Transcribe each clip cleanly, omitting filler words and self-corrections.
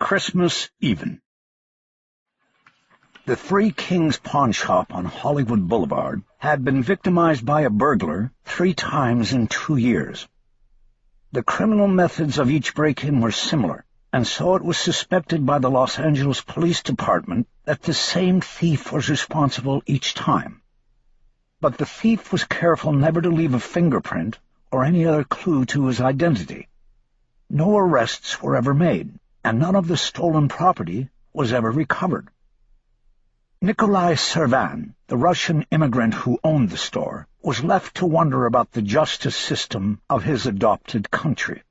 Christmas Even. The Three Kings pawn shop on Hollywood Boulevard had been victimized by a burglar 3 times in 2 years. The criminal methods of each break-in were similar, and so it was suspected by the Los Angeles Police Department that the same thief was responsible each time. But the thief was careful never to leave a fingerprint or any other clue to his identity. No arrests were ever made, and none of the stolen property was ever recovered. Nikolai Servan, the Russian immigrant who owned the store, was left to wonder about the justice system of his adopted country.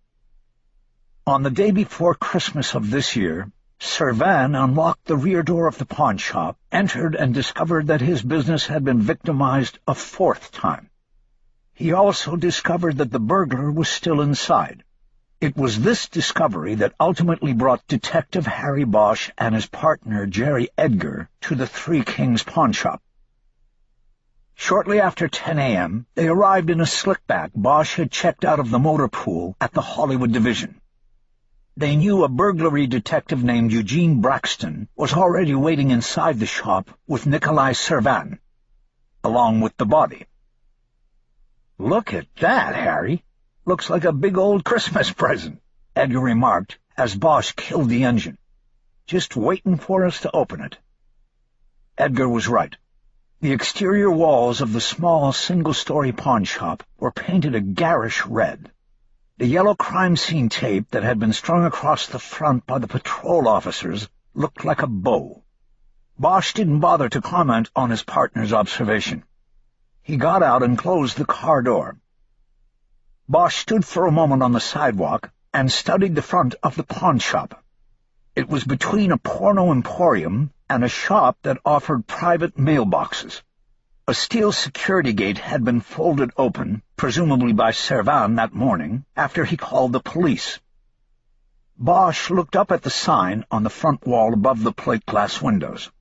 On the day before Christmas of this year, Servan unlocked the rear door of the pawn shop, entered, and discovered that his business had been victimized a 4th time. He also discovered that the burglar was still inside. It was this discovery that ultimately brought Detective Harry Bosch and his partner Jerry Edgar to the Three Kings pawn shop. Shortly after 10 a.m., they arrived in a slickback Bosch had checked out of the motor pool at the Hollywood division. They knew a burglary detective named Eugene Braxton was already waiting inside the shop with Nikolai Servan, along with the body. "Look at that, Harry. Looks like a big old Christmas present," Edgar remarked as Bosch killed the engine. "Just waiting for us to open it." Edgar was right. The exterior walls of the small single-story pawn shop were painted a garish red. The yellow crime scene tape that had been strung across the front by the patrol officers looked like a bow. Bosch didn't bother to comment on his partner's observation. He got out and closed the car door. Bosch stood for a moment on the sidewalk and studied the front of the pawn shop. It was between a porno emporium and a shop that offered private mailboxes. A steel security gate had been folded open, presumably by Servan that morning, after he called the police. Bosch looked up at the sign on the front wall above the plate glass windows.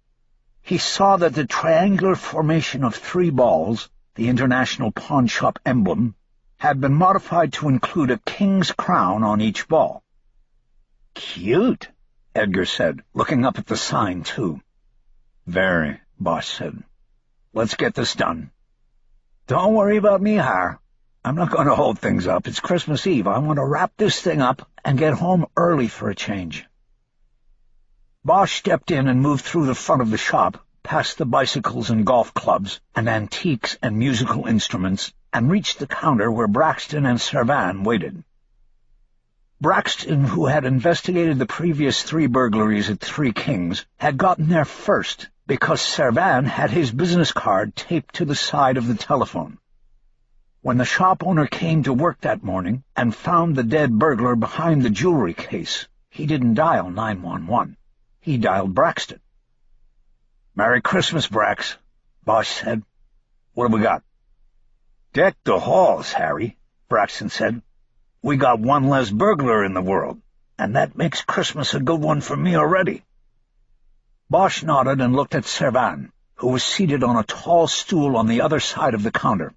He saw that the triangular formation of 3 balls, the International Pawn Shop emblem, had been modified to include a king's crown on each ball. "Cute," Edgar said, looking up at the sign, too. "Very," Bosch said. "Let's get this done." "Don't worry about me, Har. I'm not going to hold things up. It's Christmas Eve. I want to wrap this thing up and get home early for a change." Bosch stepped in and moved through the front of the shop, past the bicycles and golf clubs and antiques and musical instruments, and reached the counter where Braxton and Servan waited. Braxton, who had investigated the previous 3 burglaries at Three Kings, had gotten there first because Servan had his business card taped to the side of the telephone. When the shop owner came to work that morning and found the dead burglar behind the jewelry case, he didn't dial 911. He dialed Braxton. "Merry Christmas, Brax," Bosch said. "What have we got?" "Deck the halls, Harry," Braxton said. "We got one less burglar in the world, and that makes Christmas a good one for me already." Bosch nodded and looked at Servan, who was seated on a tall stool on the other side of the counter.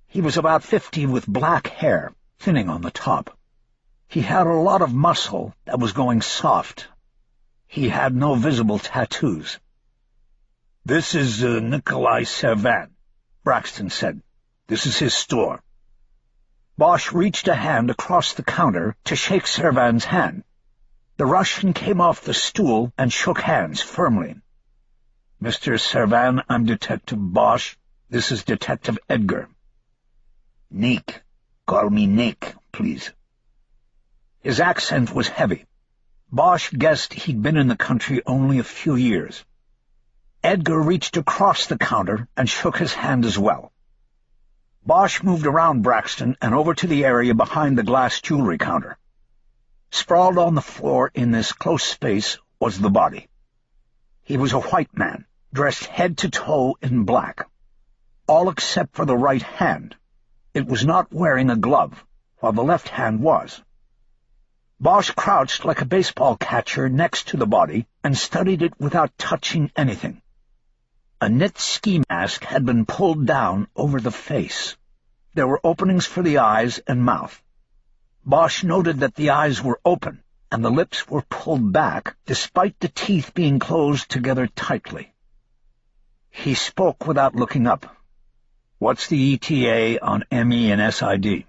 He was about 50 with black hair, thinning on the top. He had a lot of muscle that was going soft. He had no visible tattoos. "This is Nikolai Servan," Braxton said. "This is his store." Bosch reached a hand across the counter to shake Servan's hand. The Russian came off the stool and shook hands firmly. "Mr. Servan, I'm Detective Bosch. This is Detective Edgar." "Nick. Call me Nick, please." His accent was heavy. Bosch guessed he'd been in the country only a few years. Edgar reached across the counter and shook his hand as well. Bosch moved around Braxton and over to the area behind the glass jewelry counter. Sprawled on the floor in this close space was the body. He was a white man, dressed head to toe in black. All except for the right hand. It was not wearing a glove, while the left hand was. Bosch crouched like a baseball catcher next to the body and studied it without touching anything. A knit ski mask had been pulled down over the face. There were openings for the eyes and mouth. Bosch noted that the eyes were open, and the lips were pulled back, despite the teeth being closed together tightly. He spoke without looking up. "What's the ETA on ME and SID?"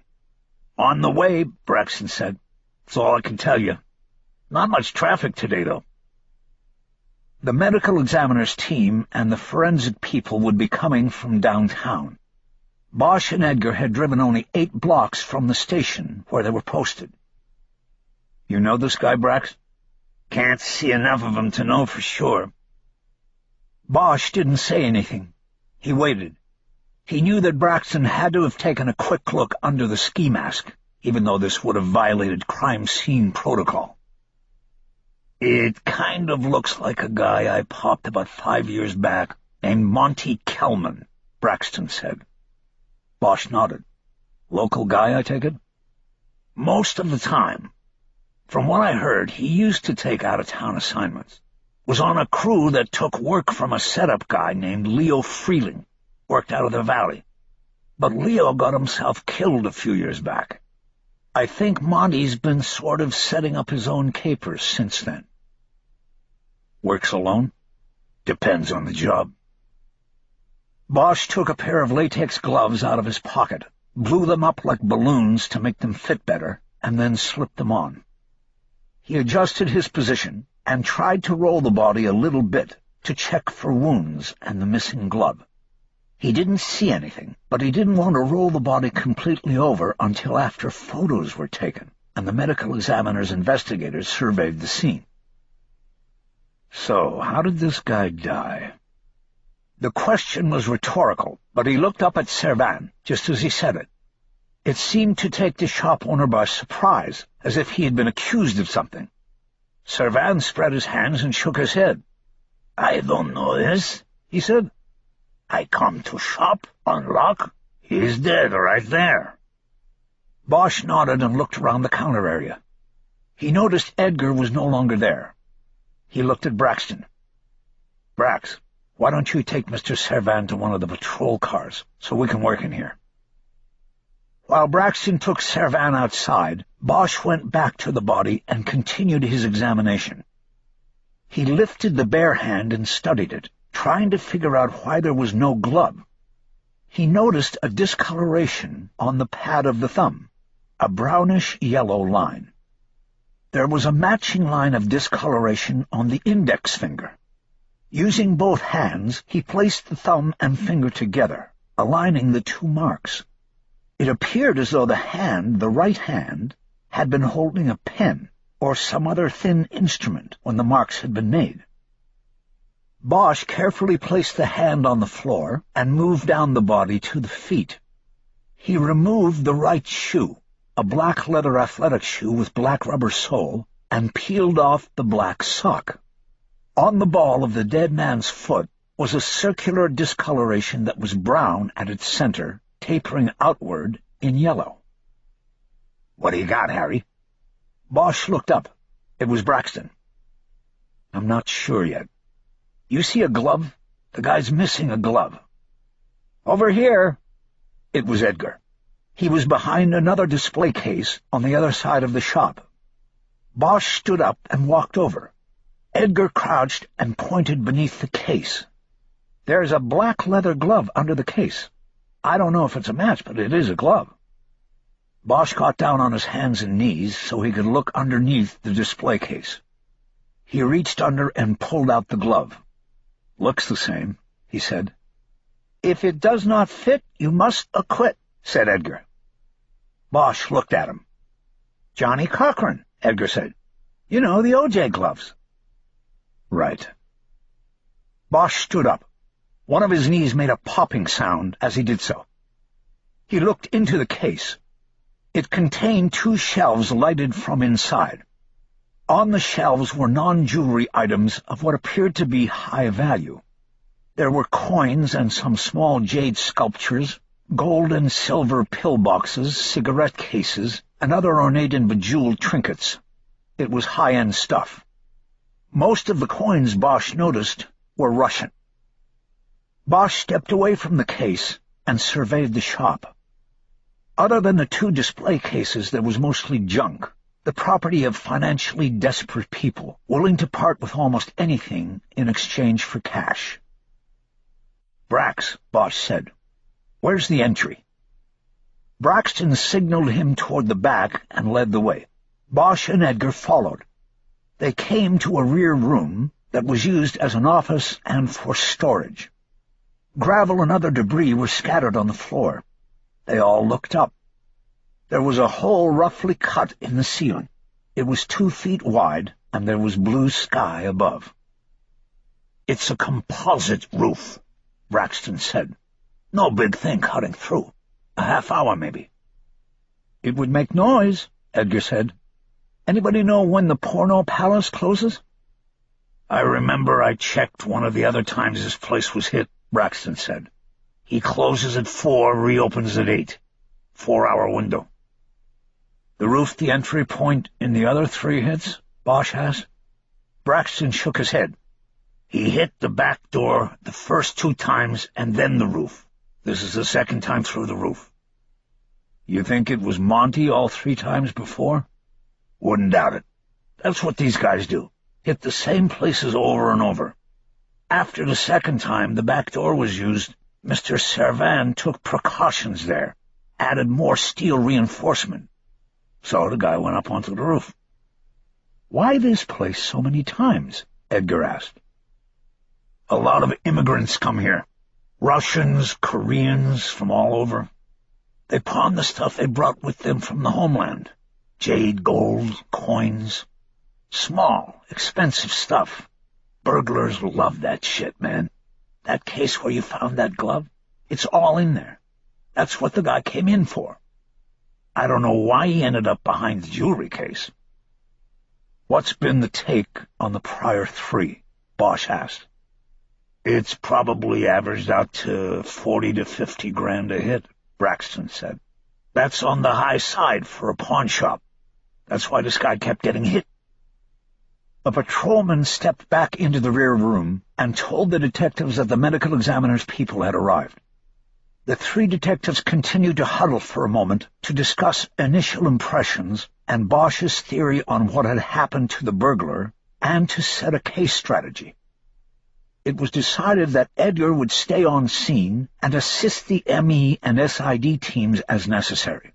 "On the way," Braxton said. "That's all I can tell you. Not much traffic today, though." The medical examiner's team and the forensic people would be coming from downtown. Bosch and Edgar had driven only 8 blocks from the station where they were posted. "You know this guy, Brax?" "Can't see enough of him to know for sure." Bosch didn't say anything. He waited. He knew that Braxton had to have taken a quick look under the ski mask, even though this would have violated crime scene protocol. "It kind of looks like a guy I popped about 5 years back named Monty Kelman," Braxton said. Bosch nodded. "Local guy, I take it?" "Most of the time. From what I heard, he used to take out-of-town assignments. Was on a crew that took work from a setup guy named Leo Freeling, worked out of the valley. But Leo got himself killed a few years back. I think Monty's been sort of setting up his own capers since then." "Works alone?" "Depends on the job." Bosch took a pair of latex gloves out of his pocket, blew them up like balloons to make them fit better, and then slipped them on. He adjusted his position and tried to roll the body a little bit to check for wounds and the missing glove. He didn't see anything, but he didn't want to roll the body completely over until after photos were taken and the medical examiner's investigators surveyed the scene. "So, how did this guy die?" The question was rhetorical, but he looked up at Servan just as he said it. It seemed to take the shop owner by surprise, as if he had been accused of something. Servan spread his hands and shook his head. "I don't know this," he said. "I come to shop, unlock. He's dead right there." Bosch nodded and looked around the counter area. He noticed Edgar was no longer there. He looked at Braxton. "Brax, why don't you take Mr. Servan to one of the patrol cars, so we can work in here?" While Braxton took Servan outside, Bosch went back to the body and continued his examination. He lifted the bare hand and studied it, trying to figure out why there was no glove. He noticed a discoloration on the pad of the thumb, a brownish-yellow line. There was a matching line of discoloration on the index finger. Using both hands, he placed the thumb and finger together, aligning the 2 marks. It appeared as though the right hand, had been holding a pen or some other thin instrument when the marks had been made. Bosch carefully placed the hand on the floor and moved down the body to the feet. He removed the right shoe, a black leather athletic shoe with black rubber sole, and peeled off the black sock. On the ball of the dead man's foot was a circular discoloration that was brown at its center, tapering outward in yellow. "What do you got, Harry?" Bosch looked up. It was Braxton. "I'm not sure yet. You see a glove? The guy's missing a glove." "Over here." It was Edgar. He was behind another display case on the other side of the shop. Bosch stood up and walked over. Edgar crouched and pointed beneath the case. "There's a black leather glove under the case. I don't know if it's a match, but it is a glove." Bosch got down on his hands and knees so he could look underneath the display case. He reached under and pulled out the glove. "Looks the same," he said. "If it does not fit, you must acquit," said Edgar. Bosch looked at him. "Johnny Cochran," Edgar said. "You know, the O.J. gloves." "Right." Bosch stood up. One of his knees made a popping sound as he did so. He looked into the case. It contained 2 shelves lighted from inside. On the shelves were non-jewelry items of what appeared to be high value. There were coins and some small jade sculptures, gold and silver pillboxes, cigarette cases, and other ornate and bejeweled trinkets. It was high-end stuff. Most of the coins, Bosch noticed, were Russian. Bosch stepped away from the case and surveyed the shop. Other than the 2 display cases, there was mostly junk, the property of financially desperate people willing to part with almost anything in exchange for cash. "Brax," Bosch said. "Where's the entry?" Braxton signaled him toward the back and led the way. Bosch and Edgar followed. They came to a rear room that was used as an office and for storage. Gravel and other debris were scattered on the floor. They all looked up. There was a hole roughly cut in the ceiling. It was 2 feet wide, and there was blue sky above. "It's a composite roof," Braxton said. "No big thing cutting through. A half hour, maybe." "It would make noise," Edgar said. "Anybody know when the Porno Palace closes?" "I remember I checked one of the other times this place was hit," Braxton said. "He closes at 4, reopens at 8. 4-hour window." "The roof the entry point in the other 3 hits?" Bosch asked. Braxton shook his head. "He hit the back door the first 2 times and then the roof. This is the 2nd time through the roof." "You think it was Monty all 3 times before?" "Wouldn't doubt it. That's what these guys do. Hit the same places over and over. After the 2nd time the back door was used, Mr. Servan took precautions there, added more steel reinforcement. So the guy went up onto the roof." "Why this place so many times?" Edgar asked. "A lot of immigrants come here. Russians, Koreans, from all over. They pawn the stuff they brought with them from the homeland. Jade, gold, coins. Small, expensive stuff. Burglars love that shit, man. That case where you found that glove, it's all in there. That's what the guy came in for. I don't know why he ended up behind the jewelry case." "What's been the take on the prior 3? Bosch asked. "It's probably averaged out to 40 to 50 grand a hit," Braxton said. "That's on the high side for a pawn shop. That's why this guy kept getting hit." A patrolman stepped back into the rear room and told the detectives that the medical examiner's people had arrived. The 3 detectives continued to huddle for a moment to discuss initial impressions and Bosch's theory on what had happened to the burglar and to set a case strategy. It was decided that Edgar would stay on scene and assist the ME and SID teams as necessary.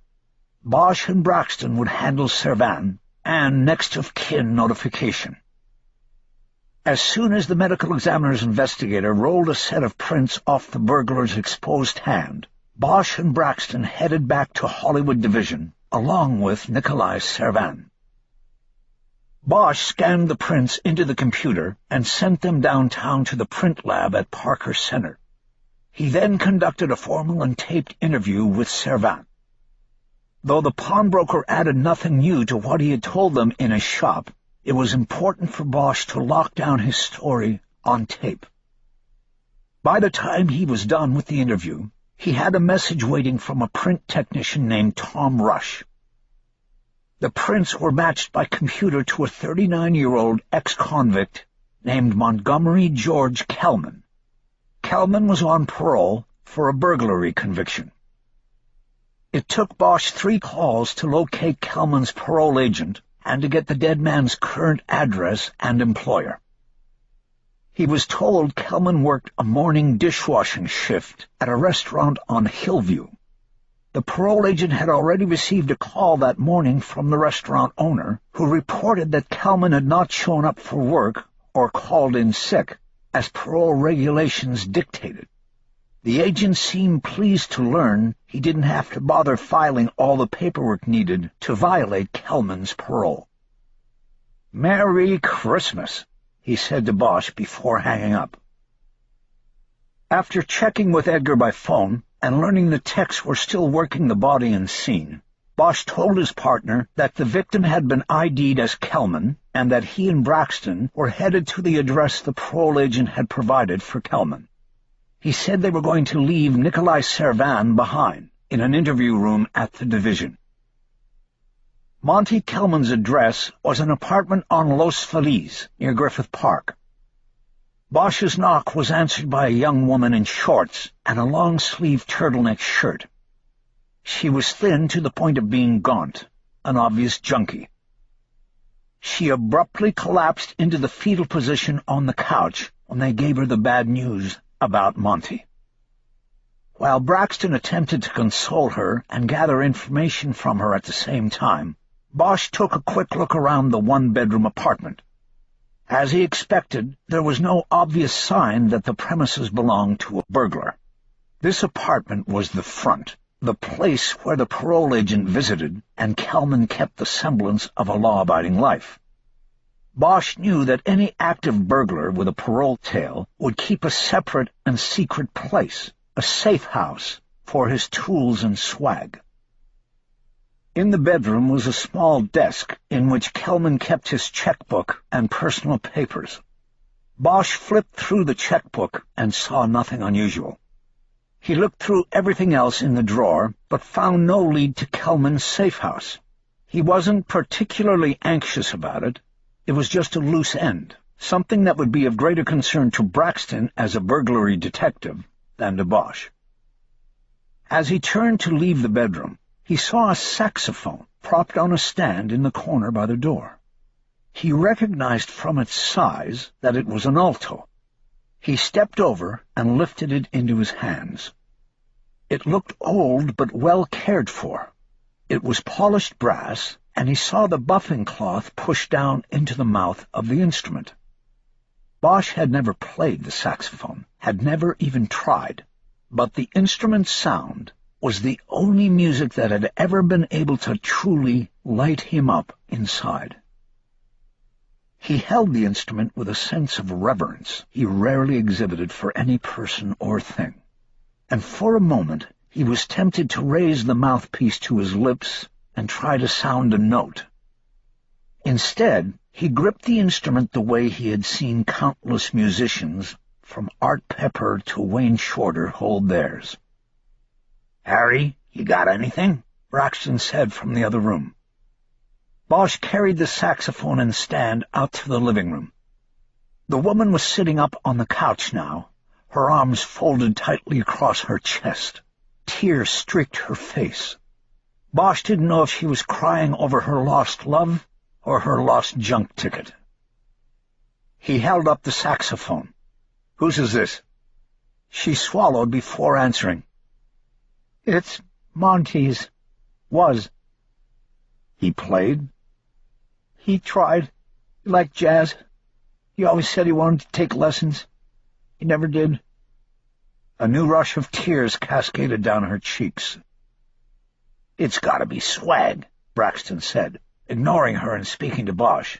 Bosch and Braxton would handle Servan and next-of-kin notification. As soon as the medical examiner's investigator rolled a set of prints off the burglar's exposed hand, Bosch and Braxton headed back to Hollywood Division, along with Nikolai Servan. Bosch scanned the prints into the computer and sent them downtown to the print lab at Parker Center. He then conducted a formal and taped interview with Servan. Though the pawnbroker added nothing new to what he had told them in his shop, it was important for Bosch to lock down his story on tape. By the time he was done with the interview, he had a message waiting from a print technician named Tom Rush. The prints were matched by computer to a 39-year-old ex-convict named Montgomery George Kelman. Kelman was on parole for a burglary conviction. It took Bosch 3 calls to locate Kelman's parole agent and to get the dead man's current address and employer. He was told Kelman worked a morning dishwashing shift at a restaurant on Hillview. The parole agent had already received a call that morning from the restaurant owner, who reported that Kelman had not shown up for work or called in sick, as parole regulations dictated. The agent seemed pleased to learn he didn't have to bother filing all the paperwork needed to violate Kelman's parole. "Merry Christmas," he said to Bosch before hanging up. After checking with Edgar by phone and learning the techs were still working the body and scene, Bosch told his partner that the victim had been ID'd as Kelman and that he and Braxton were headed to the address the parole agent had provided for Kelman. He said they were going to leave Nikolai Servan behind in an interview room at the division. Monty Kelman's address was an apartment on Los Feliz, near Griffith Park. Bosch's knock was answered by a young woman in shorts and a long-sleeved turtleneck shirt. She was thin to the point of being gaunt, an obvious junkie. She abruptly collapsed into the fetal position on the couch when they gave her the bad news about Monty. While Braxton attempted to console her and gather information from her at the same time, Bosch took a quick look around the one-bedroom apartment. As he expected, there was no obvious sign that the premises belonged to a burglar. This apartment was the front, the place where the parole agent visited, and Kelman kept the semblance of a law-abiding life. Bosch knew that any active burglar with a parole tail would keep a separate and secret place, a safe house, for his tools and swag. In the bedroom was a small desk in which Kelman kept his checkbook and personal papers. Bosch flipped through the checkbook and saw nothing unusual. He looked through everything else in the drawer, but found no lead to Kelman's safe house. He wasn't particularly anxious about it. It was just a loose end, something that would be of greater concern to Braxton as a burglary detective than to Bosch. As he turned to leave the bedroom, he saw a saxophone propped on a stand in the corner by the door. He recognized from its size that it was an alto. He stepped over and lifted it into his hands. It looked old but well cared for. It was polished brass, and he saw the buffing cloth pushed down into the mouth of the instrument. Bosch had never played the saxophone, had never even tried, but the instrument's sound was the only music that had ever been able to truly light him up inside. He held the instrument with a sense of reverence he rarely exhibited for any person or thing, and for a moment he was tempted to raise the mouthpiece to his lips and try to sound a note. Instead, he gripped the instrument the way he had seen countless musicians, from Art Pepper to Wayne Shorter, hold theirs. "Harry, you got anything?" Braxton said from the other room. Bosch carried the saxophone and stand out to the living room. The woman was sitting up on the couch now, her arms folded tightly across her chest. Tears streaked her face. Bosch didn't know if she was crying over her lost love or her lost junk ticket. He held up the saxophone. "Whose is this?" She swallowed before answering. "It's Monty's. Was." "He played?" "He tried. He liked jazz. He always said he wanted to take lessons. He never did." A new rush of tears cascaded down her cheeks. "It's got to be swag," Braxton said, ignoring her and speaking to Bosch.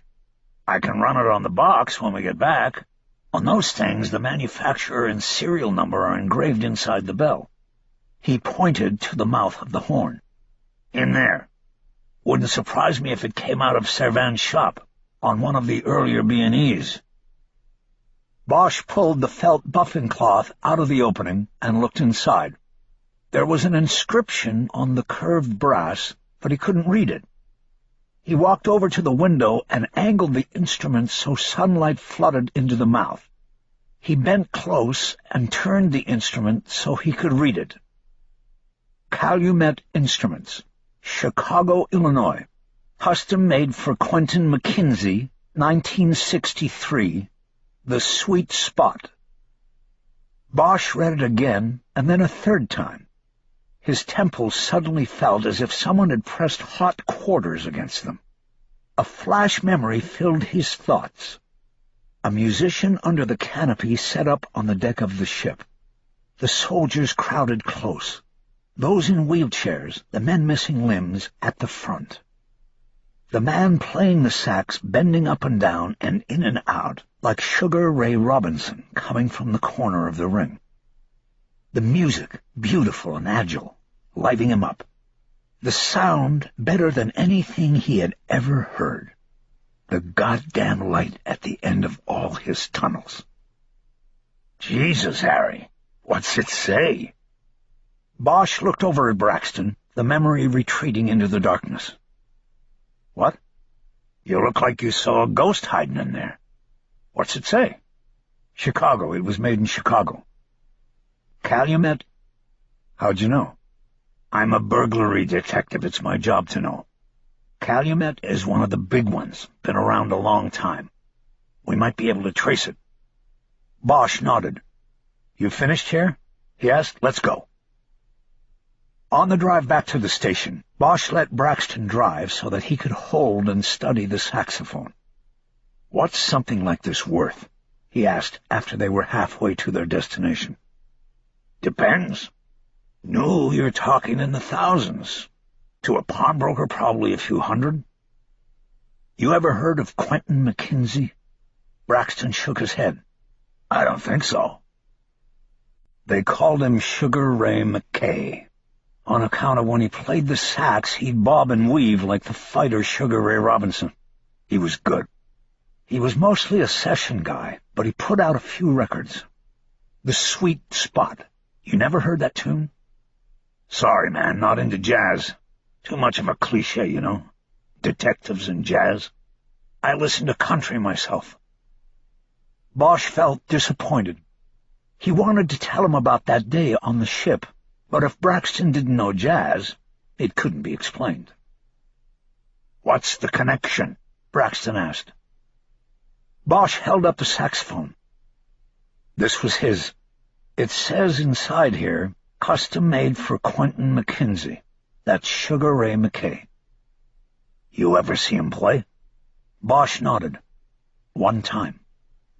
"I can run it on the box when we get back. On those things, the manufacturer and serial number are engraved inside the bell." He pointed to the mouth of the horn. "In there. Wouldn't surprise me if it came out of Servan's shop, on one of the earlier B&Es. Bosch pulled the felt buffing cloth out of the opening and looked inside. There was an inscription on the curved brass, but he couldn't read it. He walked over to the window and angled the instrument so sunlight flooded into the mouth. He bent close and turned the instrument so he could read it. Calumet Instruments, Chicago, Illinois. Custom made for Quentin McKinsey, 1963. The Sweet Spot. Bosch read it again, and then a third time. His temples suddenly felt as if someone had pressed hot quarters against them. A flash memory filled his thoughts. A musician under the canopy set up on the deck of the ship. The soldiers crowded close. Those in wheelchairs, the men missing limbs, at the front. The man playing the sax bending up and down and in and out, like Sugar Ray Robinson coming from the corner of the ring. The music, beautiful and agile, lighting him up. The sound better than anything he had ever heard. The goddamn light at the end of all his tunnels. "Jesus, Harry, what's it say?" Bosch looked over at Braxton, the memory retreating into the darkness. "What? You look like you saw a ghost hiding in there. What's it say?" "Chicago. It was made in Chicago." "Calumet?" "How'd you know?" "I'm a burglary detective. It's my job to know." Calumet is one of the big ones, been around a long time. We might be able to trace it. Bosch nodded. You finished here? He asked. Let's go. On the drive back to the station, Bosch let Braxton drive so that he could hold and study the saxophone. What's something like this worth? He asked after they were halfway to their destination. Depends. No, you're talking in the thousands. To a pawnbroker, probably a few hundred. You ever heard of Quentin McKenzie? Braxton shook his head. I don't think so. They called him Sugar Ray McKay. On account of when he played the sax, he'd bob and weave like the fighter Sugar Ray Robinson. He was good. He was mostly a session guy, but he put out a few records. The Sweet Spot. You never heard that tune? Sorry, man, not into jazz. Too much of a cliché, you know. Detectives and jazz. I listen to country myself. Bosch felt disappointed. He wanted to tell him about that day on the ship, but if Braxton didn't know jazz, it couldn't be explained. What's the connection? Braxton asked. Bosch held up the saxophone. This was his. It says inside here, custom made for Quentin McKenzie. That's Sugar Ray McKay. You ever see him play? Bosch nodded. One time.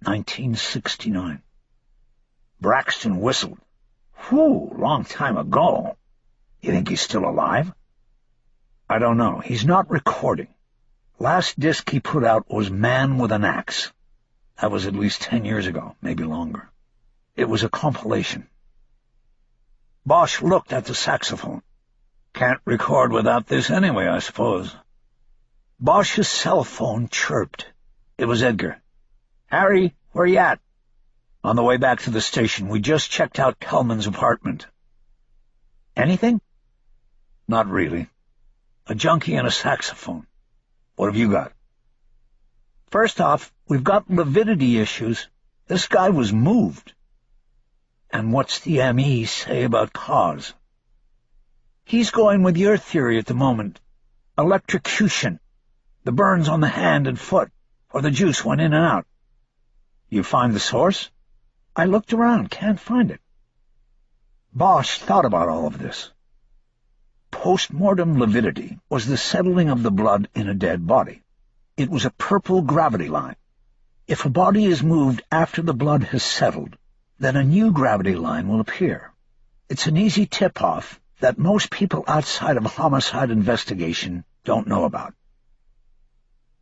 1969. Braxton whistled. Whew, long time ago. You think he's still alive? I don't know. He's not recording. Last disc he put out was Man with an Axe. That was at least 10 years ago, maybe longer. It was a compilation. Bosch looked at the saxophone. Can't record without this anyway, I suppose. Bosch's cell phone chirped. It was Edgar. Harry, where you at? On the way back to the station, we just checked out Kelman's apartment. Anything? Not really. A junkie and a saxophone. What have you got? First off, we've got lividity issues. This guy was moved. And what's the ME say about cause? He's going with your theory at the moment. Electrocution. The burns on the hand and foot, or the juice went in and out. You find the source? I looked around, can't find it. Bosch thought about all of this. Post-mortem lividity was the settling of the blood in a dead body. It was a purple gravity line. If a body is moved after the blood has settled, then a new gravity line will appear. It's an easy tip-off that most people outside of homicide investigation don't know about.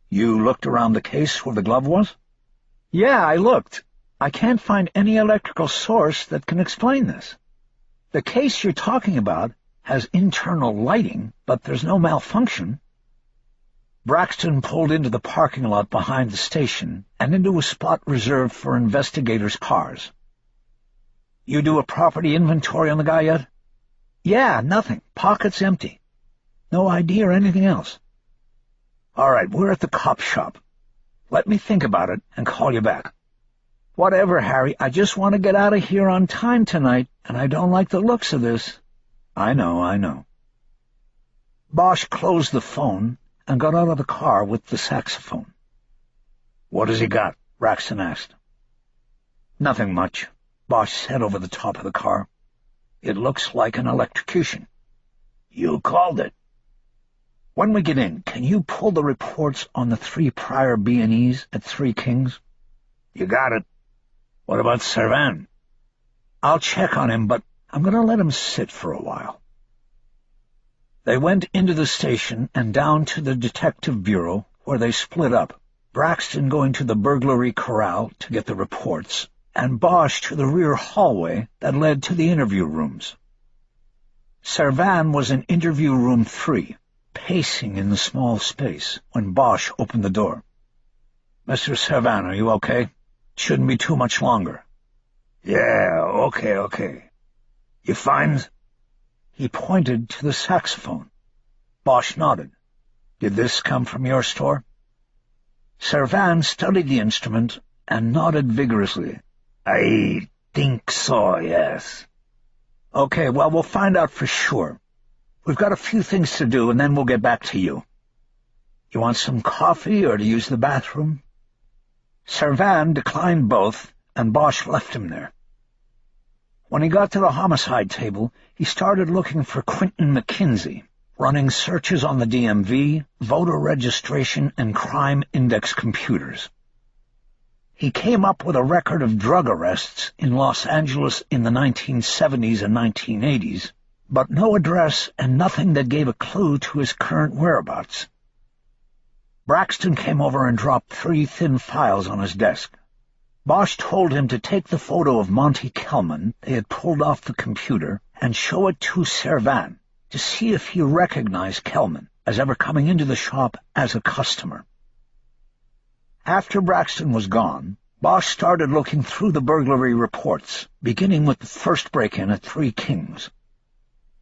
You looked around the case where the glove was? Yeah, I looked. I can't find any electrical source that can explain this. The case you're talking about has internal lighting, but there's no malfunction. Braxton pulled into the parking lot behind the station and into a spot reserved for investigators' cars. You do a property inventory on the guy yet? Yeah, nothing. Pockets empty. No ID or anything else. All right, we're at the cop shop. Let me think about it and call you back. Whatever, Harry. I just want to get out of here on time tonight, and I don't like the looks of this. I know. Bosch closed the phone and got out of the car with the saxophone. What has he got? Braxton asked. Nothing much, Bosch said over the top of the car. It looks like an electrocution. You called it. When we get in, can you pull the reports on the 3 prior B&Es at Three Kings? You got it. What about Servan? I'll check on him, but I'm going to let him sit for a while. They went into the station and down to the detective bureau, where they split up, Braxton going to the burglary corral to get the reports, and Bosch to the rear hallway that led to the interview rooms. Servan was in interview room 3, pacing in the small space, when Bosch opened the door. Mr. Servan, are you okay? Shouldn't be too much longer. Yeah, okay. You find? He pointed to the saxophone. Bosch nodded. Did this come from your store? Servan studied the instrument and nodded vigorously. I think so, yes. Okay, well, we'll find out for sure. We've got a few things to do, and then we'll get back to you. You want some coffee or to use the bathroom?" Servan declined both, and Bosch left him there. When he got to the homicide table, he started looking for Quentin McKinsey, running searches on the DMV, voter registration, and crime index computers. He came up with a record of drug arrests in Los Angeles in the 1970s and 1980s, but no address and nothing that gave a clue to his current whereabouts. Braxton came over and dropped 3 thin files on his desk. Bosch told him to take the photo of Monty Kelman they had pulled off the computer and show it to Servan to see if he recognized Kelman as ever coming into the shop as a customer. After Braxton was gone, Bosch started looking through the burglary reports, beginning with the first break-in at 3 Kings.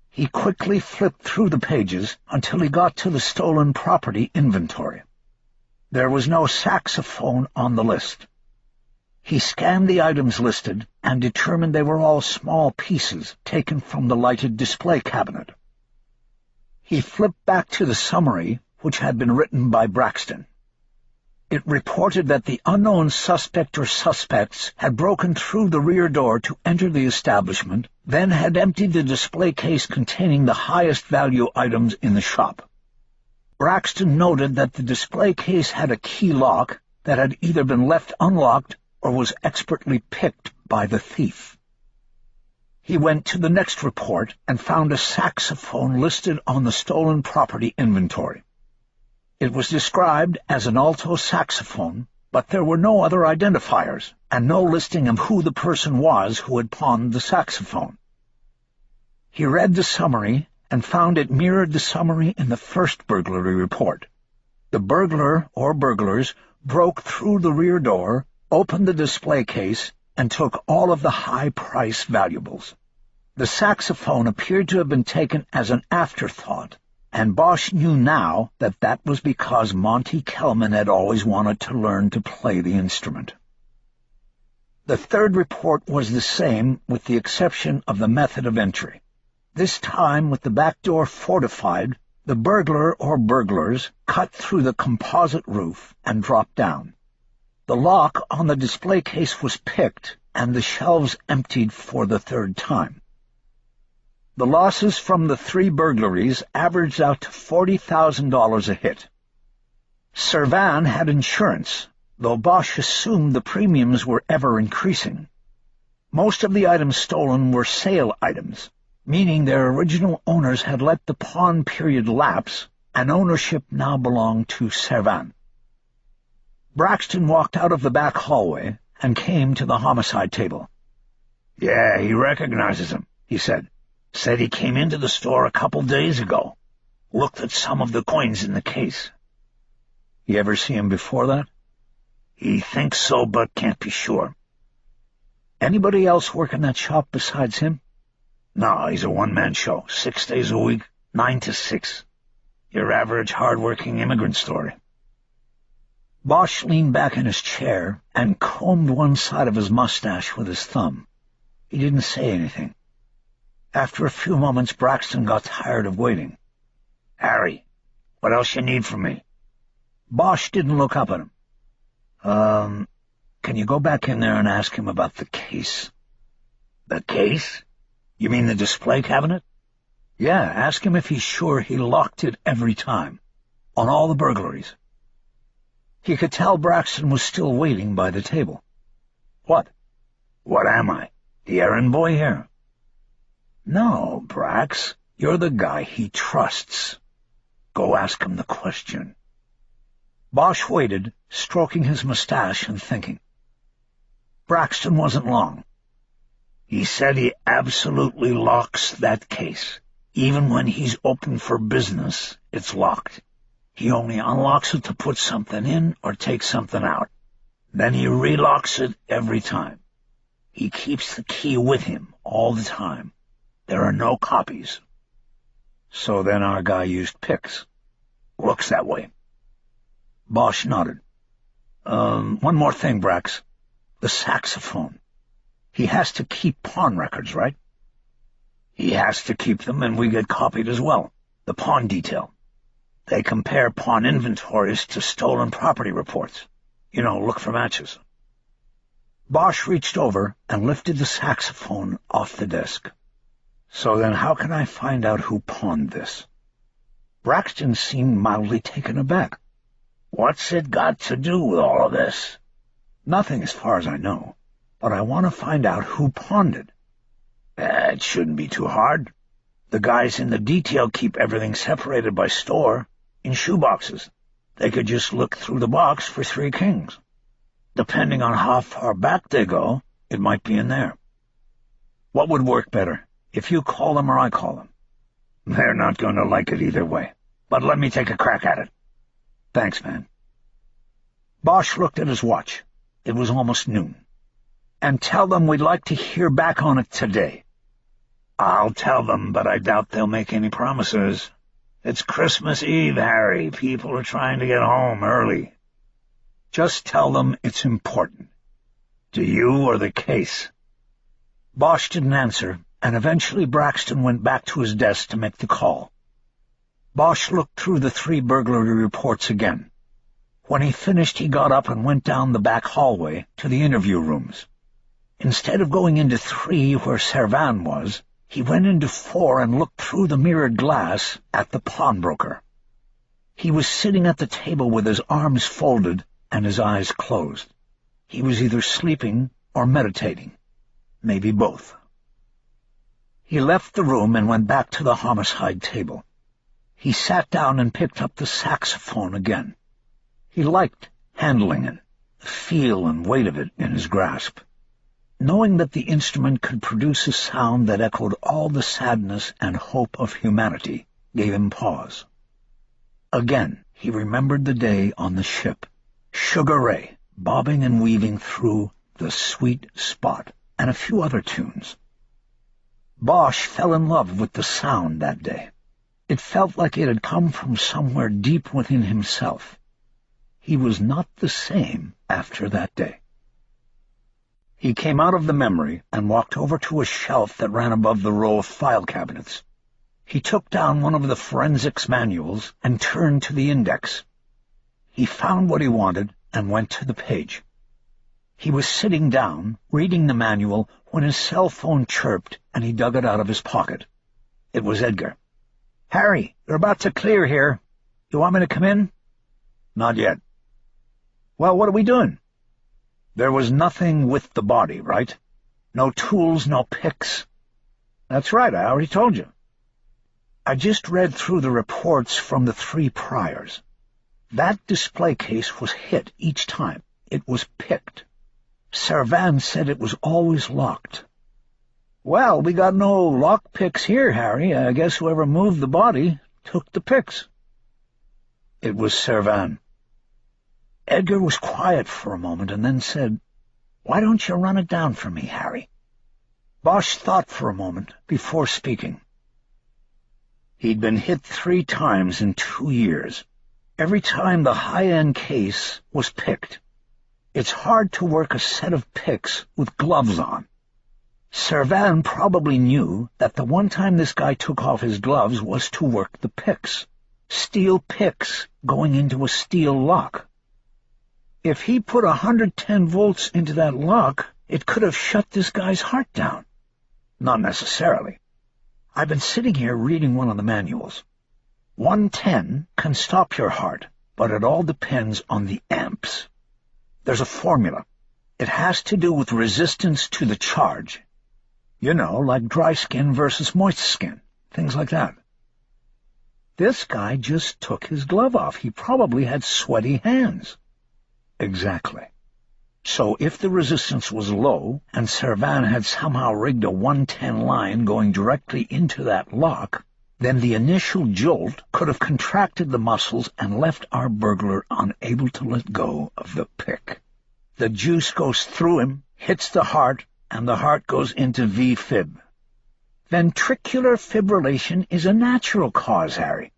He quickly flipped through the pages until he got to the stolen property inventory. There was no saxophone on the list. He scanned the items listed and determined they were all small pieces taken from the lighted display cabinet. He flipped back to the summary, which had been written by Braxton. It reported that the unknown suspect or suspects had broken through the rear door to enter the establishment, then had emptied the display case containing the highest value items in the shop. Braxton noted that the display case had a key lock that had either been left unlocked or was expertly picked by the thief. He went to the next report and found a saxophone listed on the stolen property inventory. It was described as an alto saxophone, but there were no other identifiers, and no listing of who the person was who had pawned the saxophone. He read the summary and found it mirrored the summary in the first burglary report. The burglar or burglars broke through the rear door, opened the display case, and took all of the high-price valuables. The saxophone appeared to have been taken as an afterthought, and Bosch knew now that that was because Monty Kelman had always wanted to learn to play the instrument. The third report was the same, with the exception of the method of entry. This time, with the back door fortified, the burglar or burglars cut through the composite roof and dropped down. The lock on the display case was picked, and the shelves emptied for the 3rd time. The losses from the 3 burglaries averaged out to $40,000 a hit. Servan had insurance, though Bosch assumed the premiums were ever increasing. Most of the items stolen were sale items, meaning their original owners had let the pawn period lapse, and ownership now belonged to Servan. Braxton walked out of the back hallway and came to the homicide table. "Yeah, he recognizes him," he said. "Said he came into the store a couple days ago. Looked at some of the coins in the case." "You ever see him before that?" "He thinks so, but can't be sure." "Anybody else work in that shop besides him?" "No, he's a one-man show, 6 days a week, 9 to 6. Your average hard-working immigrant story." Bosch leaned back in his chair and combed one side of his mustache with his thumb. He didn't say anything. After a few moments, Braxton got tired of waiting. "Harry, what else you need from me?" Bosch didn't look up at him. Can you go back in there and ask him about the case?" "The case? You mean the display cabinet?" "Yeah, ask him if he's sure he locked it every time, on all the burglaries." He could tell Braxton was still waiting by the table. "What? What am I? The errand boy here?" "No, Brax, you're the guy he trusts. Go ask him the question." Bosch waited, stroking his mustache and thinking. Braxton wasn't long. "He said he absolutely locks that case. Even when he's open for business, it's locked. He only unlocks it to put something in or take something out. Then he relocks it every time. He keeps the key with him all the time. There are no copies." "So then our guy used picks." "Looks that way." Bosch nodded. One more thing, Brax. The saxophone. He has to keep pawn records, right?" "He has to keep them, and we get copied as well. The pawn detail." They compare pawn inventories to stolen property reports. Look for matches. Bosch reached over and lifted the saxophone off the desk. So then how can I find out who pawned this? Braxton seemed mildly taken aback. What's it got to do with all of this? Nothing as far as I know, but I want to find out who pawned it. It shouldn't be too hard. The guys in the detail keep everything separated by store, in shoeboxes. They could just look through the box for 3 kings. Depending on how far back they go, it might be in there. What would work better, if you call them or I call them? They're not going to like it either way, but let me take a crack at it. Thanks, man. Bosch looked at his watch. It was almost noon. And tell them we'd like to hear back on it today. I'll tell them, but I doubt they'll make any promises. It's Christmas Eve, Harry. People are trying to get home early. Just tell them it's important. To you or the case. Bosch didn't answer, and eventually Braxton went back to his desk to make the call. Bosch looked through the 3 burglary reports again. When he finished, he got up and went down the back hallway to the interview rooms. Instead of going into 3 where Servan was, he went into 4 and looked through the mirrored glass at the pawnbroker. He was sitting at the table with his arms folded and his eyes closed. He was either sleeping or meditating, maybe both. He left the room and went back to the homicide table. He sat down and picked up the saxophone again. He liked handling it, the feel and weight of it in his grasp. Knowing that the instrument could produce a sound that echoed all the sadness and hope of humanity gave him pause. Again, he remembered the day on the ship. Sugar Ray, bobbing and weaving through The Sweet Spot, and a few other tunes. Bosch fell in love with the sound that day. It felt like it had come from somewhere deep within himself. He was not the same after that day. He came out of the memory and walked over to a shelf that ran above the row of file cabinets. He took down one of the forensics manuals and turned to the index. He found what he wanted and went to the page. He was sitting down, reading the manual, when his cell phone chirped and he dug it out of his pocket. It was Edgar. "Harry, you're about to clear here. You want me to come in?" "Not yet." "Well, what are we doing?" "There was nothing with the body, right? No tools, no picks." "That's right, I already told you." "I just read through the reports from the 3 priors. That display case was hit each time. It was picked. Servan said it was always locked." "Well, we got no lock picks here, Harry. I guess whoever moved the body took the picks." It was Servan. Edgar was quiet for a moment and then said, "Why don't you run it down for me, Harry?" Bosch thought for a moment before speaking. He'd been hit 3 times in 2 years. Every time the high-end case was picked. It's hard to work a set of picks with gloves on. Servan probably knew that the one time this guy took off his gloves was to work the picks. Steel picks going into a steel lock. If he put 110 volts into that lock, it could have shut this guy's heart down. Not necessarily. I've been sitting here reading one of the manuals. 110 can stop your heart, but it all depends on the amps. There's a formula. It has to do with resistance to the charge. Like dry skin versus moist skin, things like that. This guy just took his glove off. He probably had sweaty hands. Exactly. So if the resistance was low, and Servan had somehow rigged a 110 line going directly into that lock, then the initial jolt could have contracted the muscles and left our burglar unable to let go of the pick. The juice goes through him, hits the heart, and the heart goes into V-fib. Ventricular fibrillation is a natural cause, Harry.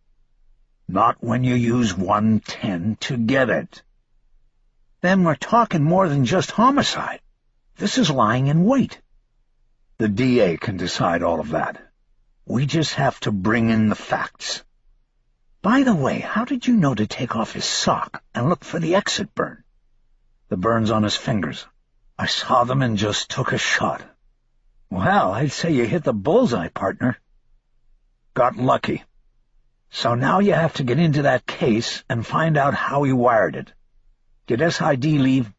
Not when you use 110 to get it. Then we're talking more than just homicide. This is lying in wait. The DA can decide all of that. We just have to bring in the facts. By the way, how did you know to take off his sock and look for the exit burn? The burns on his fingers. I saw them and just took a shot. Well, I'd say you hit the bullseye, partner. Got lucky. So now you have to get into that case and find out how he wired it. Did SID leave?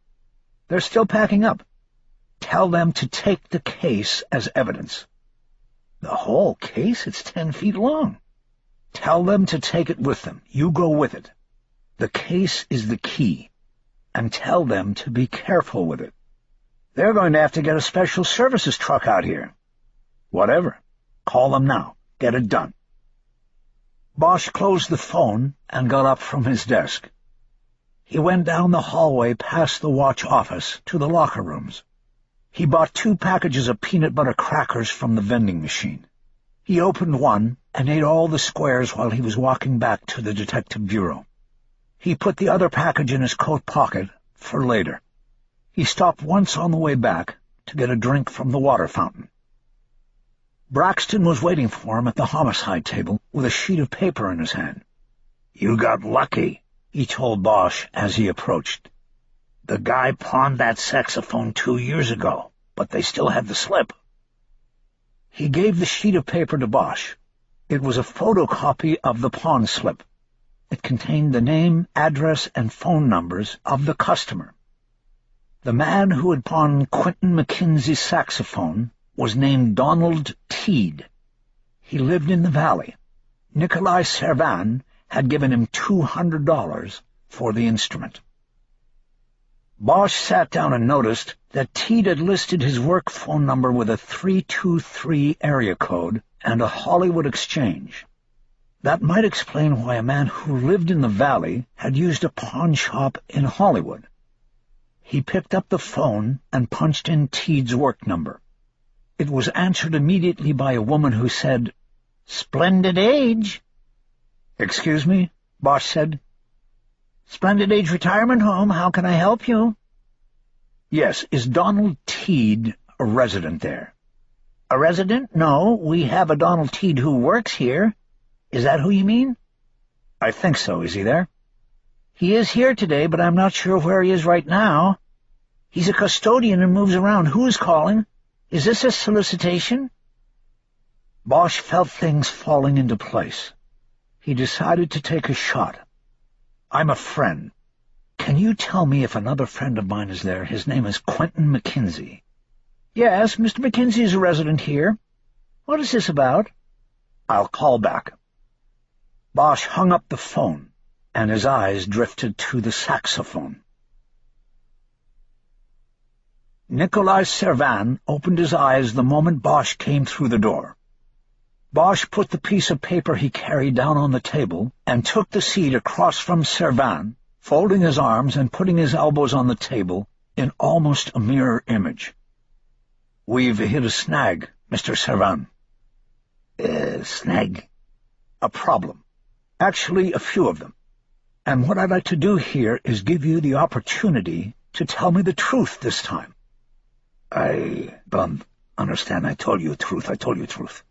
They're still packing up. Tell them to take the case as evidence. The whole case? It's 10 feet long. Tell them to take it with them. You go with it. The case is the key. And tell them to be careful with it. They're going to have to get a special services truck out here. Whatever. Call them now. Get it done. Bosch closed the phone and got up from his desk. He went down the hallway past the watch office to the locker rooms. He bought 2 packages of peanut butter crackers from the vending machine. He opened one and ate all the squares while he was walking back to the detective bureau. He put the other package in his coat pocket for later. He stopped once on the way back to get a drink from the water fountain. Braxton was waiting for him at the homicide table with a sheet of paper in his hand. "You got lucky," he told Bosch as he approached. "The guy pawned that saxophone 2 years ago, but they still have the slip." He gave the sheet of paper to Bosch. It was a photocopy of the pawn slip. It contained the name, address, and phone numbers of the customer. The man who had pawned Quentin McKenzie's saxophone was named Donald Teed. He lived in the valley. Nikolai Servan had given him $200 for the instrument. Bosch sat down and noticed that Teed had listed his work phone number with a 323 area code and a Hollywood exchange. That might explain why a man who lived in the valley had used a pawn shop in Hollywood. He picked up the phone and punched in Teed's work number. It was answered immediately by a woman who said, "Splendid Age." "Excuse me?" Bosch said. "Splendid Age Retirement Home. How can I help you?" "Yes, is Donald Teed a resident there?" "A resident? No, we have a Donald Teed who works here. Is that who you mean?" "I think so. Is he there?" "He is here today, but I'm not sure where he is right now. He's a custodian and moves around. Who is calling? Is this a solicitation?" Bosch felt things falling into place. He decided to take a shot. "I'm a friend. Can you tell me if another friend of mine is there? His name is Quentin McKenzie." "Yes, Mr. McKenzie is a resident here. What is this about?" "I'll call back." Bosch hung up the phone, and his eyes drifted to the saxophone. Nikolai Servan opened his eyes the moment Bosch came through the door. Bosch put the piece of paper he carried down on the table and took the seat across from Servan, folding his arms and putting his elbows on the table in almost a mirror image. "We've hit a snag, Mr. Servan." Snag?" "A problem. Actually, a few of them. And what I'd like to do here is give you the opportunity to tell me the truth this time." "I don't understand. I told you the truth.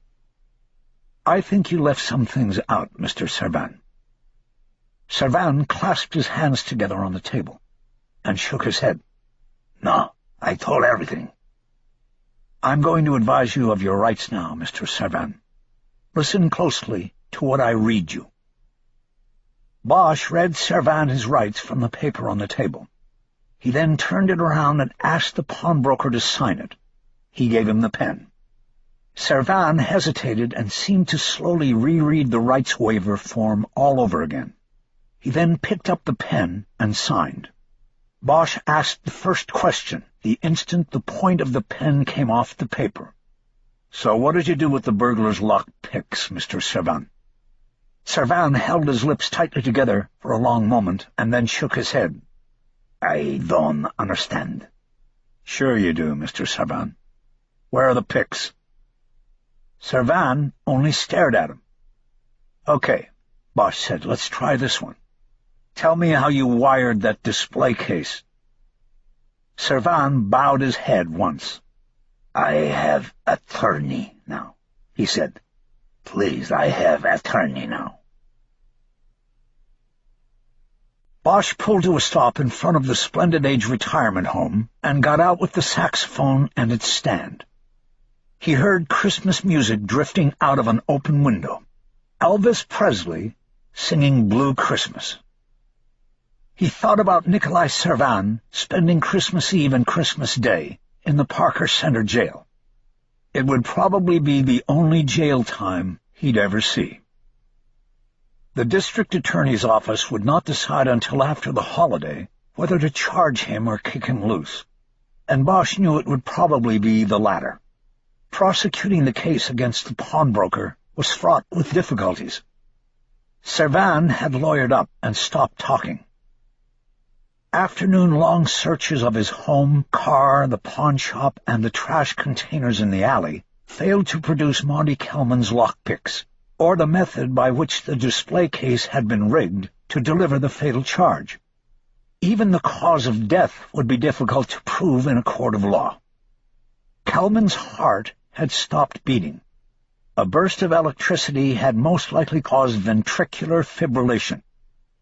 "I think you left some things out, Mr. Servan." Servan clasped his hands together on the table and shook his head. "No, I told everything." "I'm going to advise you of your rights now, Mr. Servan. Listen closely to what I read you." Bosch read Servan his rights from the paper on the table. He then turned it around and asked the pawnbroker to sign it. He gave him the pen. Servan hesitated and seemed to slowly reread the rights waiver form all over again. He then picked up the pen and signed. Bosch asked the first question the instant the point of the pen came off the paper. "So what did you do with the burglar's lock picks, Mr. Servan?" Servan held his lips tightly together for a long moment and then shook his head. "I don't understand." "Sure you do, Mr. Servan. Where are the picks?" Servan only stared at him. "Okay," Bosch said, "let's try this one. Tell me how you wired that display case." Servan bowed his head once. "I have attorney now," he said. "Please, I have attorney now." Bosch pulled to a stop in front of the Splendid Age retirement home and got out with the saxophone and its stand. He heard Christmas music drifting out of an open window. Elvis Presley singing Blue Christmas. He thought about Nikolai Servan spending Christmas Eve and Christmas Day in the Parker Center jail. It would probably be the only jail time he'd ever see. The district attorney's office would not decide until after the holiday whether to charge him or kick him loose, and Bosch knew it would probably be the latter. Prosecuting the case against the pawnbroker was fraught with difficulties. Servan had lawyered up and stopped talking. Afternoon-long searches of his home, car, the pawn shop, and the trash containers in the alley failed to produce Monty Kelman's lockpicks, or the method by which the display case had been rigged to deliver the fatal charge. Even the cause of death would be difficult to prove in a court of law. Kelman's heart had stopped beating. A burst of electricity had most likely caused ventricular fibrillation.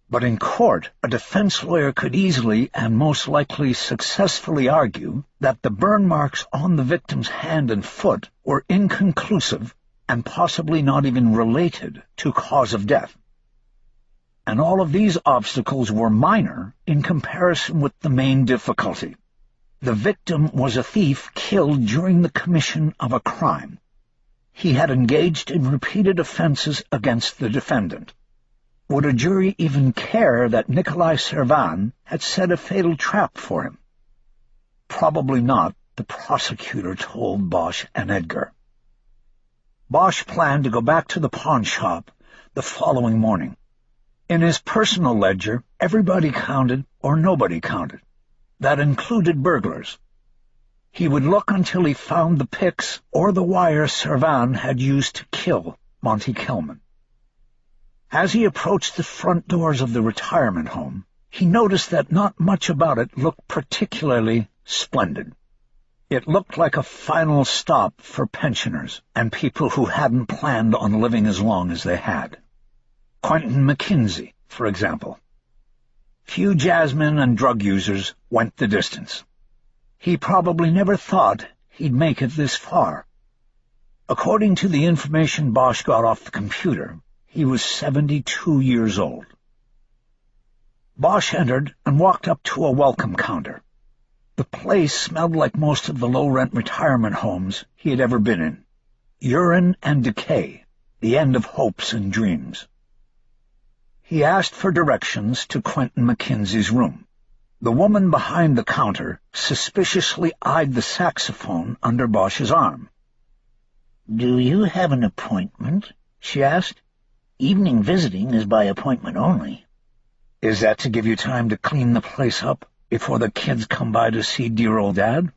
But in court, a defense lawyer could easily and most likely successfully argue that the burn marks on the victim's hand and foot were inconclusive and possibly not even related to cause of death. And all of these obstacles were minor in comparison with the main difficulty. The victim was a thief killed during the commission of a crime. He had engaged in repeated offenses against the defendant. Would a jury even care that Nikolai Servan had set a fatal trap for him? Probably not, the prosecutor told Bosch and Edgar. Bosch planned to go back to the pawn shop the following morning. In his personal ledger, everybody counted or nobody counted. That included burglars. He would look until he found the picks or the wire Servan had used to kill Monty Kelman. As he approached the front doors of the retirement home, he noticed that not much about it looked particularly splendid. It looked like a final stop for pensioners and people who hadn't planned on living as long as they had. Quentin McKinsey, for example. Few jazzmen and drug users went the distance. He probably never thought he'd make it this far. According to the information Bosch got off the computer, he was 72 years old. Bosch entered and walked up to a welcome counter. The place smelled like most of the low-rent retirement homes he had ever been in. Urine and decay, the end of hopes and dreams. He asked for directions to Quentin McKinsey's room. The woman behind the counter suspiciously eyed the saxophone under Bosch's arm. "Do you have an appointment?" she asked. "Evening visiting is by appointment only." "Is that to give you time to clean the place up before the kids come by to see dear old Dad?"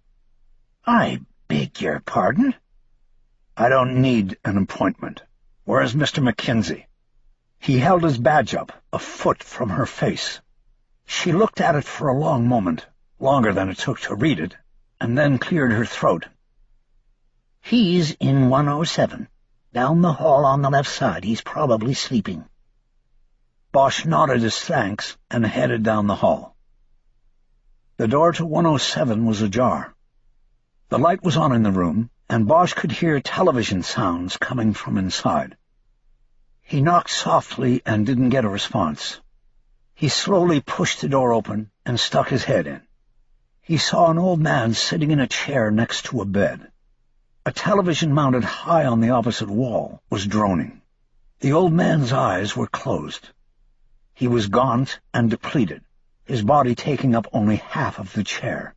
"I beg your pardon?" "I don't need an appointment. Where is Mr. McKinsey?" He held his badge up, a foot from her face. She looked at it for a long moment, longer than it took to read it, and then cleared her throat. "He's in 107. Down the hall on the left side. He's probably sleeping." Bosch nodded his thanks and headed down the hall. The door to 107 was ajar. The light was on in the room, and Bosch could hear television sounds coming from inside. He knocked softly and didn't get a response. He slowly pushed the door open and stuck his head in. He saw an old man sitting in a chair next to a bed. A television mounted high on the opposite wall was droning. The old man's eyes were closed. He was gaunt and depleted, his body taking up only half of the chair.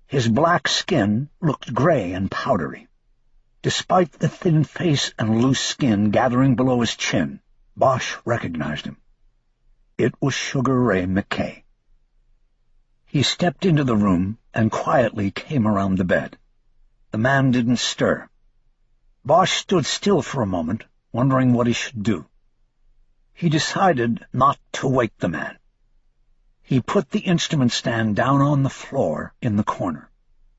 His black skin looked gray and powdery. Despite the thin face and loose skin gathering below his chin, Bosch recognized him. It was Sugar Ray McKay. He stepped into the room and quietly came around the bed. The man didn't stir. Bosch stood still for a moment, wondering what he should do. He decided not to wake the man. He put the instrument stand down on the floor in the corner.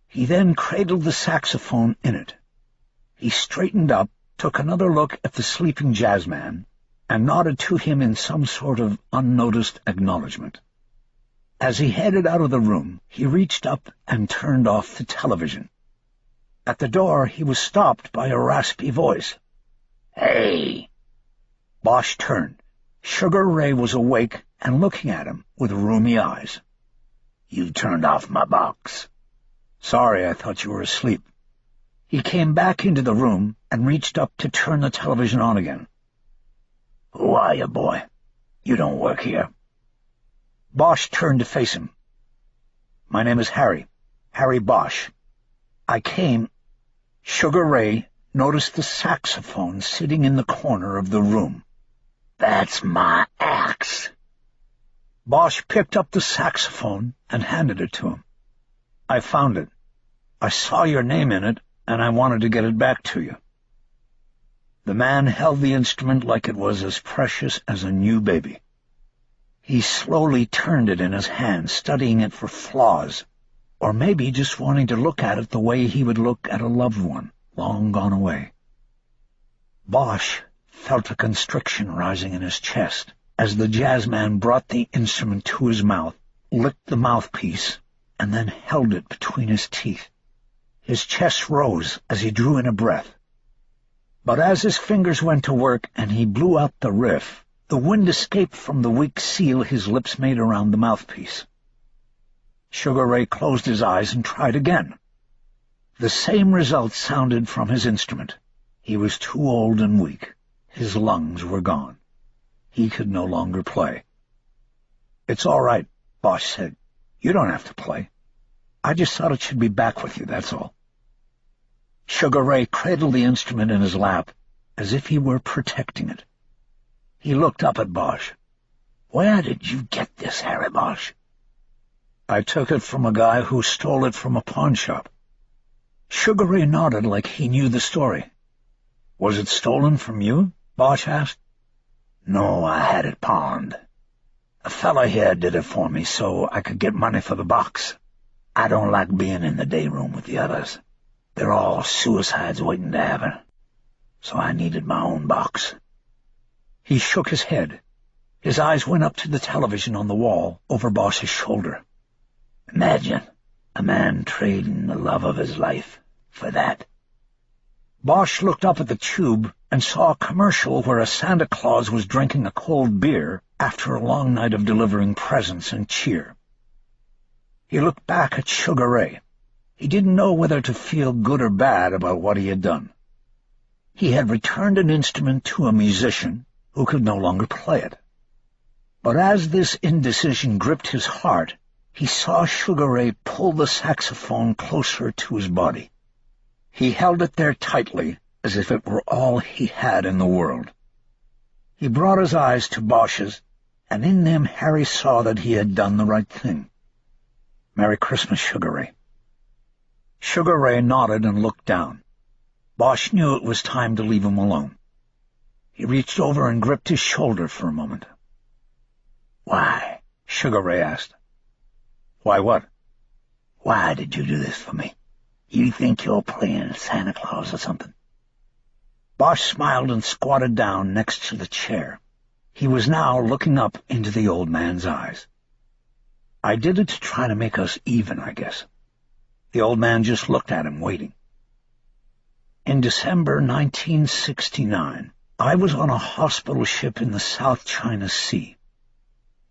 He then cradled the saxophone in it. He straightened up, took another look at the sleeping jazzman, and nodded to him in some sort of unnoticed acknowledgement. As he headed out of the room, he reached up and turned off the television. At the door, he was stopped by a raspy voice. "Hey!" Bosch turned. Sugar Ray was awake and looking at him with rheumy eyes. "You turned off my box." "Sorry, I thought you were asleep." He came back into the room and reached up to turn the television on again. "Who are you, boy? You don't work here." Bosch turned to face him. "My name is Harry Bosch. I came—" Sugar Ray noticed the saxophone sitting in the corner of the room. "That's my axe." Bosch picked up the saxophone and handed it to him. "I found it. I saw your name in it, and I wanted to get it back to you." The man held the instrument like it was as precious as a new baby. He slowly turned it in his hand, studying it for flaws, or maybe just wanting to look at it the way he would look at a loved one long gone away. Bosch felt a constriction rising in his chest as the jazzman brought the instrument to his mouth, licked the mouthpiece, and then held it between his teeth. His chest rose as he drew in a breath. But as his fingers went to work and he blew out the riff, the wind escaped from the weak seal his lips made around the mouthpiece. Sugar Ray closed his eyes and tried again. The same result sounded from his instrument. He was too old and weak. His lungs were gone. He could no longer play. "It's all right," Bosch said. "You don't have to play. I just thought it should be back with you, that's all." Sugar Ray cradled the instrument in his lap, as if he were protecting it. He looked up at Bosch. "Where did you get this, Harry Bosch?" "I took it from a guy who stole it from a pawn shop." Sugar Ray nodded like he knew the story. "Was it stolen from you?" Bosch asked. "No, I had it pawned. A fella here did it for me so I could get money for the box. I don't like being in the day room with the others. They're all suicides waiting to happen. So I needed my own box." He shook his head. His eyes went up to the television on the wall over Bosch's shoulder. "Imagine a man trading the love of his life for that." Bosch looked up at the tube and saw a commercial where a Santa Claus was drinking a cold beer after a long night of delivering presents and cheer. He looked back at Sugar Ray. He didn't know whether to feel good or bad about what he had done. He had returned an instrument to a musician who could no longer play it. But as this indecision gripped his heart, he saw Sugar Ray pull the saxophone closer to his body. He held it there tightly, as if it were all he had in the world. He brought his eyes to Bosch's, and in them Harry saw that he had done the right thing. "Merry Christmas, Sugar Ray." Sugar Ray nodded and looked down. Bosch knew it was time to leave him alone. He reached over and gripped his shoulder for a moment. "Why?" Sugar Ray asked. "Why what?" "Why did you do this for me? You think you're playing Santa Claus or something?" Bosch smiled and squatted down next to the chair. He was now looking up into the old man's eyes. "I did it to try to make us even, I guess." The old man just looked at him, waiting. "In December 1969, I was on a hospital ship in the South China Sea."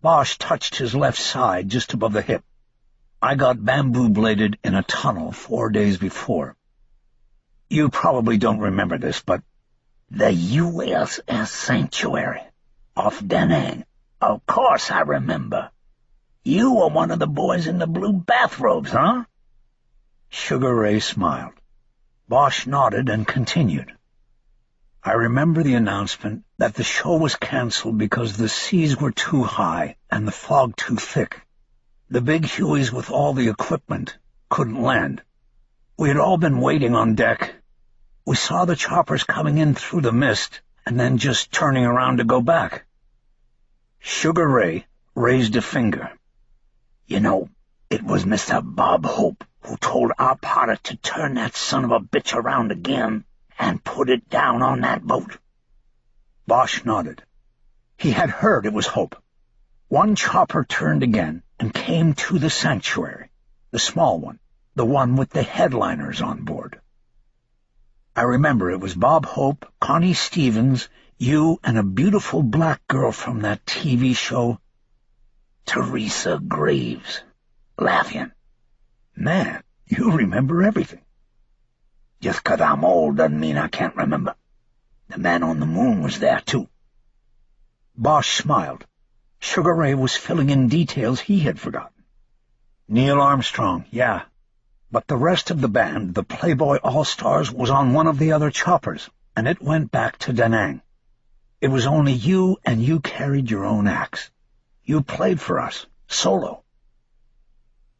Bosch touched his left side just above the hip. "I got bamboo-bladed in a tunnel 4 days before. You probably don't remember this, but—" "The USS Sanctuary off Da Nang. Of course I remember. You were one of the boys in the blue bathrobes, huh?" Sugar Ray smiled. Bosch nodded and continued. "I remember the announcement that the show was canceled because the seas were too high and the fog too thick. The big Hueys with all the equipment couldn't land. We had all been waiting on deck. We saw the choppers coming in through the mist and then just turning around to go back." Sugar Ray raised a finger. "You know, it was Mr. Bob Hope who told our potter to turn that son of a bitch around again and put it down on that boat." Bosch nodded. He had heard it was Hope. One chopper turned again and came to the sanctuary, the small one, the one with the headliners on board. I remember it was Bob Hope, Connie Stevens, you, and a beautiful black girl from that TV show, Teresa Graves, laughing. Man, you remember everything. Just 'cause I'm old doesn't mean I can't remember. The man on the moon was there, too. Bosch smiled. Sugar Ray was filling in details he had forgotten. Neil Armstrong, yeah. But the rest of the band, the Playboy All-Stars, was on one of the other choppers, and it went back to Da Nang. It was only you, and you carried your own axe. You played for us, solo.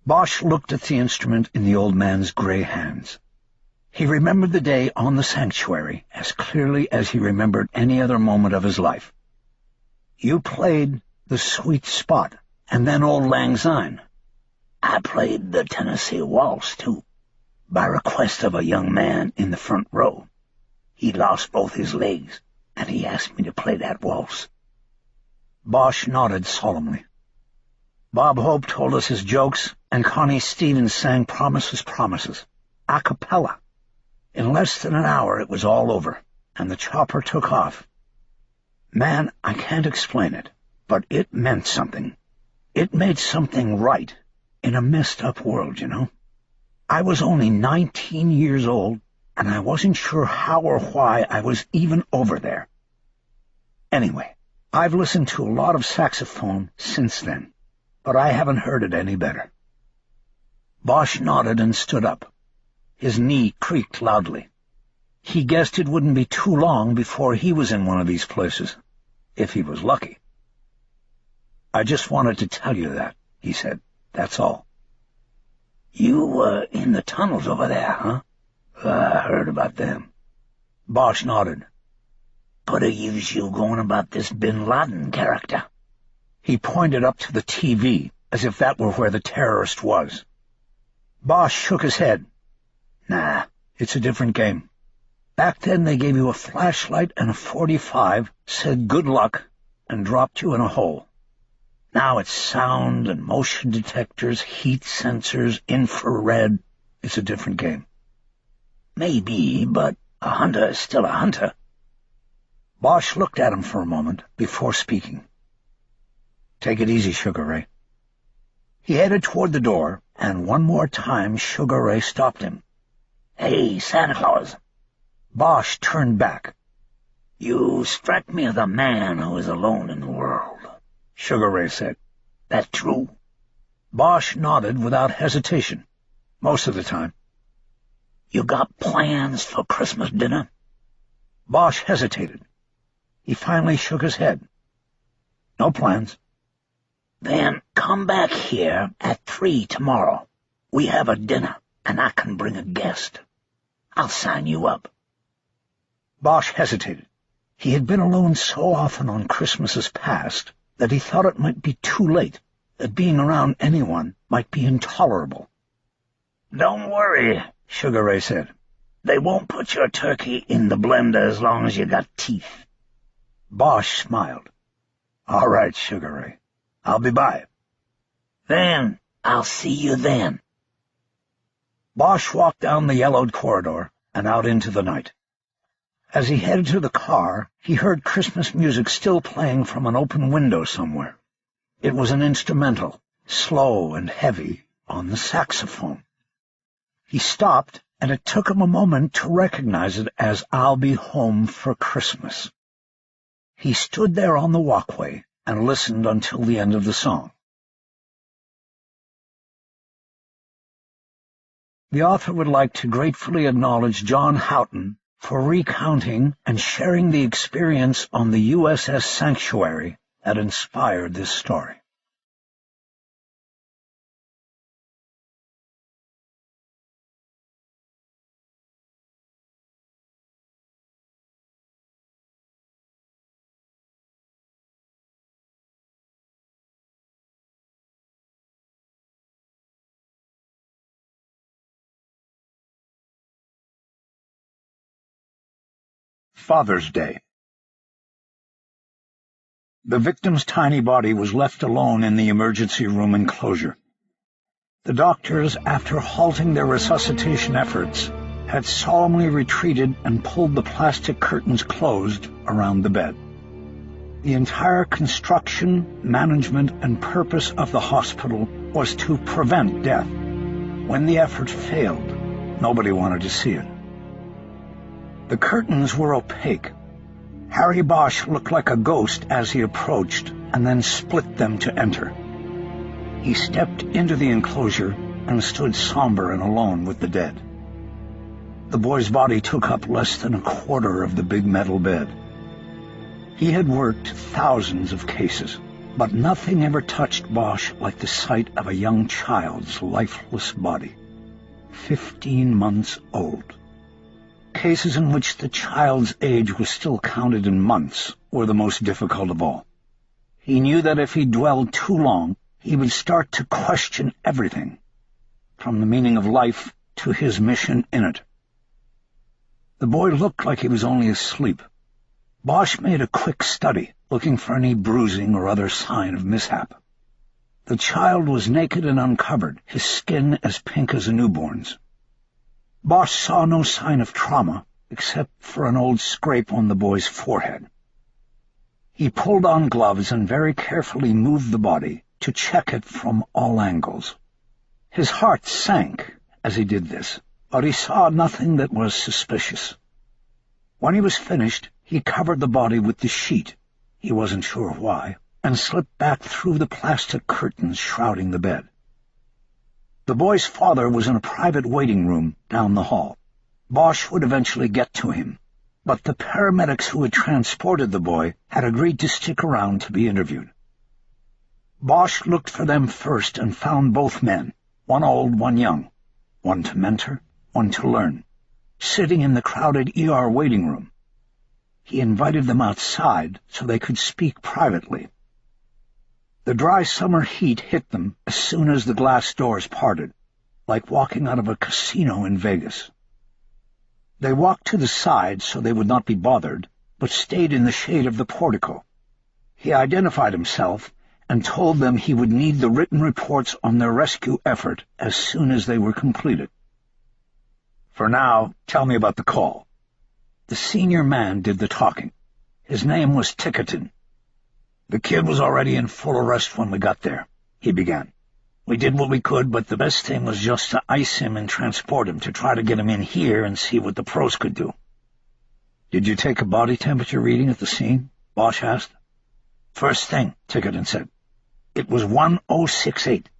Bosch looked at the instrument in the old man's gray hands. He remembered the day on the sanctuary as clearly as he remembered any other moment of his life. You played the Sweet Spot, and then Old Lang Syne. I played the Tennessee Waltz, too, by request of a young man in the front row. He lost both his legs, and he asked me to play that waltz. Bosch nodded solemnly. Bob Hope told us his jokes, and Connie Stevens sang Promises, Promises, a cappella. In less than an hour it was all over, and the chopper took off. Man, I can't explain it, but it meant something. It made something right, in a messed-up world, you know. I was only 19 years old, and I wasn't sure how or why I was even over there. Anyway, I've listened to a lot of saxophone since then, but I haven't heard it any better. Bosch nodded and stood up. His knee creaked loudly. He guessed it wouldn't be too long before he was in one of these places, if he was lucky. I just wanted to tell you that, he said. That's all. You were in the tunnels over there, huh? I heard about them. Bosch nodded. Coulda used you going about this Bin Laden character. He pointed up to the TV, as if that were where the terrorist was. Bosch shook his head. Nah, it's a different game. Back then they gave you a flashlight and a .45, said good luck, and dropped you in a hole. Now it's sound and motion detectors, heat sensors, infrared. It's a different game. Maybe, but a hunter is still a hunter. Bosch looked at him for a moment before speaking. Take it easy, Sugar Ray. He headed toward the door, and one more time Sugar Ray stopped him. Hey, Santa Claus. Bosch turned back. You strike me as a man who is alone in the world, Sugar Ray said. That true? Bosch nodded without hesitation, most of the time. You got plans for Christmas dinner? Bosch hesitated. He finally shook his head. No plans. Then come back here at 3 tomorrow. We have a dinner, and I can bring a guest. I'll sign you up. Bosch hesitated. He had been alone so often on Christmases past that he thought it might be too late, that being around anyone might be intolerable. Don't worry, Sugar Ray said. They won't put your turkey in the blender as long as you got teeth. Bosch smiled. All right, Sugar Ray. I'll be by. Then I'll see you then. Bosch walked down the yellowed corridor and out into the night. As he headed to the car, he heard Christmas music still playing from an open window somewhere. It was an instrumental, slow and heavy, on the saxophone. He stopped, and it took him a moment to recognize it as I'll Be Home for Christmas. He stood there on the walkway and listened until the end of the song. The author would like to gratefully acknowledge John Houghton for recounting and sharing the experience on the USS Sanctuary that inspired this story. Father's Day. The victim's tiny body was left alone in the emergency room enclosure. The doctors, after halting their resuscitation efforts, had solemnly retreated and pulled the plastic curtains closed around the bed. The entire construction, management, and purpose of the hospital was to prevent death. When the effort failed, nobody wanted to see it. The curtains were opaque. Harry Bosch looked like a ghost as he approached and then split them to enter. He stepped into the enclosure and stood somber and alone with the dead. The boy's body took up less than a quarter of the big metal bed. He had worked thousands of cases, but nothing ever touched Bosch like the sight of a young child's lifeless body, 15 months old. Cases in which the child's age was still counted in months were the most difficult of all. He knew that if he dwelled too long, he would start to question everything, from the meaning of life to his mission in it. The boy looked like he was only asleep. Bosch made a quick study, looking for any bruising or other sign of mishap. The child was naked and uncovered, his skin as pink as a newborn's. Bosch saw no sign of trauma, except for an old scrape on the boy's forehead. He pulled on gloves and very carefully moved the body to check it from all angles. His heart sank as he did this, but he saw nothing that was suspicious. When he was finished, he covered the body with the sheet, he wasn't sure why, and slipped back through the plastic curtains shrouding the bed. The boy's father was in a private waiting room down the hall. Bosch would eventually get to him, but the paramedics who had transported the boy had agreed to stick around to be interviewed. Bosch looked for them first and found both men, one old, one young, one to mentor, one to learn, sitting in the crowded ER waiting room. He invited them outside so they could speak privately. The dry summer heat hit them as soon as the glass doors parted, like walking out of a casino in Vegas. They walked to the side so they would not be bothered, but stayed in the shade of the portico. He identified himself and told them he would need the written reports on their rescue effort as soon as they were completed. For now, tell me about the call. The senior man did the talking. His name was Tickerton. The kid was already in full arrest when we got there, he began. We did what we could, but the best thing was just to ice him and transport him, to try to get him in here and see what the pros could do. Did you take a body temperature reading at the scene? Bosch asked. First thing, Tickerton said. It was 1068,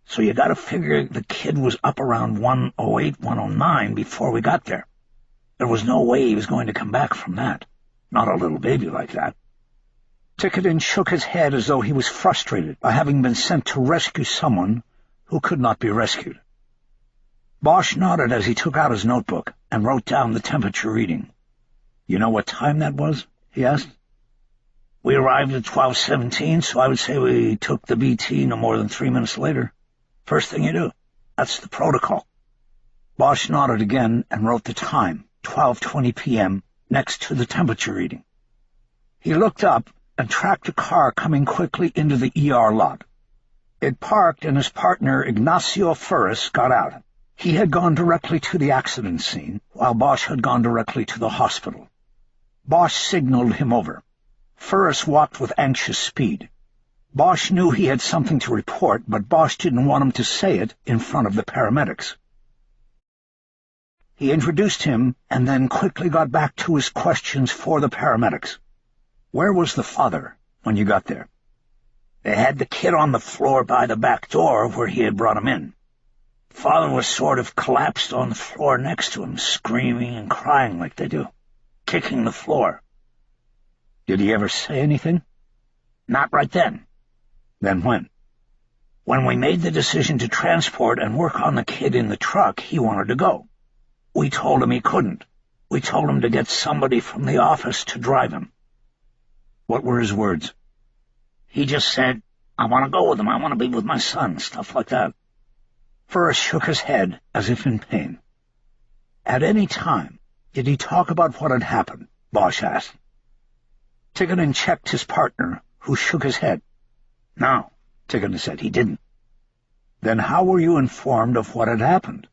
so you gotta figure the kid was up around 108, 109 before we got there. There was no way he was going to come back from that, not a little baby like that. Tickerton shook his head as though he was frustrated by having been sent to rescue someone who could not be rescued. Bosch nodded as he took out his notebook and wrote down the temperature reading. You know what time that was? He asked. We arrived at 12:17, so I would say we took the BT no more than 3 minutes later. First thing you do. That's the protocol. Bosch nodded again and wrote the time, 12:20 p.m., next to the temperature reading. He looked up and tracked a car coming quickly into the ER lot. It parked and his partner, Ignacio Ferris, got out. He had gone directly to the accident scene, while Bosch had gone directly to the hospital. Bosch signaled him over. Ferris walked with anxious speed. Bosch knew he had something to report, but Bosch didn't want him to say it in front of the paramedics. He introduced him and then quickly got back to his questions for the paramedics. Where was the father when you got there? They had the kid on the floor by the back door where he had brought him in. Father was sort of collapsed on the floor next to him, screaming and crying like they do, kicking the floor. Did he ever say anything? Not right then. Then when? When we made the decision to transport and work on the kid in the truck, he wanted to go. We told him he couldn't. We told him to get somebody from the office to drive him. What were his words? He just said, I want to go with him, I want to be with my son, stuff like that. Ferris shook his head as if in pain. At any time, did he talk about what had happened? Bosch asked. Tickerton checked his partner, who shook his head. "No," Tickner said, "he didn't." "Then how were you informed of what had happened?"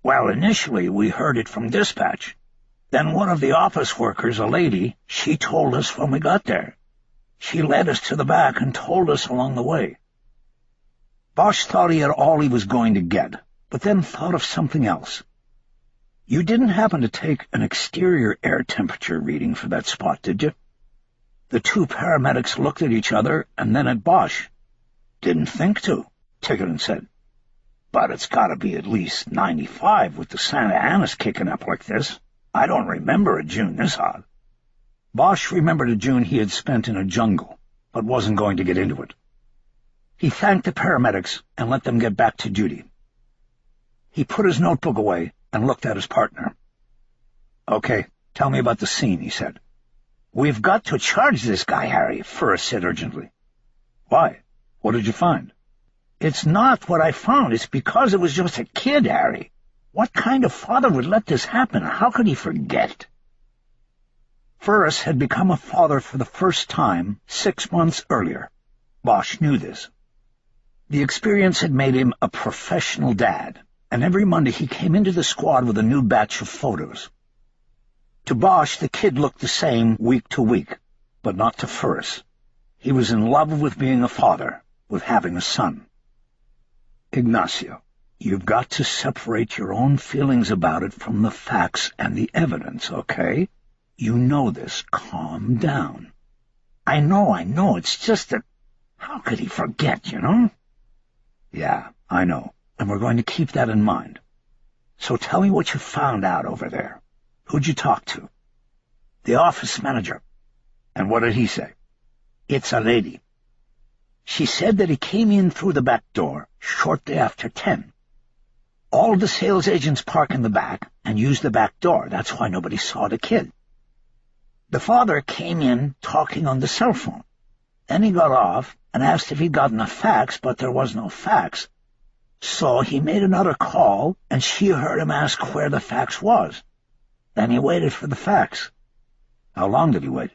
"Well, initially we heard it from dispatch. Then one of the office workers, a lady, she told us when we got there. She led us to the back and told us along the way." Bosch thought he had all he was going to get, but then thought of something else. "You didn't happen to take an exterior air temperature reading for that spot, did you?" The two paramedics looked at each other and then at Bosch. "Didn't think to," Tickner said. "But it's got to be at least 95 with the Santa Ana's kicking up like this. I don't remember a June this hot." Bosch remembered a June he had spent in a jungle, but wasn't going to get into it. He thanked the paramedics and let them get back to duty. He put his notebook away and looked at his partner. "Okay, tell me about the scene," he said. "We've got to charge this guy, Harry," Ferris said urgently. "Why? What did you find?" "It's not what I found. It's because it was just a kid, Harry. What kind of father would let this happen? How could he forget?" Ferris had become a father for the first time 6 months earlier. Bosch knew this. The experience had made him a professional dad, and every Monday he came into the squad with a new batch of photos. To Bosch, the kid looked the same week to week, but not to Ferris. He was in love with being a father, with having a son. "Ignacio, you've got to separate your own feelings about it from the facts and the evidence, okay? You know this. Calm down." I know. It's just that... How could he forget, you know?" "Yeah, I know, and we're going to keep that in mind. So tell me what you found out over there. Who'd you talk to?" "The office manager." "And what did he say?" "It's a lady. She said that he came in through the back door shortly after 10. All the sales agents park in the back and use the back door. That's why nobody saw the kid. The father came in talking on the cell phone. Then he got off and asked if he'd gotten a fax, but there was no fax. So he made another call, and she heard him ask where the fax was. Then he waited for the fax." "How long did he wait?"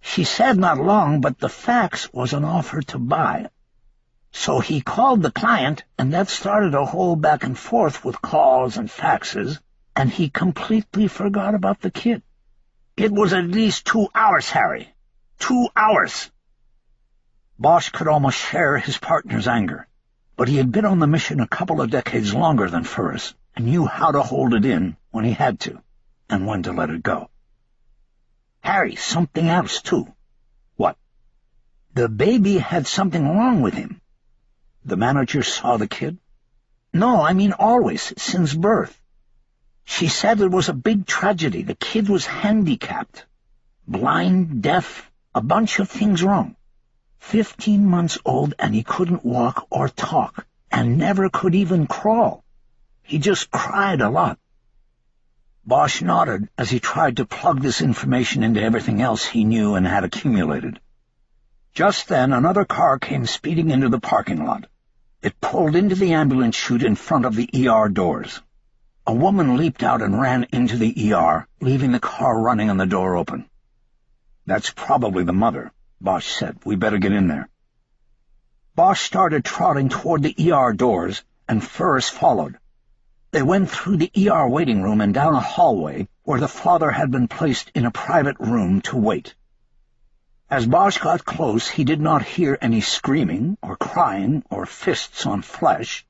"She said not long, but the fax was an offer to buy. So he called the client, and that started a whole back and forth with calls and faxes, and he completely forgot about the kid. It was at least 2 hours, Harry. 2 hours." Bosch could almost share his partner's anger, but he had been on the mission a couple of decades longer than Ferris and knew how to hold it in when he had to, and when to let it go. "Harry, something else, too." "What?" "The baby had something wrong with him." "The manager saw the kid?" "No, I mean always, since birth. She said it was a big tragedy. The kid was handicapped. Blind, deaf, a bunch of things wrong. 15 months old, and he couldn't walk or talk, and never could even crawl. He just cried a lot." Bosch nodded as he tried to plug this information into everything else he knew and had accumulated. Just then another car came speeding into the parking lot. It pulled into the ambulance chute in front of the ER doors. A woman leaped out and ran into the ER, leaving the car running and the door open. "That's probably the mother," Bosch said. "We better get in there." Bosch started trotting toward the ER doors, and Ferris followed. They went through the ER waiting room and down a hallway where the father had been placed in a private room to wait. As Bosch got close, he did not hear any screaming or crying or fists on flesh,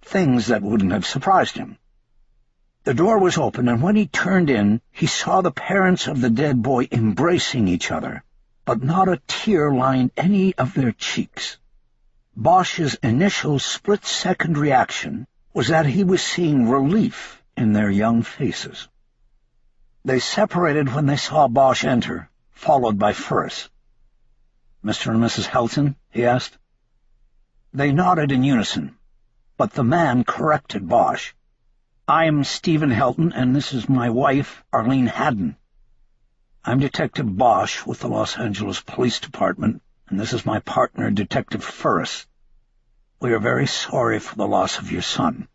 things that wouldn't have surprised him. The door was open, and when he turned in, he saw the parents of the dead boy embracing each other, but not a tear lined any of their cheeks. Bosch's initial split-second reaction was that he was seeing relief in their young faces. They separated when they saw Bosch enter, followed by Ferris. "Mr. and Mrs. Helton?" he asked. They nodded in unison, but the man corrected Bosch. "I'm Stephen Helton, and this is my wife, Arlene Haddon. I'm Detective Bosch with the Los Angeles Police Department, and this is my partner, Detective Ferris. We are very sorry for the loss of your son.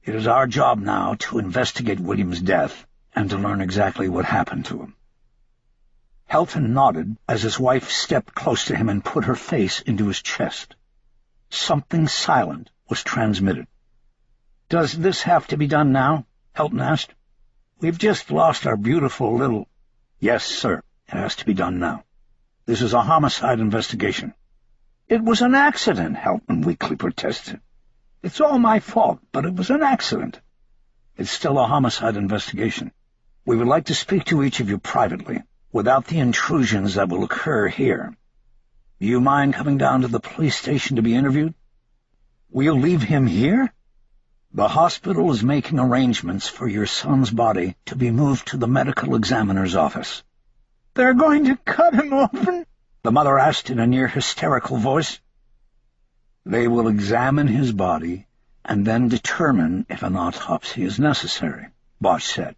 It is our job now to investigate William's death and to learn exactly what happened to him." Helton nodded as his wife stepped close to him and put her face into his chest. Something silent was transmitted. "Does this have to be done now?" Helton asked. "We've just lost our beautiful little—" "Yes, sir, it has to be done now. This is a homicide investigation." "It was an accident," Helton weakly protested. "It's all my fault, but it was an accident." "It's still a homicide investigation. We would like to speak to each of you privately, without the intrusions that will occur here. Do you mind coming down to the police station to be interviewed?" "We'll leave him here?" "The hospital is making arrangements for your son's body to be moved to the medical examiner's office." "They're going to cut him open?" the mother asked in a near-hysterical voice. "They will examine his body and then determine if an autopsy is necessary," Bosch said.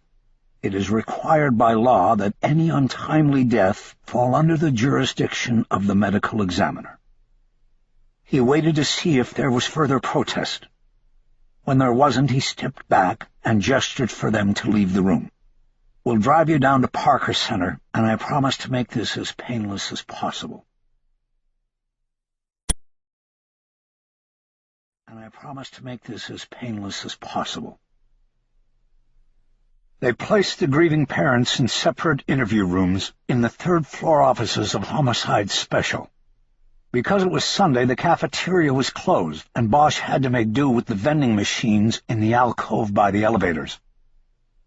"It is required by law that any untimely death fall under the jurisdiction of the medical examiner." He waited to see if there was further protest. When there wasn't, he stepped back and gestured for them to leave the room. "We'll drive you down to Parker Center, and I promise to make this as painless as possible." They placed the grieving parents in separate interview rooms in the third-floor offices of Homicide Special. Because it was Sunday, the cafeteria was closed, and Bosch had to make do with the vending machines in the alcove by the elevators.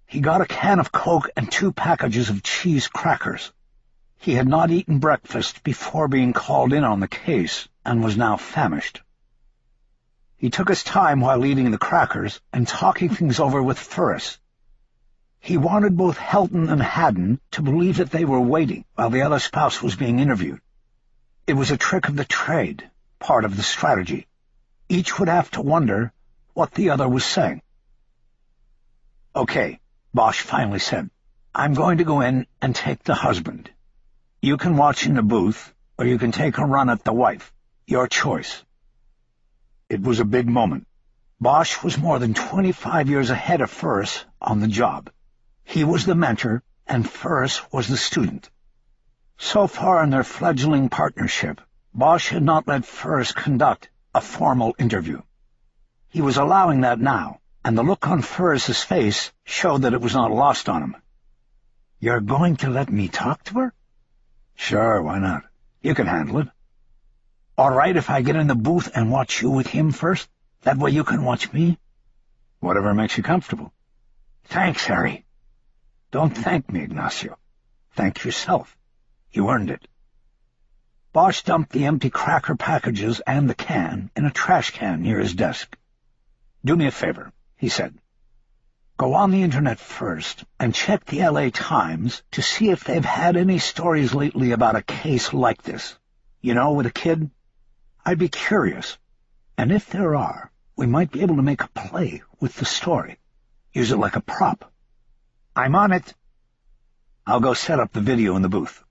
He got a can of Coke and 2 packages of cheese crackers. He had not eaten breakfast before being called in on the case, and was now famished. He took his time while eating the crackers and talking things over with Ferris. He wanted both Helton and Haddon to believe that they were waiting while the other spouse was being interviewed. It was a trick of the trade, part of the strategy. Each would have to wonder what the other was saying. "Okay," Bosch finally said. "I'm going to go in and take the husband. You can watch in the booth, or you can take a run at the wife. Your choice." It was a big moment. Bosch was more than 25 years ahead of Ferris on the job. He was the mentor, and Ferris was the student. So far in their fledgling partnership, Bosch had not let Ferris conduct a formal interview. He was allowing that now, and the look on Ferris's face showed that it was not lost on him. "You're going to let me talk to her?" "Sure, why not? You can handle it." "All right if I get in the booth and watch you with him first? That way you can watch me?" "Whatever makes you comfortable." "Thanks, Harry." "Don't thank me, Ignacio. Thank yourself. You earned it." Bosch dumped the empty cracker packages and the can in a trash can near his desk. "Do me a favor," he said. "Go on the internet first and check the L.A. Times to see if they've had any stories lately about a case like this. You know, with a kid? I'd be curious. And if there are, we might be able to make a play with the story. Use it like a prop." "I'm on it." "I'll go set up the video in the booth."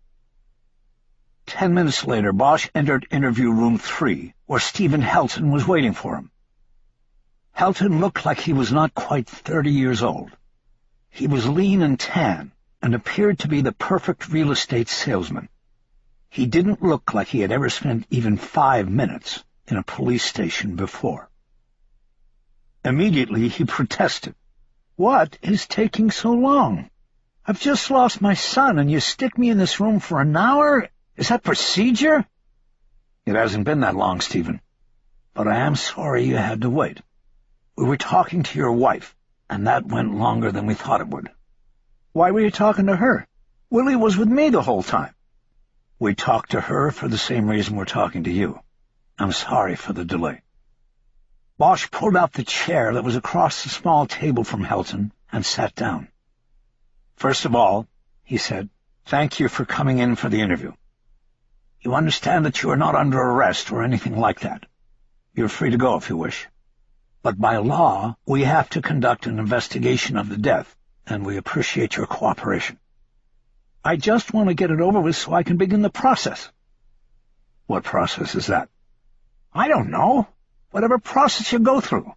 10 minutes later, Bosch entered interview room 3, where Stephen Helton was waiting for him. Helton looked like he was not quite 30 years old. He was lean and tan, and appeared to be the perfect real estate salesman. He didn't look like he had ever spent even 5 minutes in a police station before. Immediately he protested. "What is taking so long? I've just lost my son, and you stick me in this room for an hour? Is that procedure?" "It hasn't been that long, Stephen. But I am sorry you had to wait. We were talking to your wife, and that went longer than we thought it would." "Why were you talking to her? Willie was with me the whole time." "We talked to her for the same reason we're talking to you. I'm sorry for the delay." Bosch pulled out the chair that was across the small table from Helton and sat down. "First of all," he said, "thank you for coming in for the interview. You understand that you are not under arrest or anything like that. You're free to go if you wish. But by law, we have to conduct an investigation of the death, and we appreciate your cooperation." "I just want to get it over with so I can begin the process." "What process is that?" "I don't know. Whatever process you go through.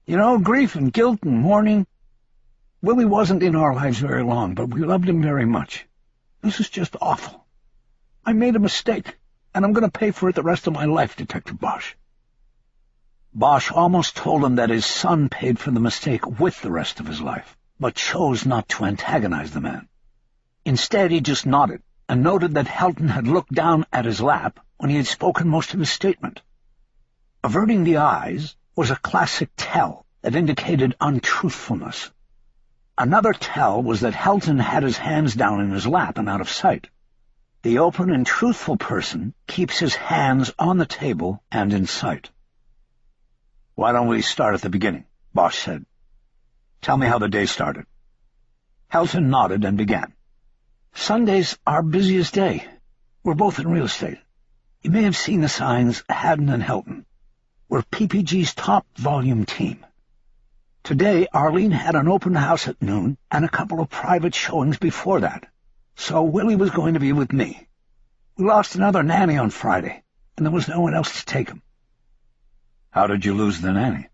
You know, grief and guilt and mourning. Willie wasn't in our lives very long, but we loved him very much. This is just awful. I made a mistake, and I'm going to pay for it the rest of my life, Detective Bosch." Bosch almost told him that his son paid for the mistake with the rest of his life, but chose not to antagonize the man. Instead, he just nodded, and noted that Helton had looked down at his lap when he had spoken most of his statement. Averting the eyes was a classic tell that indicated untruthfulness. Another tell was that Helton had his hands down in his lap and out of sight. The open and truthful person keeps his hands on the table and in sight. "Why don't we start at the beginning?" Bosch said. "Tell me how the day started." Helton nodded and began. "Sunday's our busiest day. We're both in real estate. You may have seen the signs, Haddon and Helton. We're PPG's top volume team. Today, Arlene had an open house at noon and a couple of private showings before that, so Willie was going to be with me. We lost another nanny on Friday, and there was no one else to take him." "How did you lose the nanny?"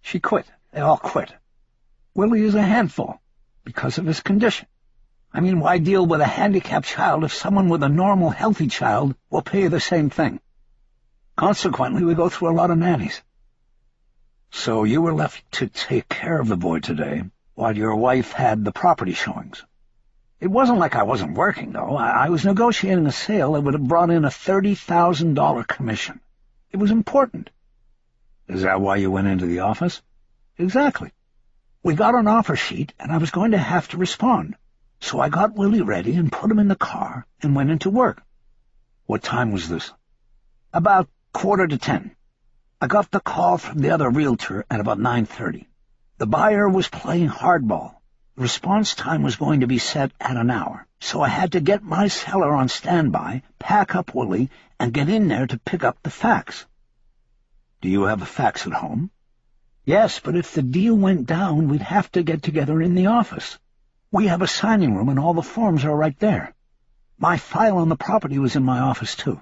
"She quit. They all quit. Willie is a handful, because of his condition. I mean, why deal with a handicapped child if someone with a normal, healthy child will pay you the same thing? Consequently, we go through a lot of nannies." "So you were left to take care of the boy today, while your wife had the property showings?" "It wasn't like I wasn't working, though. I was negotiating a sale that would have brought in a $30,000 commission. It was important." "Is that why you went into the office?" "Exactly. We got an offer sheet, and I was going to have to respond. So I got Willie ready and put him in the car and went into work." "What time was this?" "About 9:45. I got the call from the other realtor at about 9:30. The buyer was playing hardball. The response time was going to be set at an hour, so I had to get my seller on standby, pack up Willie, and get in there to pick up the fax." "Do you have a fax at home?" "Yes, but if the deal went down, we'd have to get together in the office. We have a signing room, and all the forms are right there. My file on the property was in my office, too."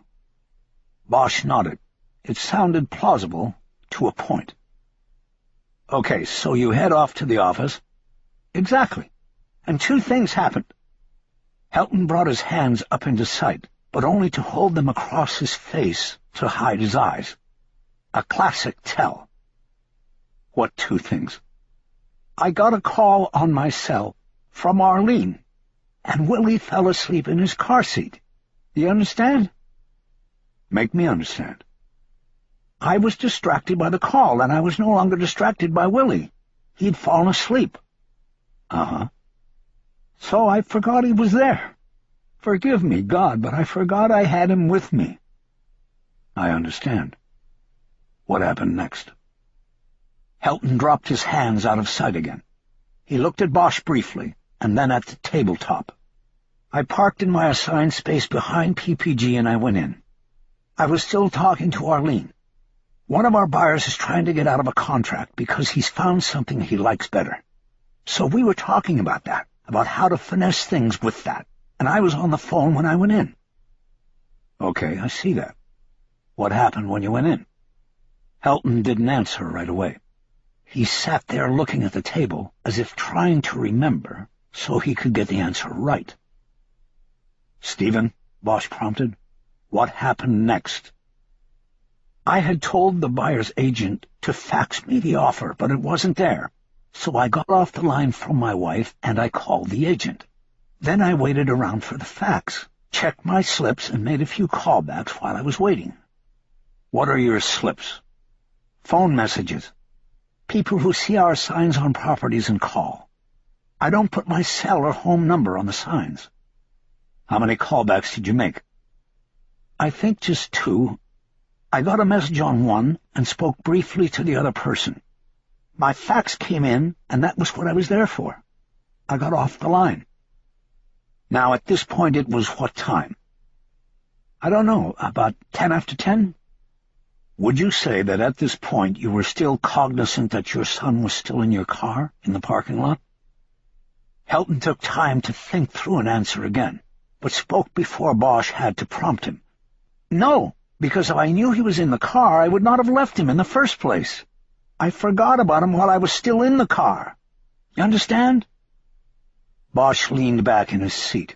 Bosch nodded. It sounded plausible to a point. "Okay, so you head off to the office?" "Exactly. And two things happened." Helton brought his hands up into sight, but only to hold them across his face to hide his eyes. A classic tell. "What two things?" "I got a call on my cell from Arlene, and Willie fell asleep in his car seat. Do you understand?" "Make me understand." "I was distracted by the call, and I was no longer distracted by Willie. He'd fallen asleep." "Uh-huh." "So I forgot he was there. Forgive me, God, but I forgot I had him with me." "I understand. What happened next?" Helton dropped his hands out of sight again. He looked at Bosch briefly, and then at the tabletop. I parked in my assigned space behind PPG, and I went in. I was still talking to Arlene. One of our buyers is trying to get out of a contract because he's found something he likes better. So we were talking about that, about how to finesse things with that, and I was on the phone when I went in." "Okay, I see that. What happened when you went in?" Helton didn't answer right away. He sat there looking at the table as if trying to remember so he could get the answer right. "Stephen," Bosch prompted, "what happened next?" "I had told the buyer's agent to fax me the offer, but it wasn't there, so I got off the line from my wife and I called the agent. Then I waited around for the fax, checked my slips, and made a few callbacks while I was waiting." "What are your slips?" "Phone messages. People who see our signs on properties and call. I don't put my cell or home number on the signs." "How many callbacks did you make?" "I think just 2. I got a message on one and spoke briefly to the other person. My fax came in, and that was what I was there for. I got off the line." "Now, at this point, it was what time?" "I don't know, about 10 after 10. "Would you say that at this point you were still cognizant that your son was still in your car in the parking lot?" Helton took time to think through an answer again, but spoke before Bosch had to prompt him. "No, because if I knew he was in the car, I would not have left him in the first place. I forgot about him while I was still in the car. You understand?" Bosch leaned back in his seat.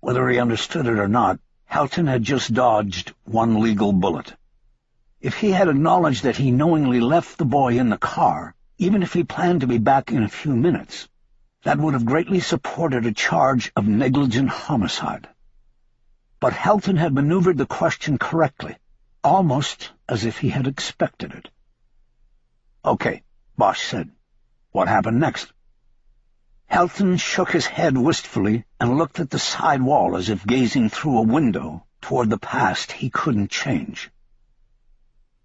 Whether he understood it or not, Helton had just dodged one legal bullet. If he had acknowledged that he knowingly left the boy in the car, even if he planned to be back in a few minutes, that would have greatly supported a charge of negligent homicide. But Helton had maneuvered the question correctly, almost as if he had expected it. "Okay," Bosch said. "What happened next?" Helton shook his head wistfully and looked at the side wall as if gazing through a window toward the past he couldn't change.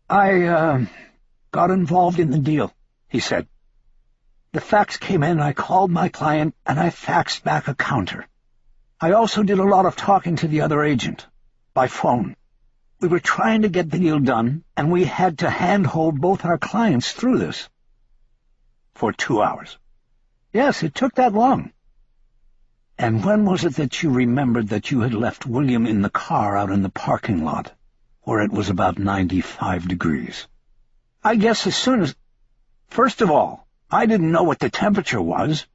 "I got involved in the deal," he said. "The fax came in, I called my client, and I faxed back a counter. I also did a lot of talking to the other agent, by phone. We were trying to get the deal done, and we had to handhold both our clients through this." "For 2 hours?" "Yes, it took that long." "And when was it that you remembered that you had left William in the car out in the parking lot, where it was about 95 degrees? "I guess as soon as— First of all, I didn't know what the temperature was.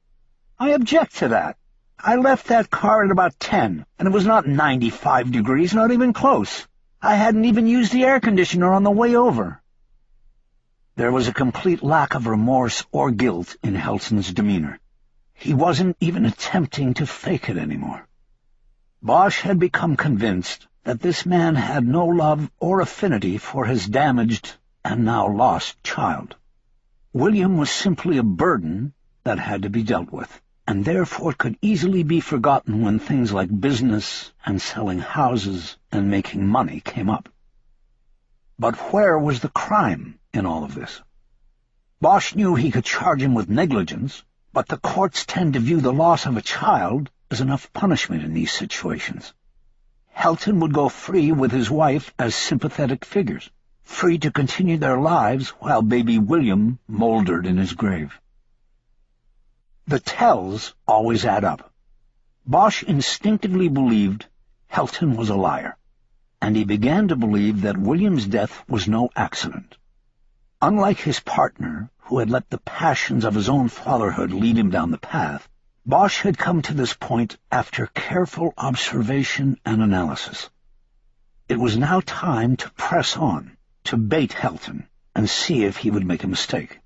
I object to that. I left that car at about 10, and it was not 95 degrees, not even close. I hadn't even used the air conditioner on the way over." There was a complete lack of remorse or guilt in Helton's demeanor. He wasn't even attempting to fake it anymore. Bosch had become convinced that this man had no love or affinity for his damaged and now lost child. William was simply a burden that had to be dealt with, and therefore could easily be forgotten when things like business and selling houses and making money came up. But where was the crime in all of this? Bosch knew he could charge him with negligence, but the courts tend to view the loss of a child as enough punishment in these situations. Helton would go free with his wife as sympathetic figures, free to continue their lives while baby William mouldered in his grave. The tells always add up. Bosch instinctively believed Helton was a liar, and he began to believe that William's death was no accident. Unlike his partner, who had let the passions of his own fatherhood lead him down the path, Bosch had come to this point after careful observation and analysis. It was now time to press on, to bait Helton, and see if he would make a mistake.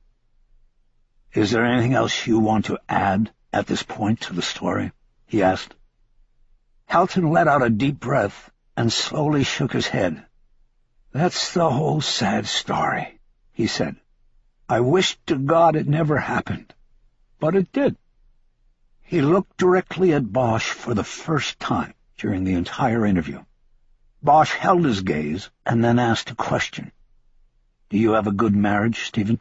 "Is there anything else you want to add at this point to the story?" he asked. Helton let out a deep breath and slowly shook his head. "That's the whole sad story," he said. "I wish to God it never happened, but it did." He looked directly at Bosch for the first time during the entire interview. Bosch held his gaze and then asked a question. "Do you have a good marriage, Stephen?"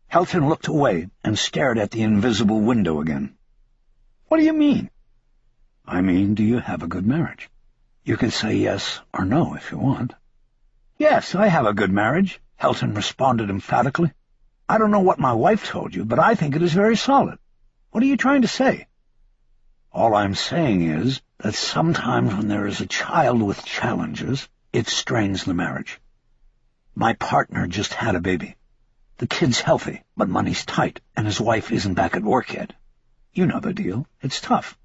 Helton looked away and stared at the invisible window again. "What do you mean?" "I mean, do you have a good marriage? You can say yes or no if you want." "Yes, I have a good marriage," Helton responded emphatically. "I don't know what my wife told you, but I think it is very solid. What are you trying to say?" "All I'm saying is that sometimes when there is a child with challenges, it strains the marriage. My partner just had a baby. The kid's healthy, but money's tight, and his wife isn't back at work yet. You know the deal. It's tough.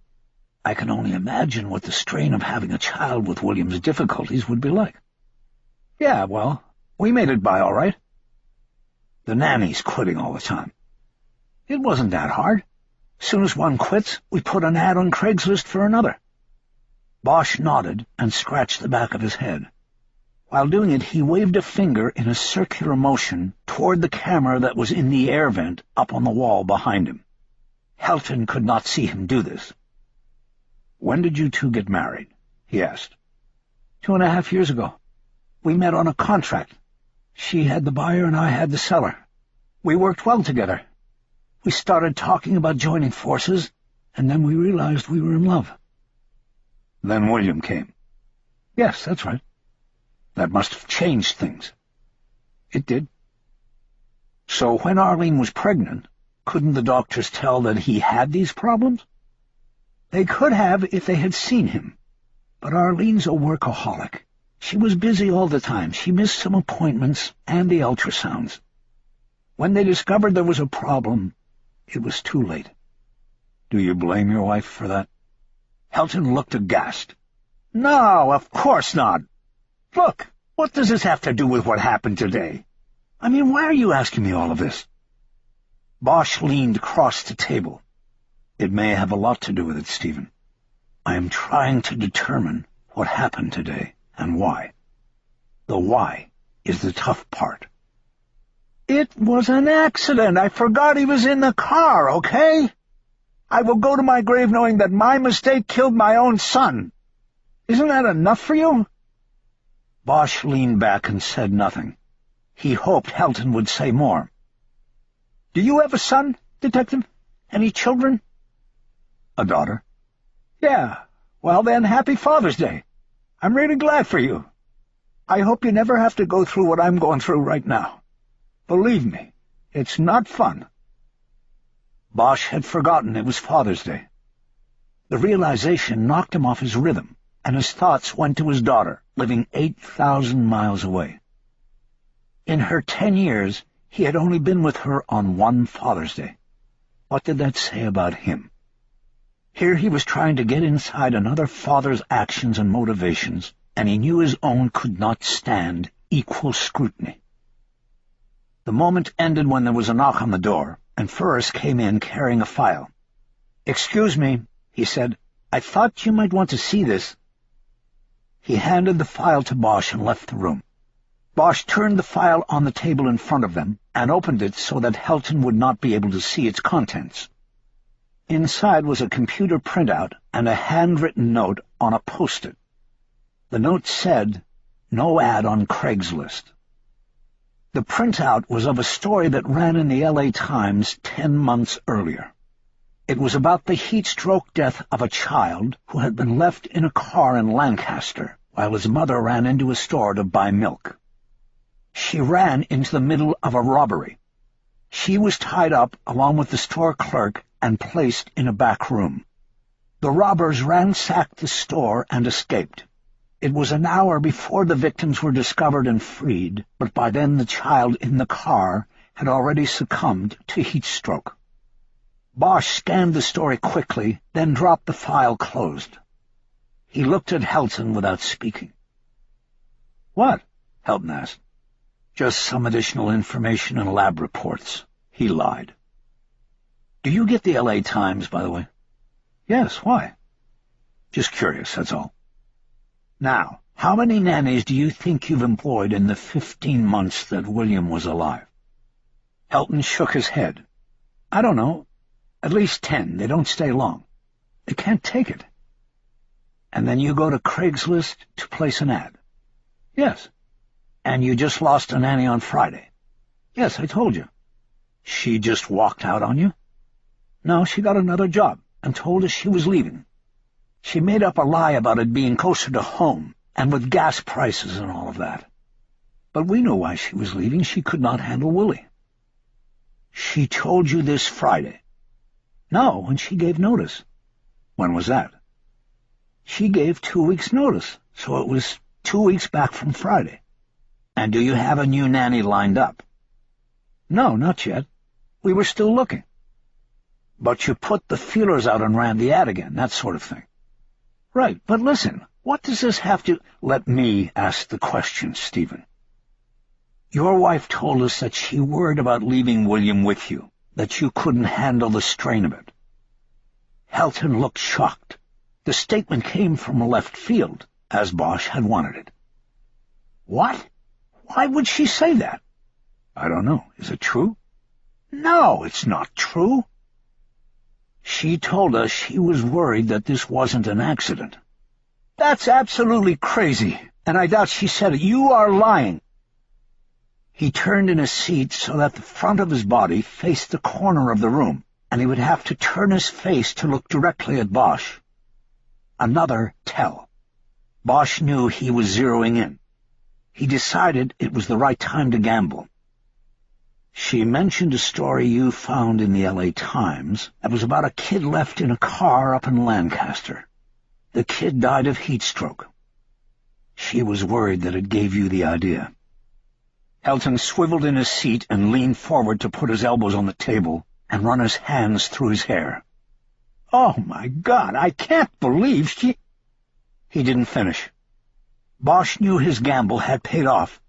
I can only imagine what the strain of having a child with William's difficulties would be like." "Yeah, well, we made it by all right." "The nanny's quitting all the time." "It wasn't that hard. Soon as one quits, we put an ad on Craigslist for another." Bosch nodded and scratched the back of his head. While doing it, he waved a finger in a circular motion toward the camera that was in the air vent up on the wall behind him. Helton could not see him do this. "When did you two get married?" he asked. 2.5 years ago. We met on a contract. She had the buyer and I had the seller. We worked well together. We started talking about joining forces, and then we realized we were in love." "Then William came." "Yes, that's right." "That must have changed things." "It did." "So when Arlene was pregnant, couldn't the doctors tell that he had these problems?" "They could have if they had seen him. But Arlene's a workaholic. She was busy all the time. She missed some appointments and the ultrasounds. When they discovered there was a problem, it was too late." "Do you blame your wife for that?" Helton looked aghast. "No, of course not. Look, what does this have to do with what happened today? I mean, why are you asking me all of this?" Bosch leaned across the table. "It may have a lot to do with it, Stephen. I am trying to determine what happened today and why. The why is the tough part." "It was an accident. I forgot he was in the car, okay? I will go to my grave knowing that my mistake killed my own son. Isn't that enough for you?" Bosch leaned back and said nothing. He hoped Helton would say more. "Do you have a son, Detective? Any children?" "A daughter." "Yeah, well then, happy Father's Day. I'm really glad for you. I hope you never have to go through what I'm going through right now. Believe me, it's not fun." Bosch had forgotten it was Father's Day. The realization knocked him off his rhythm, and his thoughts went to his daughter, living 8,000 miles away. In her 10 years, he had only been with her on one Father's Day. What did that say about him? Here he was trying to get inside another father's actions and motivations, and he knew his own could not stand equal scrutiny. The moment ended when there was a knock on the door, and Ferris came in carrying a file. "Excuse me," he said. "I thought you might want to see this." He handed the file to Bosch and left the room. Bosch turned the file on the table in front of them and opened it so that Helton would not be able to see its contents. Inside was a computer printout and a handwritten note on a post-it. The note said, "No ad on Craigslist." The printout was of a story that ran in the L.A. Times 10 months earlier. It was about the heat-stroke death of a child who had been left in a car in Lancaster while his mother ran into a store to buy milk. She ran into the middle of a robbery. She was tied up along with the store clerk and placed in a back room. The robbers ransacked the store and escaped. It was an hour before the victims were discovered and freed, but by then the child in the car had already succumbed to heat stroke. Bosch scanned the story quickly, then dropped the file closed. He looked at Helton without speaking. "What?" Helton asked. "Just some additional information and lab reports," he lied. "Do you get the L.A. Times, by the way?" "Yes, why?" "Just curious, that's all. Now, how many nannies do you think you've employed in the 15 months that William was alive?" Helton shook his head. "I don't know. At least 10. They don't stay long. They can't take it." "And then you go to Craigslist to place an ad?" "Yes." "And you just lost a nanny on Friday?" "Yes, I told you." "She just walked out on you?" "No, she got another job and told us she was leaving. She made up a lie about it being closer to home, and with gas prices and all of that. But we knew why she was leaving. She could not handle Willie." "She told you this Friday?" "No, when she gave notice." "When was that?" "She gave 2 weeks' notice, so it was 2 weeks back from Friday." "And do you have a new nanny lined up?" "No, not yet. We were still looking." "But you put the feelers out and ran the ad again, that sort of thing." "Right, but listen, what does this have to—" "Let me ask the question, Stephen. Your wife told us that she worried about leaving William with you, that you couldn't handle the strain of it." Helton looked shocked. The statement came from left field, as Bosch had wanted it. "What? Why would she say that?" "I don't know. Is it true?" "No, it's not true." "She told us she was worried that this wasn't an accident." "That's absolutely crazy, and I doubt she said it. You are lying." He turned in his seat so that the front of his body faced the corner of the room, and he would have to turn his face to look directly at Bosch. Another tell. Bosch knew he was zeroing in. He decided it was the right time to gamble. "She mentioned a story you found in the L.A. Times that was about a kid left in a car up in Lancaster. The kid died of heat stroke. She was worried that it gave you the idea." Helton swiveled in his seat and leaned forward to put his elbows on the table and run his hands through his hair. Oh, my God, I can't believe she—" He didn't finish. Bosch knew his gamble had paid off.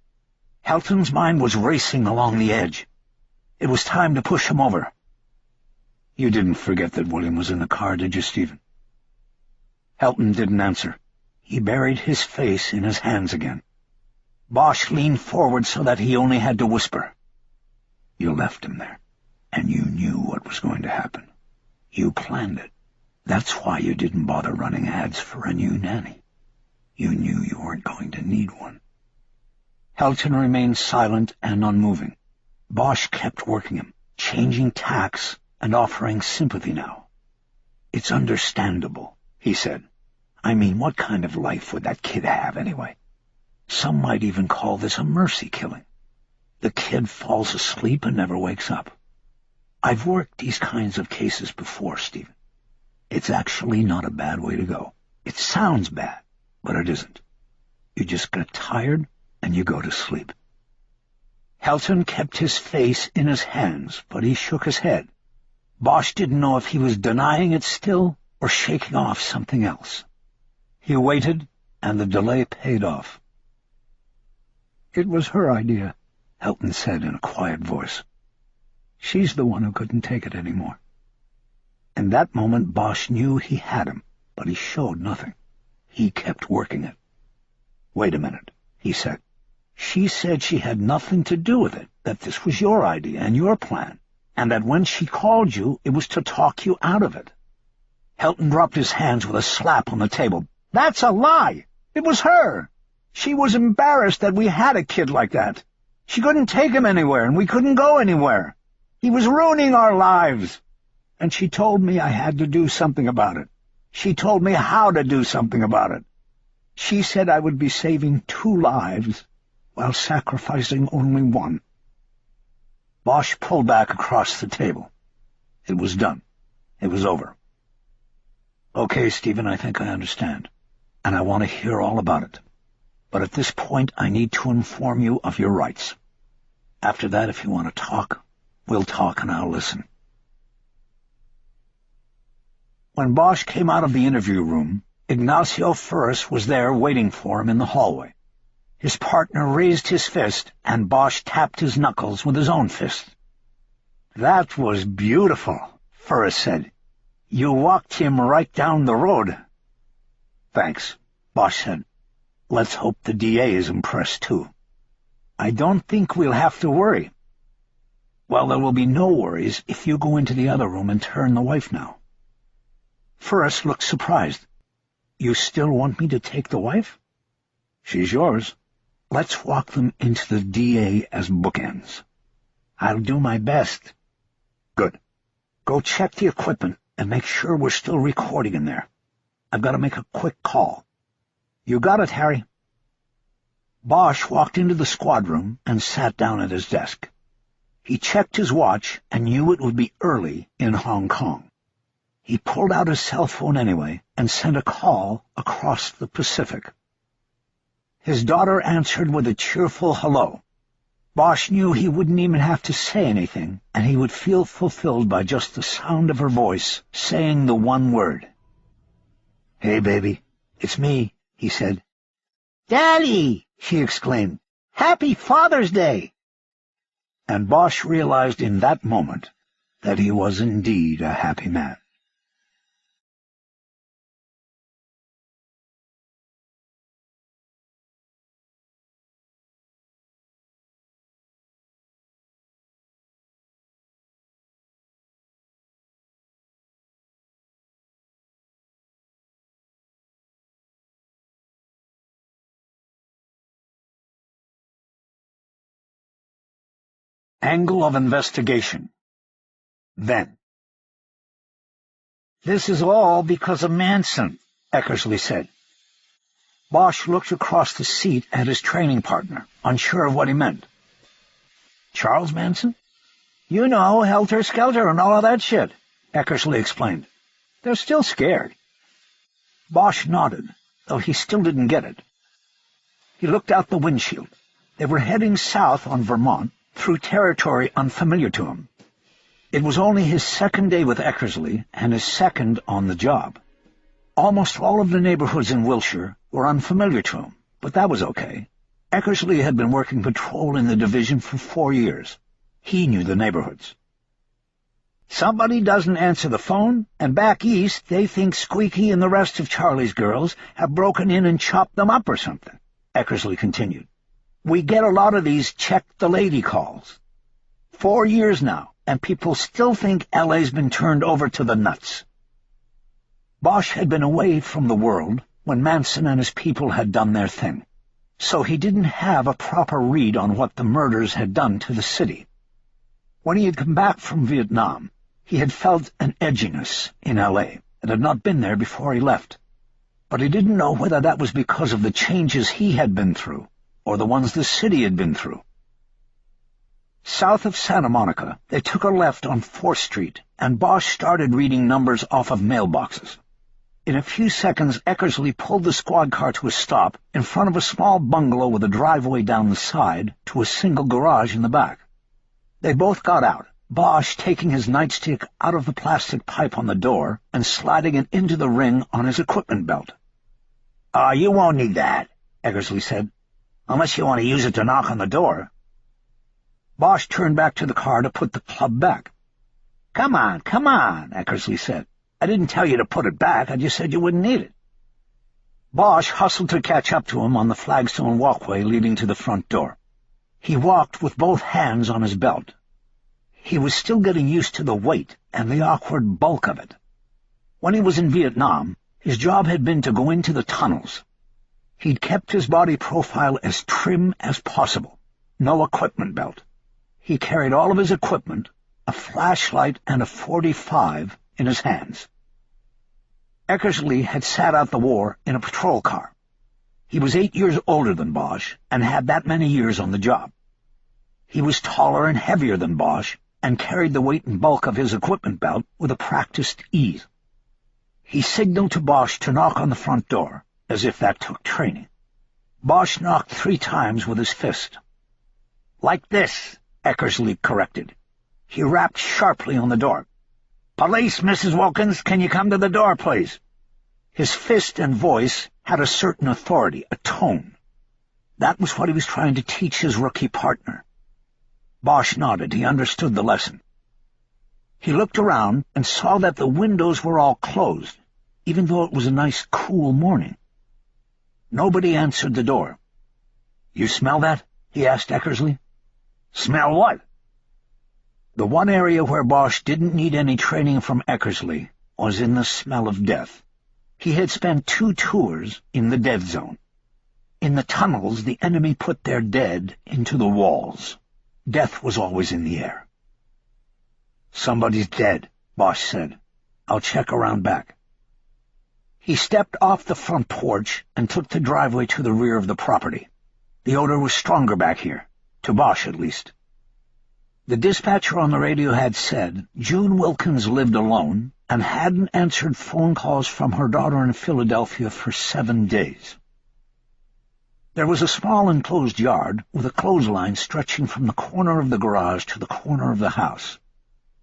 Helton's mind was racing along the edge. It was time to push him over. "You didn't forget that William was in the car, did you, Stephen?" Helton didn't answer. He buried his face in his hands again. Bosch leaned forward so that he only had to whisper. "You left him there, and you knew what was going to happen. You planned it. That's why you didn't bother running ads for a new nanny. You knew you weren't going to need one." Helton remained silent and unmoving. Bosch kept working him, changing tacks and offering sympathy now. "It's understandable," he said. "I mean, what kind of life would that kid have, anyway? Some might even call this a mercy killing. The kid falls asleep and never wakes up. I've worked these kinds of cases before, Stephen. It's actually not a bad way to go. It sounds bad, but it isn't. You just get tired and you go to sleep." Helton kept his face in his hands, but he shook his head. Bosch didn't know if he was denying it still or shaking off something else. He waited, and the delay paid off. "It was her idea," Helton said in a quiet voice. "She's the one who couldn't take it anymore." In that moment Bosch knew he had him, but he showed nothing. He kept working it. "Wait a minute," he said. "She said she had nothing to do with it, that this was your idea and your plan, and that when she called you, it was to talk you out of it." Helton dropped his hands with a slap on the table. "That's a lie! It was her! She was embarrassed that we had a kid like that. She couldn't take him anywhere, and we couldn't go anywhere. He was ruining our lives. And she told me I had to do something about it. She told me how to do something about it. She said I would be saving 2 lives while sacrificing only 1. Bosch pulled back across the table. It was done. It was over. "Okay, Stephen, I think I understand, and I want to hear all about it. But at this point I need to inform you of your rights. After that, if you want to talk, we'll talk and I'll listen." When Bosch came out of the interview room, Ignacio Ferris was there waiting for him in the hallway. His partner raised his fist, and Bosch tapped his knuckles with his own fist. "That was beautiful," Ferris said. "You walked him right down the road." "Thanks," Bosch said. "Let's hope the DA is impressed, too." "I don't think we'll have to worry." "Well, there will be no worries if you go into the other room and turn the wife now." Ferris looked surprised. "You still want me to take the wife?" "She's yours. Let's walk them into the DA as bookends." "I'll do my best." "Good. Go check the equipment and make sure we're still recording in there. I've got to make a quick call." "You got it, Harry." Bosch walked into the squad room and sat down at his desk. He checked his watch and knew it would be early in Hong Kong. He pulled out his cell phone anyway and sent a call across the Pacific. His daughter answered with a cheerful hello. Bosch knew he wouldn't even have to say anything, and he would feel fulfilled by just the sound of her voice saying the one word. "Hey, baby, it's me," he said. "Daddy!" she exclaimed. "Happy Father's Day!" And Bosch realized in that moment that he was indeed a happy man. Angle of investigation. Then. "This is all because of Manson," Eckersley said. Bosch looked across the seat at his training partner, unsure of what he meant. "Charles Manson?" "You know, Helter Skelter and all of that shit," Eckersley explained. "They're still scared." Bosch nodded, though he still didn't get it. He looked out the windshield. They were heading south on Vermont, through territory unfamiliar to him. It was only his second day with Eckersley and his second on the job. Almost all of the neighborhoods in Wiltshire were unfamiliar to him, but that was okay. Eckersley had been working patrol in the division for 4 years. He knew the neighborhoods. Somebody doesn't answer the phone, and back east they think Squeaky and the rest of Charlie's girls have broken in and chopped them up or something, Eckersley continued. We get a lot of these check-the-lady calls. 4 years now, and people still think L.A.'s been turned over to the nuts. Bosch had been away from the world when Manson and his people had done their thing, so he didn't have a proper read on what the murders had done to the city. When he had come back from Vietnam, he had felt an edginess in L.A. that had not been there before he left, but he didn't know whether that was because of the changes he had been through or the ones the city had been through. South of Santa Monica, they took a left on 4th Street, and Bosch started reading numbers off of mailboxes. In a few seconds, Eckersley pulled the squad car to a stop in front of a small bungalow with a driveway down the side to a single garage in the back. They both got out, Bosch taking his nightstick out of the plastic pipe on the door and sliding it into the ring on his equipment belt. You won't need that," Eckersley said, "unless you want to use it to knock on the door." Bosch turned back to the car to put the club back. Come on, Eckersley said. "I didn't tell you to put it back, I just said you wouldn't need it." Bosch hustled to catch up to him on the flagstone walkway leading to the front door. He walked with both hands on his belt. He was still getting used to the weight and the awkward bulk of it. When he was in Vietnam, his job had been to go into the tunnels. He'd kept his body profile as trim as possible. No equipment belt. He carried all of his equipment, a flashlight and a .45, in his hands. Eckersley had sat out the war in a patrol car. He was 8 years older than Bosch and had that many years on the job. He was taller and heavier than Bosch and carried the weight and bulk of his equipment belt with a practiced ease. He signaled to Bosch to knock on the front door, as if that took training. Bosch knocked 3 times with his fist. "Like this," Eckersley corrected. He rapped sharply on the door. "Police, Mrs. Wilkins, can you come to the door, please?" His fist and voice had a certain authority, a tone. That was what he was trying to teach his rookie partner. Bosch nodded. He understood the lesson. He looked around and saw that the windows were all closed, even though it was a nice, cool morning. Nobody answered the door. "You smell that?" he asked Eckersley. "Smell what?" The one area where Bosch didn't need any training from Eckersley was in the smell of death. He had spent 2 tours in the death zone. In the tunnels, the enemy put their dead into the walls. Death was always in the air. "Somebody's dead," Bosch said. "I'll check around back." He stepped off the front porch and took the driveway to the rear of the property. The odor was stronger back here, to Bosch at least. The dispatcher on the radio had said June Wilkins lived alone and hadn't answered phone calls from her daughter in Philadelphia for 7 days. There was a small enclosed yard with a clothesline stretching from the corner of the garage to the corner of the house.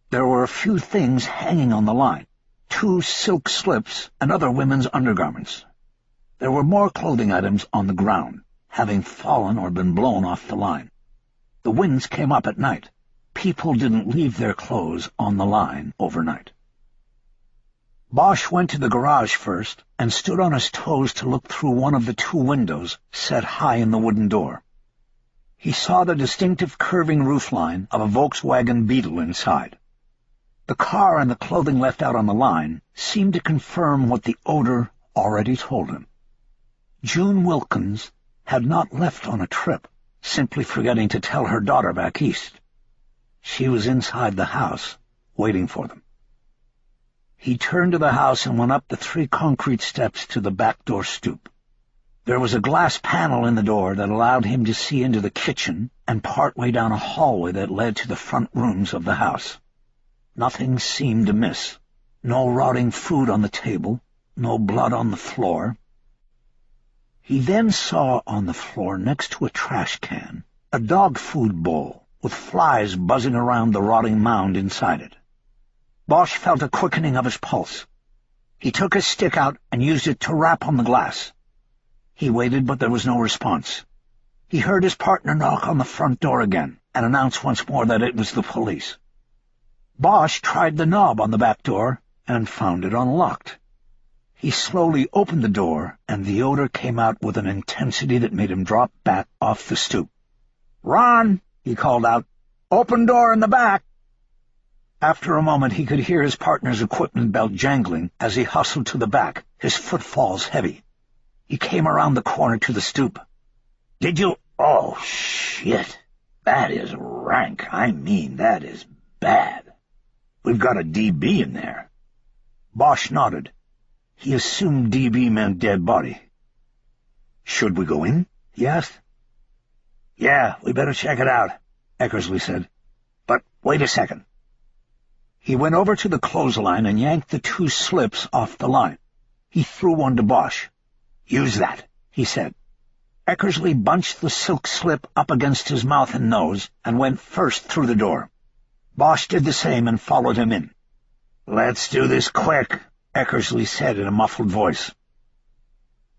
There were a few things hanging on the line, 2 silk slips and other women's undergarments. There were more clothing items on the ground, having fallen or been blown off the line. The winds came up at night. People didn't leave their clothes on the line overnight. Bosch went to the garage first and stood on his toes to look through one of the 2 windows set high in the wooden door. He saw the distinctive curving roofline of a Volkswagen Beetle inside. The car and the clothing left out on the line seemed to confirm what the odor already told him. June Wilkins had not left on a trip, simply forgetting to tell her daughter back east. She was inside the house, waiting for them. He turned to the house and went up the 3 concrete steps to the back door stoop. There was a glass panel in the door that allowed him to see into the kitchen and partway down a hallway that led to the front rooms of the house. Nothing seemed amiss. No rotting food on the table, no blood on the floor. He then saw on the floor next to a trash can a dog food bowl with flies buzzing around the rotting mound inside it. Bosch felt a quickening of his pulse. He took his stick out and used it to rap on the glass. He waited, but there was no response. He heard his partner knock on the front door again and announce once more that it was the police. Bosch tried the knob on the back door and found it unlocked. He slowly opened the door, and the odor came out with an intensity that made him drop back off the stoop. "Ron!" he called out. "Open door in the back!" After a moment he could hear his partner's equipment belt jangling as he hustled to the back, his footfalls heavy. He came around the corner to the stoop. "Did you—" "Oh, shit. That is rank. I mean, that is bad. We've got a DB in there." Bosch nodded. He assumed DB meant dead body. "Should we go in?" he asked. "Yeah, we better check it out," Eckersley said. "But wait a second." He went over to the clothesline and yanked the 2 slips off the line. He threw one to Bosch. "Use that," he said. Eckersley bunched the silk slip up against his mouth and nose and went first through the door. Bosch did the same and followed him in. "Let's do this quick," Eckersley said in a muffled voice.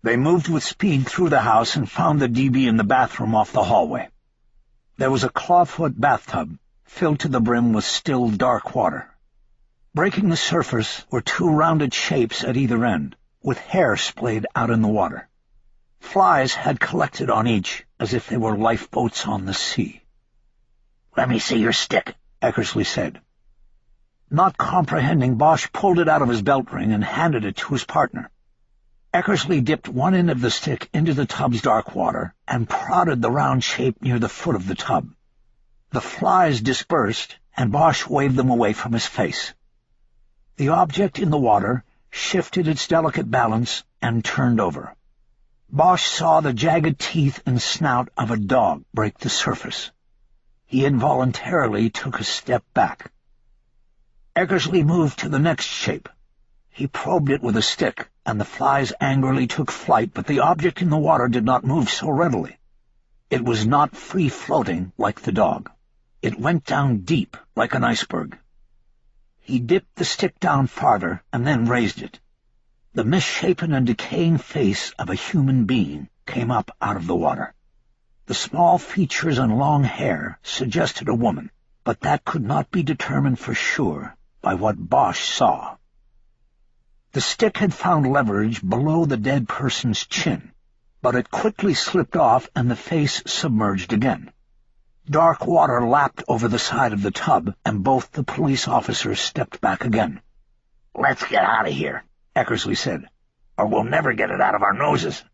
They moved with speed through the house and found the DB in the bathroom off the hallway. There was a clawfoot bathtub, filled to the brim with still, dark water. Breaking the surface were 2 rounded shapes at either end, with hair splayed out in the water. Flies had collected on each, as if they were lifeboats on the sea. "Let me see your stick," Eckersley said. Not comprehending, Bosch pulled it out of his belt ring and handed it to his partner. Eckersley dipped one end of the stick into the tub's dark water and prodded the round shape near the foot of the tub. The flies dispersed, and Bosch waved them away from his face. The object in the water shifted its delicate balance and turned over. Bosch saw the jagged teeth and snout of a dog break the surface. He involuntarily took a step back. Eckersley moved to the next shape. He probed it with a stick, and the flies angrily took flight, but the object in the water did not move so readily. It was not free-floating like the dog. It went down deep, like an iceberg. He dipped the stick down farther and then raised it. The misshapen and decaying face of a human being came up out of the water. The small features and long hair suggested a woman, but that could not be determined for sure by what Bosch saw. The stick had found leverage below the dead person's chin, but it quickly slipped off and the face submerged again. Dark water lapped over the side of the tub, and both the police officers stepped back again. "Let's get out of here," Eckersley said, "or we'll never get it out of our noses."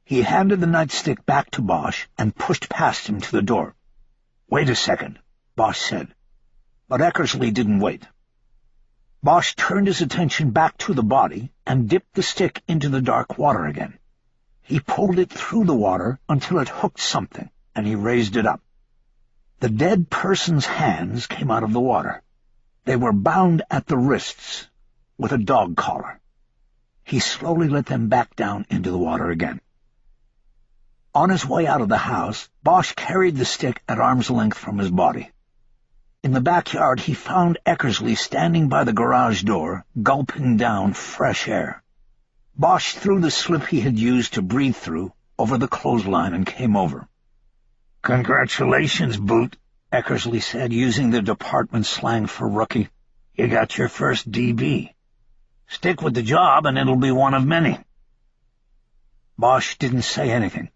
He handed the nightstick back to Bosch and pushed past him to the door. "Wait a second," Bosch said. But Eckersley didn't wait. Bosch turned his attention back to the body and dipped the stick into the dark water again. He pulled it through the water until it hooked something, and he raised it up. The dead person's hands came out of the water. They were bound at the wrists with a dog collar. He slowly let them back down into the water again. On his way out of the house, Bosch carried the stick at arm's length from his body. In the backyard he found Eckersley standing by the garage door, gulping down fresh air. Bosch threw the slip he had used to breathe through over the clothesline and came over. "Congratulations, Boot," Eckersley said, using the department slang for rookie. "You got your first DB. Stick with the job and it'll be one of many." Bosch didn't say anything.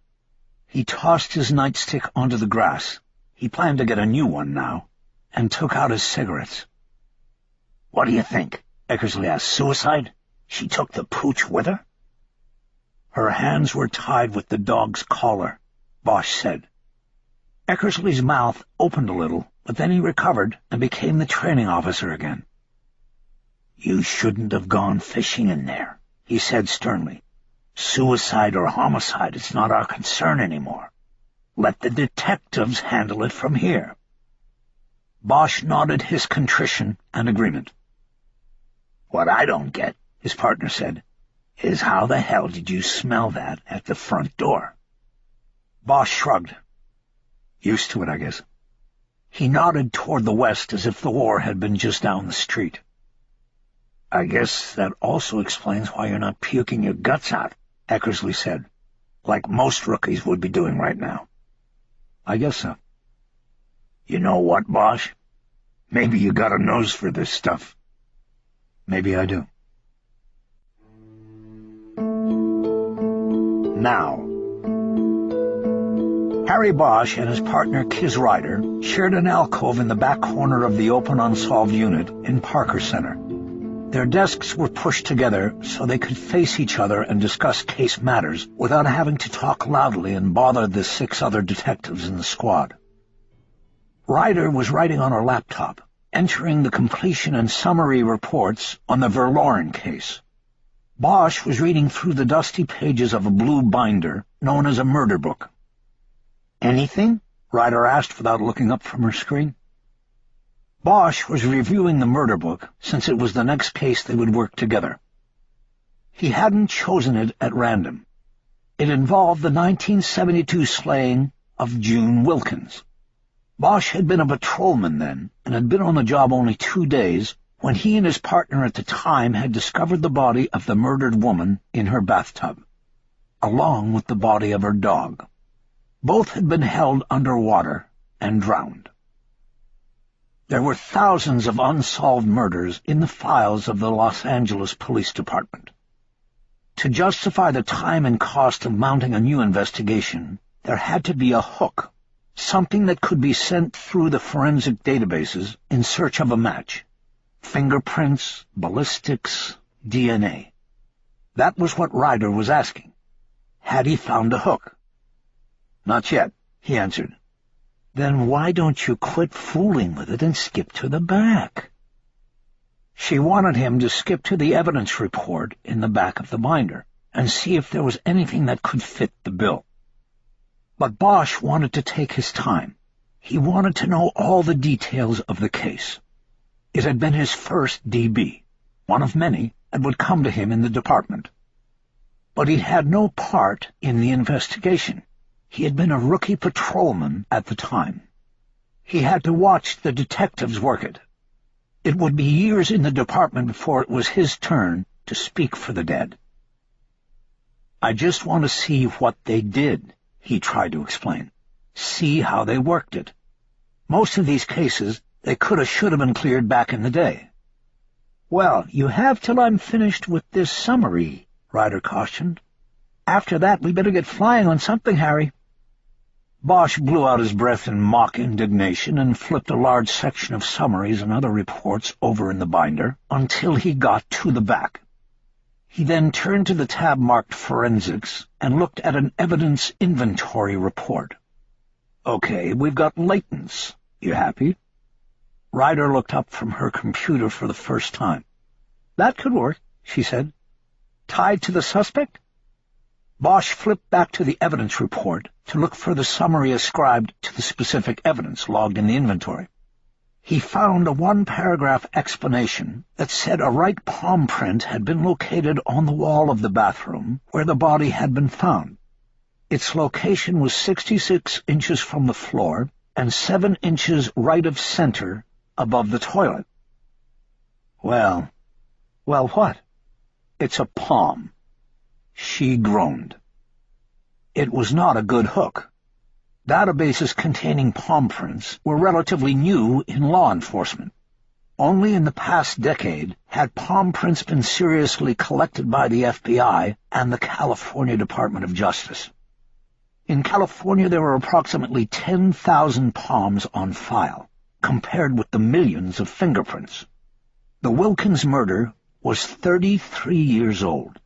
He tossed his nightstick onto the grass. He planned to get a new one now, and took out his cigarettes. "What do you think?" Eckersley asked. "Suicide? She took the pooch with her?" "Her hands were tied with the dog's collar," Bosch said. Eckersley's mouth opened a little, but then he recovered and became the training officer again. "You shouldn't have gone fishing in there," he said sternly. "Suicide or homicide, it's not our concern anymore. Let the detectives handle it from here." Bosch nodded his contrition and agreement. "What I don't get," his partner said, "is how the hell did you smell that at the front door?" Bosch shrugged. "Used to it, I guess." He nodded toward the west as if the war had been just down the street. I guess that also explains why you're not puking your guts out, Eckersley said, like most rookies would be doing right now. I guess so. You know what, Bosch? Maybe you got a nose for this stuff. Maybe I do. Now, Harry Bosch and his partner Kiz Ryder shared an alcove in the back corner of the open unsolved unit in Parker Center. Their desks were pushed together so they could face each other and discuss case matters without having to talk loudly and bother the 6 other detectives in the squad. Ryder was writing on her laptop, entering the completion and summary reports on the Verloren case. Bosch was reading through the dusty pages of a blue binder known as a murder book. "Anything?" Ryder asked without looking up from her screen. Bosch was reviewing the murder book since it was the next case they would work together. He hadn't chosen it at random. It involved the 1972 slaying of June Wilkins. Bosch had been a patrolman then and had been on the job only 2 days when he and his partner at the time had discovered the body of the murdered woman in her bathtub, along with the body of her dog. Both had been held underwater and drowned. There were thousands of unsolved murders in the files of the Los Angeles Police Department. To justify the time and cost of mounting a new investigation, there had to be a hook, something that could be sent through the forensic databases in search of a match. Fingerprints, ballistics, DNA. That was what Ryder was asking. Had he found a hook? "Not yet," he answered. "Then why don't you quit fooling with it and skip to the back?" She wanted him to skip to the evidence report in the back of the binder and see if there was anything that could fit the bill. But Bosch wanted to take his time. He wanted to know all the details of the case. It had been his first DB, one of many that would come to him in the department. But he had no part in the investigation. He had been a rookie patrolman at the time. He had to watch the detectives work it. It would be years in the department before it was his turn to speak for the dead. "I just want to see what they did," he tried to explain. "See how they worked it. Most of these cases, they should have been cleared back in the day." "Well, you have till I'm finished with this summary," Ryder cautioned. "After that, we better get flying on something, Harry." Bosch blew out his breath in mock indignation and flipped a large section of summaries and other reports over in the binder until he got to the back. He then turned to the tab marked Forensics and looked at an evidence inventory report. "Okay, we've got latents. You happy?" Ryder looked up from her computer for the first time. "That could work," she said. "Tied to the suspect?" Bosch flipped back to the evidence report to look for the summary ascribed to the specific evidence logged in the inventory. He found a 1-paragraph explanation that said a right palm print had been located on the wall of the bathroom where the body had been found. Its location was 66 inches from the floor and 7 inches right of center above the toilet. Well, what? It's a palm. She groaned. It was not a good hook. Databases containing palm prints were relatively new in law enforcement. Only in the past decade had palm prints been seriously collected by the FBI and the California Department of Justice. In California, there were approximately 10,000 palms on file, compared with the millions of fingerprints. The Wilkins murder was 33 years old.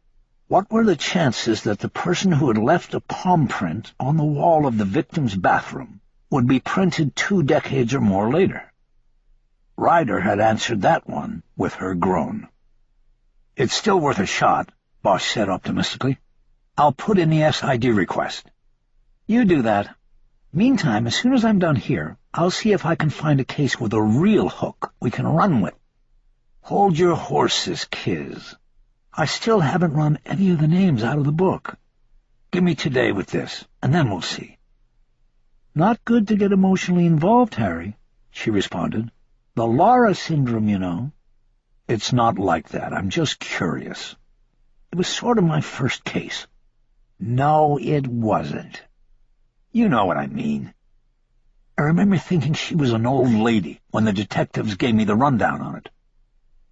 What were the chances that the person who had left a palm print on the wall of the victim's bathroom would be printed 2 decades or more later? Ryder had answered that one with her groan. "It's still worth a shot," Bosch said optimistically. "I'll put in the SID request." "You do that. Meantime, as soon as I'm done here, I'll see if I can find a case with a real hook we can run with." "Hold your horses, Kiz. I still haven't run any of the names out of the book. Give me today with this, and then we'll see." "Not good to get emotionally involved, Harry," she responded. "The Laura syndrome, you know." It's not like that. I'm just curious. It was sort of my first case. No, it wasn't. You know what I mean. I remember thinking she was an old lady when the detectives gave me the rundown on it.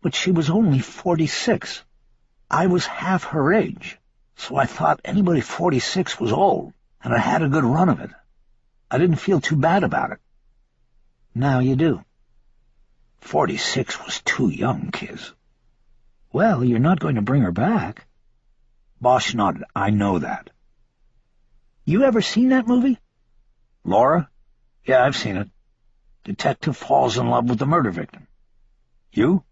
But she was only 46. I was half her age, so I thought anybody 46 was old, and I had a good run of it. I didn't feel too bad about it. Now you do. 46 was too young, Kiz. Well, you're not going to bring her back. Bosch nodded. I know that. You ever seen that movie? Laura? Yeah, I've seen it. Detective falls in love with the murder victim. You?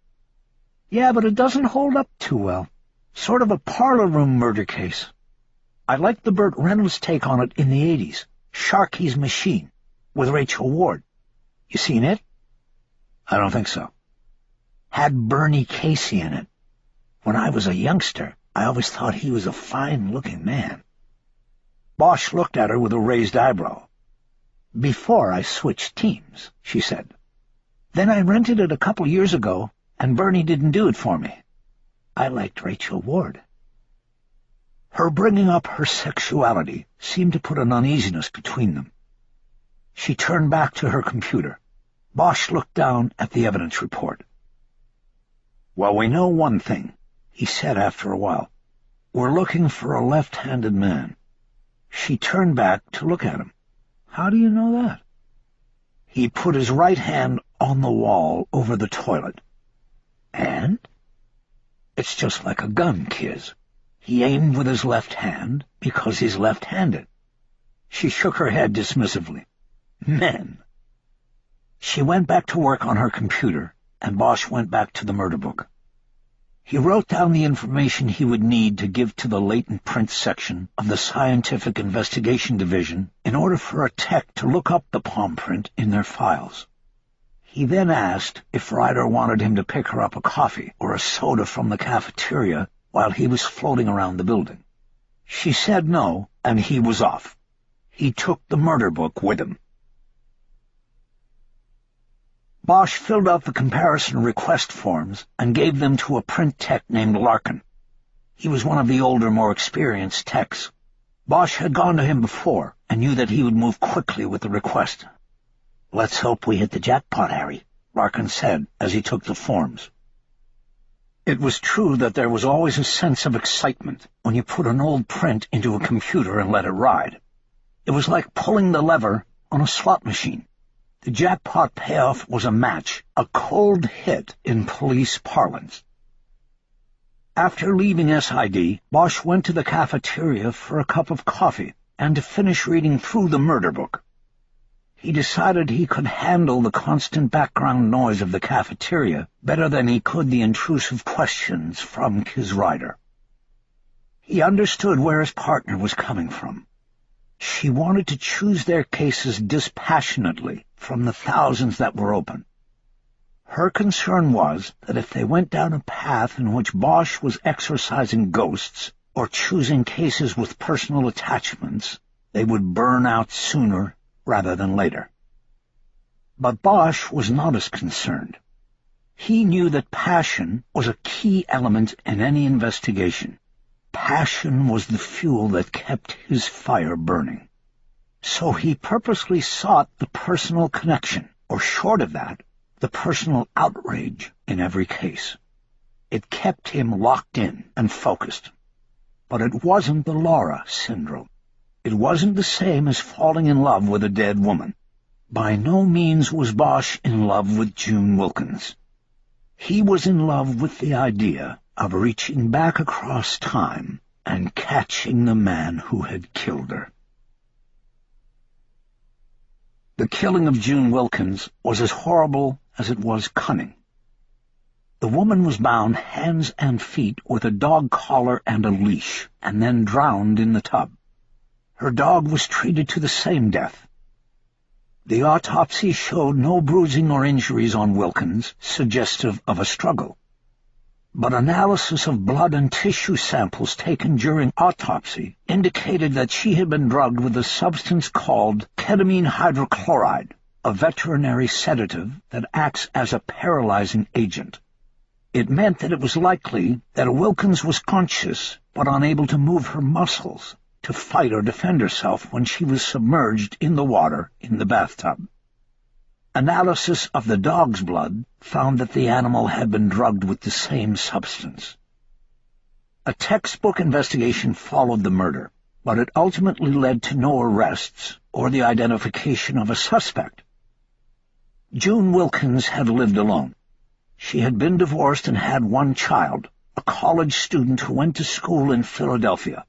Yeah, but it doesn't hold up too well. Sort of a parlor room murder case. I liked the Burt Reynolds take on it in the 80s, Sharky's Machine, with Rachel Ward. You seen it? I don't think so. Had Bernie Casey in it. When I was a youngster, I always thought he was a fine-looking man. Bosch looked at her with a raised eyebrow. Before I switched teams, she said. Then I rented it a couple years ago, and Bernie didn't do it for me. I liked Rachel Ward. Her bringing up her sexuality seemed to put an uneasiness between them. She turned back to her computer. Bosch looked down at the evidence report. Well, we know one thing, he said after a while. We're looking for a left-handed man. She turned back to look at him. How do you know that? He put his right hand on the wall over the toilet. And? It's just like a gun, Kiz. He aimed with his left hand because he's left-handed. She shook her head dismissively. Men. She went back to work on her computer, and Bosch went back to the murder book. He wrote down the information he would need to give to the latent print section of the Scientific Investigation Division in order for a tech to look up the palm print in their files. He then asked if Ryder wanted him to pick her up a coffee or a soda from the cafeteria while he was floating around the building. She said no, and he was off. He took the murder book with him. Bosch filled out the comparison request forms and gave them to a print tech named Larkin. He was one of the older, more experienced techs. Bosch had gone to him before and knew that he would move quickly with the request. "Let's hope we hit the jackpot, Harry," Larkin said as he took the forms. It was true that there was always a sense of excitement when you put an old print into a computer and let it ride. It was like pulling the lever on a slot machine. The jackpot payoff was a match, a cold hit in police parlance. After leaving SID, Bosch went to the cafeteria for a cup of coffee and to finish reading through the murder book. He decided he could handle the constant background noise of the cafeteria better than he could the intrusive questions from his rider. He understood where his partner was coming from. She wanted to choose their cases dispassionately from the thousands that were open. Her concern was that if they went down a path in which Bosch was exorcising ghosts or choosing cases with personal attachments, they would burn out sooner rather than later. But Bosch was not as concerned. He knew that passion was a key element in any investigation. Passion was the fuel that kept his fire burning. So he purposely sought the personal connection, or short of that, the personal outrage in every case. It kept him locked in and focused. But it wasn't the Laura syndrome. It wasn't the same as falling in love with a dead woman. By no means was Bosch in love with June Wilkins. He was in love with the idea of reaching back across time and catching the man who had killed her. The killing of June Wilkins was as horrible as it was cunning. The woman was bound hands and feet with a dog collar and a leash, and then drowned in the tub. Her dog was treated to the same death. The autopsy showed no bruising or injuries on Wilkins, suggestive of a struggle. But analysis of blood and tissue samples taken during autopsy indicated that she had been drugged with a substance called ketamine hydrochloride, a veterinary sedative that acts as a paralyzing agent. It meant that it was likely that Wilkins was conscious but unable to move her muscles to fight or defend herself when she was submerged in the water in the bathtub. Analysis of the dog's blood found that the animal had been drugged with the same substance. A textbook investigation followed the murder, but it ultimately led to no arrests or the identification of a suspect. June Wilkins had lived alone. She had been divorced and had one child, a college student who went to school in Philadelphia.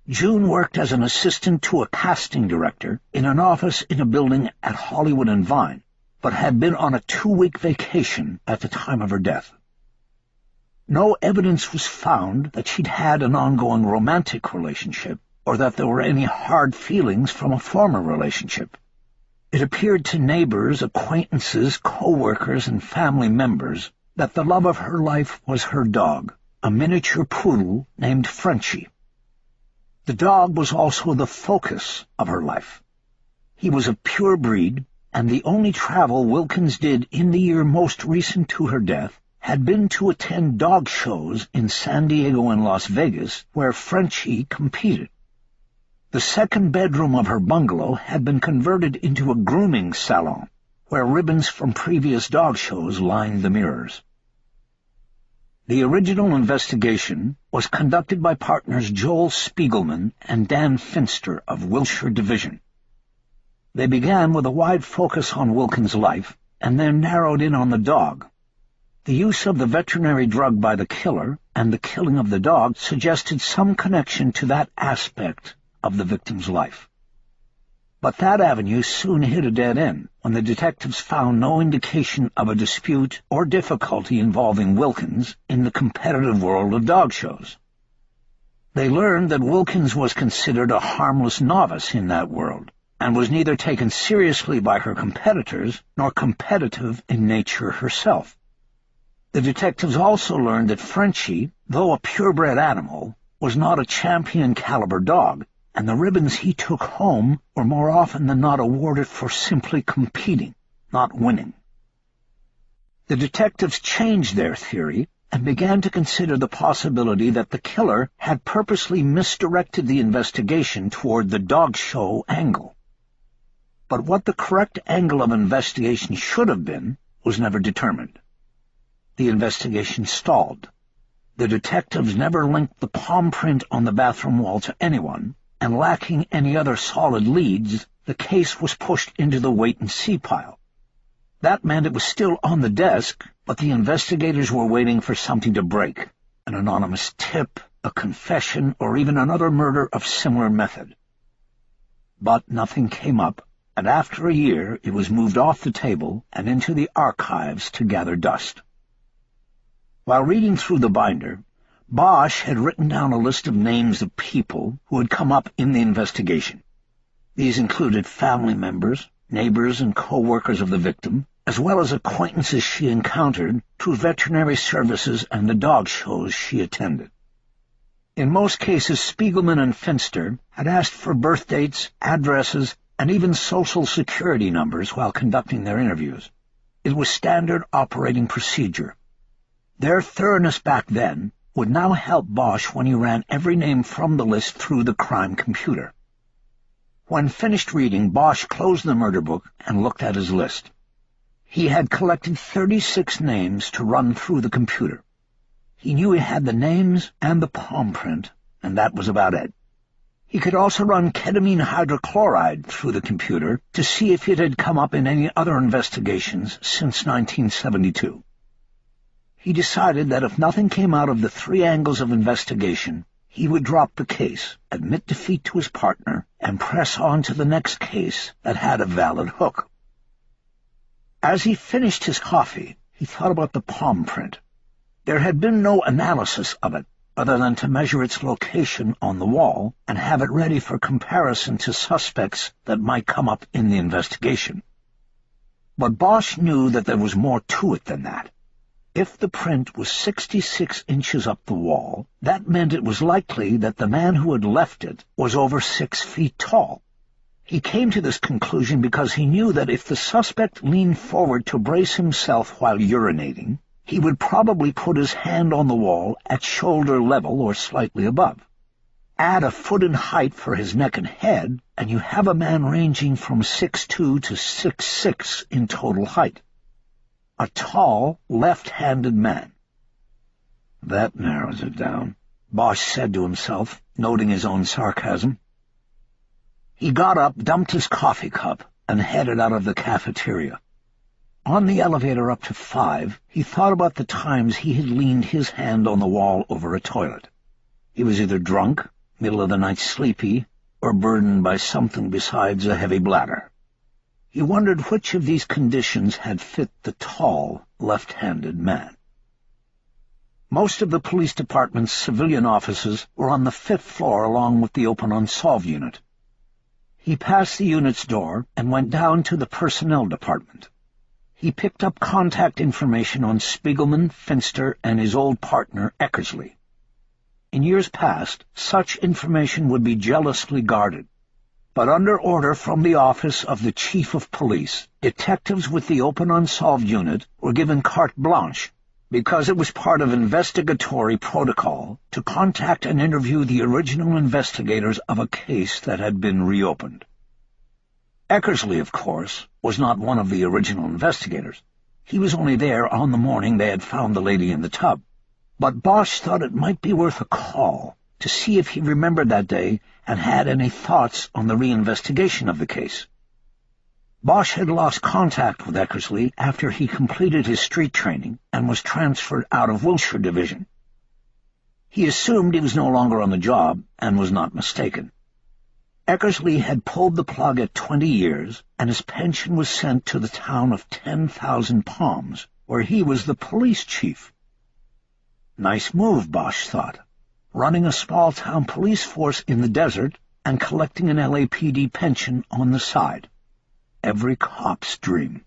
June worked as an assistant to a casting director in an office in a building at Hollywood and Vine, but had been on a 2-week vacation at the time of her death. No evidence was found that she'd had an ongoing romantic relationship or that there were any hard feelings from a former relationship. It appeared to neighbors, acquaintances, co-workers, and family members that the love of her life was her dog, a miniature poodle named Frenchie. The dog was also the focus of her life. He was of pure breed, and the only travel Wilkins did in the year most recent to her death had been to attend dog shows in San Diego and Las Vegas, where Frenchie competed. The second bedroom of her bungalow had been converted into a grooming salon, where ribbons from previous dog shows lined the mirrors. The original investigation was conducted by partners Joel Spiegelman and Dan Finster of Wilshire Division. They began with a wide focus on Wilkins' life, and then narrowed in on the dog. The use of the veterinary drug by the killer and the killing of the dog suggested some connection to that aspect of the victim's life. But that avenue soon hit a dead end when the detectives found no indication of a dispute or difficulty involving Wilkins in the competitive world of dog shows. They learned that Wilkins was considered a harmless novice in that world, and was neither taken seriously by her competitors nor competitive in nature herself. The detectives also learned that Frenchie, though a purebred animal, was not a champion-caliber dog, and the ribbons he took home were more often than not awarded for simply competing, not winning. The detectives changed their theory and began to consider the possibility that the killer had purposely misdirected the investigation toward the dog show angle. But what the correct angle of investigation should have been was never determined. The investigation stalled. The detectives never linked the palm print on the bathroom wall to anyone, and lacking any other solid leads, the case was pushed into the wait-and-see pile. That meant it was still on the desk, but the investigators were waiting for something to break, an anonymous tip, a confession, or even another murder of similar method. But nothing came up, and after a year it was moved off the table and into the archives to gather dust. While reading through the binder, Bosch had written down a list of names of people who had come up in the investigation. These included family members, neighbors, and co-workers of the victim, as well as acquaintances she encountered through veterinary services and the dog shows she attended. In most cases, Spiegelman and Finster had asked for birth dates, addresses, and even social security numbers while conducting their interviews. It was standard operating procedure. Their thoroughness back then would now help Bosch when he ran every name from the list through the crime computer. When finished reading, Bosch closed the murder book and looked at his list. He had collected 36 names to run through the computer. He knew he had the names and the palm print, and that was about it. He could also run ketamine hydrochloride through the computer to see if it had come up in any other investigations since 1972. He decided that if nothing came out of the 3 angles of investigation, he would drop the case, admit defeat to his partner, and press on to the next case that had a valid hook. As he finished his coffee, he thought about the palm print. There had been no analysis of it, other than to measure its location on the wall and have it ready for comparison to suspects that might come up in the investigation. But Bosch knew that there was more to it than that. If the print was 66 inches up the wall, that meant it was likely that the man who had left it was over 6 feet tall. He came to this conclusion because he knew that if the suspect leaned forward to brace himself while urinating, He would probably put his hand on the wall at shoulder level or slightly above. Add a foot in height for his neck and head, and you have a man ranging from 6'2" to 6'6" in total height. A tall, left-handed man. "That narrows it down," Bosch said to himself, noting his own sarcasm. He got up, dumped his coffee cup, and headed out of the cafeteria. On the elevator up to 5, he thought about the times he had leaned his hand on the wall over a toilet. He was either drunk, middle of the night sleepy, or burdened by something besides a heavy bladder. He wondered which of these conditions had fit the tall, left-handed man. Most of the police department's civilian offices were on the 5th floor along with the open unsolved unit. He passed the unit's door and went down to the personnel department. He picked up contact information on Spiegelman, Finster, and his old partner, Eckersley. In years past, such information would be jealously guarded. But under order from the office of the Chief of Police, detectives with the open unsolved unit were given carte blanche because it was part of investigatory protocol to contact and interview the original investigators of a case that had been reopened. Eckersley, of course, was not one of the original investigators. He was only there on the morning they had found the lady in the tub. But Bosch thought it might be worth a call to see if he remembered that day and had any thoughts on the reinvestigation of the case. Bosch had lost contact with Eckersley after he completed his street training and was transferred out of Wiltshire Division. He assumed he was no longer on the job and was not mistaken. Eckersley had pulled the plug at 20 years, and his pension was sent to the town of 10,000 Palms, where he was the police chief. Nice move, Bosch thought, running a small-town police force in the desert and collecting an LAPD pension on the side. Every cop's dream.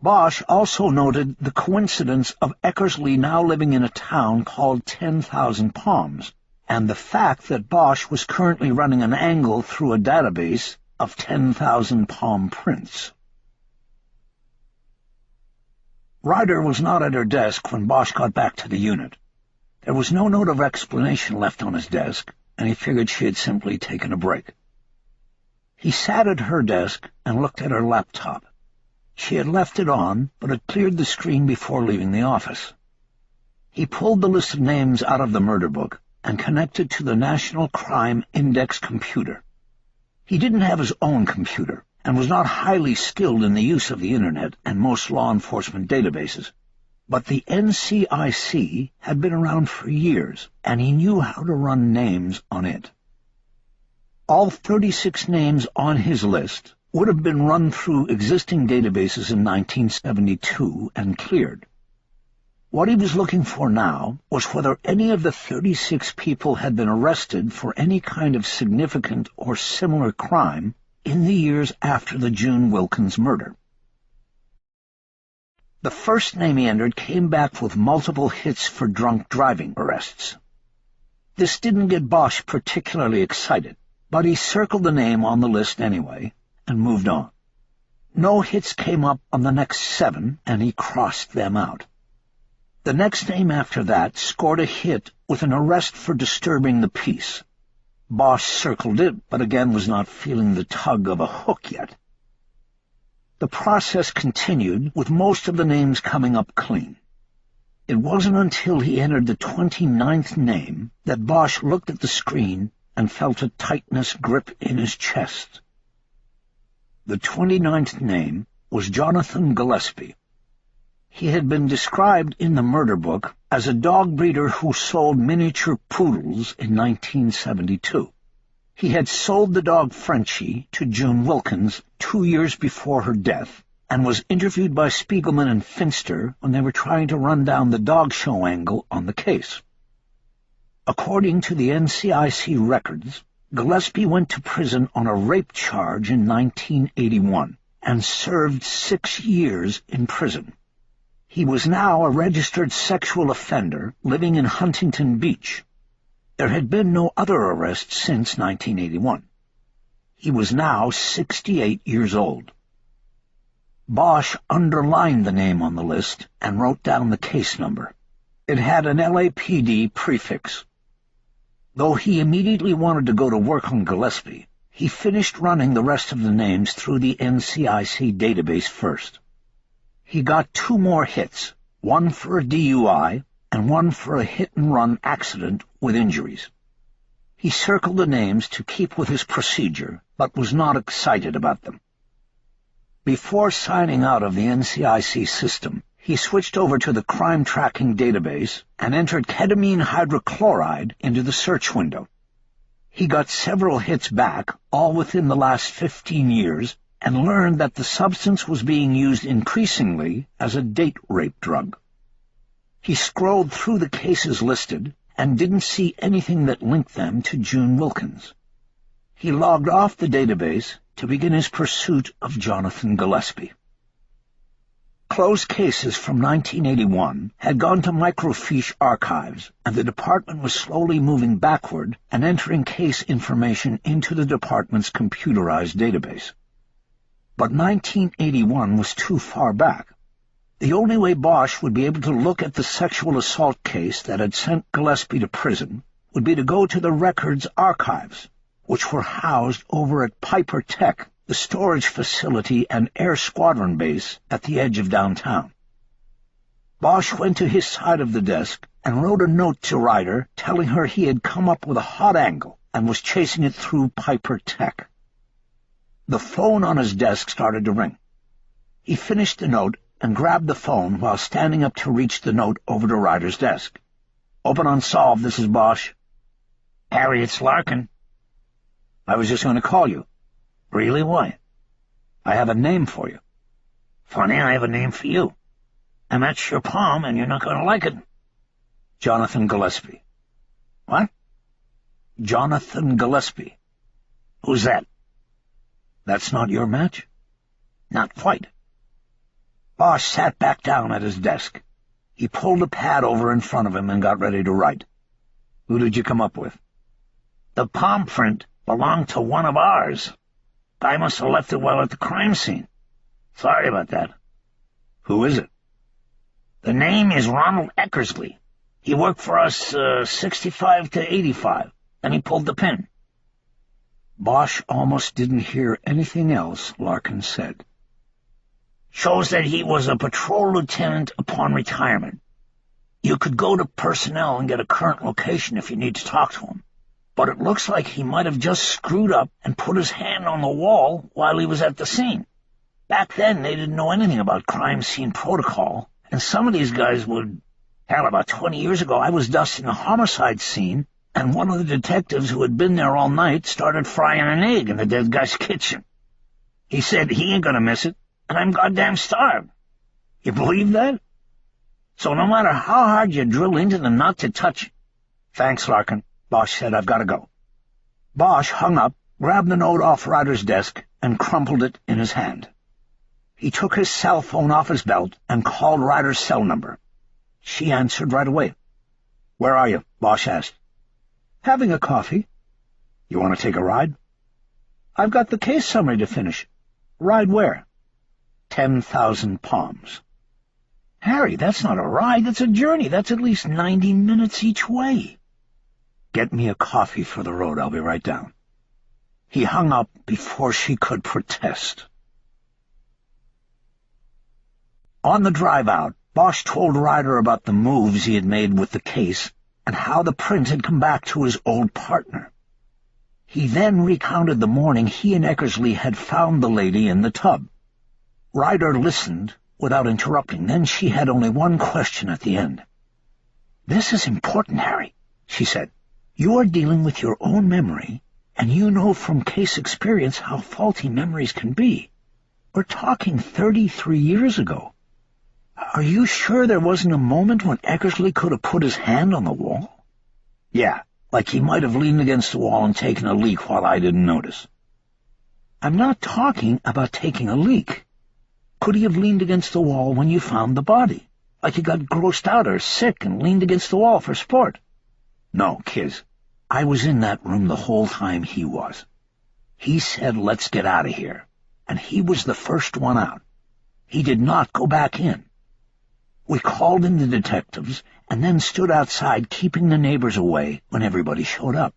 Bosch also noted the coincidence of Eckersley now living in a town called 10,000 Palms, and the fact that Bosch was currently running an angle through a database of 10,000 palm prints. Ryder was not at her desk when Bosch got back to the unit. There was no note of explanation left on his desk, and he figured she had simply taken a break. He sat at her desk and looked at her laptop. She had left it on, but had cleared the screen before leaving the office. He pulled the list of names out of the murder book and connected to the National Crime Index computer. He didn't have his own computer, and was not highly skilled in the use of the Internet and most law enforcement databases. But the NCIC had been around for years, and he knew how to run names on it. All 36 names on his list would have been run through existing databases in 1972 and cleared. What he was looking for now was whether any of the 36 people had been arrested for any kind of significant or similar crime in the years after the June Wilkins murder. The first name he entered came back with multiple hits for drunk driving arrests. This didn't get Bosch particularly excited, but he circled the name on the list anyway and moved on. No hits came up on the next 7, and he crossed them out. The next name after that scored a hit with an arrest for disturbing the peace. Bosch circled it, but again was not feeling the tug of a hook yet. The process continued, with most of the names coming up clean. It wasn't until he entered the 29th name that Bosch looked at the screen and felt a tightness grip in his chest. The 29th name was Jonathan Gillespie. He had been described in the murder book as a dog breeder who sold miniature poodles in 1972. He had sold the dog Frenchie to June Wilkins 2 years before her death, and was interviewed by Spiegelman and Finster when they were trying to run down the dog show angle on the case. According to the NCIC records, Gillespie went to prison on a rape charge in 1981 and served 6 years in prison. He was now a registered sexual offender living in Huntington Beach. There had been no other arrests since 1981. He was now 68 years old. Bosch underlined the name on the list and wrote down the case number. It had an LAPD prefix. Though he immediately wanted to go to work on Gillespie, he finished running the rest of the names through the NCIC database first. He got 2 more hits, one for a DUI and one for a hit-and-run accident with injuries. He circled the names to keep with his procedure, but was not excited about them. Before signing out of the NCIC system, he switched over to the crime tracking database and entered ketamine hydrochloride into the search window. He got several hits back, all within the last 15 years, and learned that the substance was being used increasingly as a date rape drug. He scrolled through the cases listed and didn't see anything that linked them to June Wilkins. He logged off the database to begin his pursuit of Jonathan Gillespie. Closed cases from 1981 had gone to microfiche archives, and the department was slowly moving backward and entering case information into the department's computerized database. But 1981 was too far back. The only way Bosch would be able to look at the sexual assault case that had sent Gillespie to prison would be to go to the records archives, which were housed over at Piper Tech, the storage facility and air squadron base at the edge of downtown. Bosch went to his side of the desk and wrote a note to Ryder telling her he had come up with a hot angle and was chasing it through Piper Tech. The phone on his desk started to ring. He finished the note and grabbed the phone while standing up to reach the note over to Ryder's desk. "Open unsolved, this is Bosch." "Harry, it's Larkin." "I was just going to call you." "Really? Why?" "I have a name for you." "Funny, I have a name for you. I match your palm, and you're not going to like it." "Jonathan Gillespie." "What?" "Jonathan Gillespie." "Who's that?" "That's not your match?" "Not quite." Bosch sat back down at his desk. He pulled a pad over in front of him and got ready to write. "Who did you come up with?" "The palm print belonged to one of ours. Guy must have left it while at the crime scene. Sorry about that." "Who is it?" "The name is Ronald Eckersley. He worked for us 65 to 85, and he pulled the pin." Bosch almost didn't hear anything else Larkin said. "Shows that he was a patrol lieutenant upon retirement. You could go to personnel and get a current location if you need to talk to him. But it looks like he might have just screwed up and put his hand on the wall while he was at the scene. Back then, they didn't know anything about crime scene protocol, and some of these guys would... Hell, about 20 years ago, I was dusting a homicide scene, and one of the detectives who had been there all night started frying an egg in the dead guy's kitchen. He said he ain't gonna miss it, and I'm goddamn starved. You believe that? So no matter how hard you drill into them not to touch..." "Thanks, Larkin," Bosch said. "I've got to go." Bosch hung up, grabbed the note off Ryder's desk, and crumpled it in his hand. He took his cell phone off his belt and called Ryder's cell number. She answered right away. "Where are you?" Bosch asked. "Having a coffee." "You want to take a ride?" "I've got the case summary to finish." "Ride where?" 10,000 Palms. "Harry, that's not a ride, that's a journey. That's at least 90 minutes each way." "Get me a coffee for the road. I'll be right down." He hung up before she could protest. On the drive out, Bosch told Ryder about the moves he had made with the case and how the print had come back to his old partner. He then recounted the morning he and Eckersley had found the lady in the tub. Ryder listened without interrupting. Then she had only one question at the end. "This is important, Harry," she said. "You are dealing with your own memory, and you know from case experience how faulty memories can be. We're talking 33 years ago. Are you sure there wasn't a moment when Eckersley could have put his hand on the wall?" "Yeah, like he might have leaned against the wall and taken a leak while I didn't notice." "I'm not talking about taking a leak. Could he have leaned against the wall when you found the body? Like he got grossed out or sick and leaned against the wall for sport?" "No, Kiz. I was in that room the whole time he was. He said, 'Let's get out of here,' and he was the first one out. He did not go back in. We called in the detectives and then stood outside keeping the neighbors away when everybody showed up.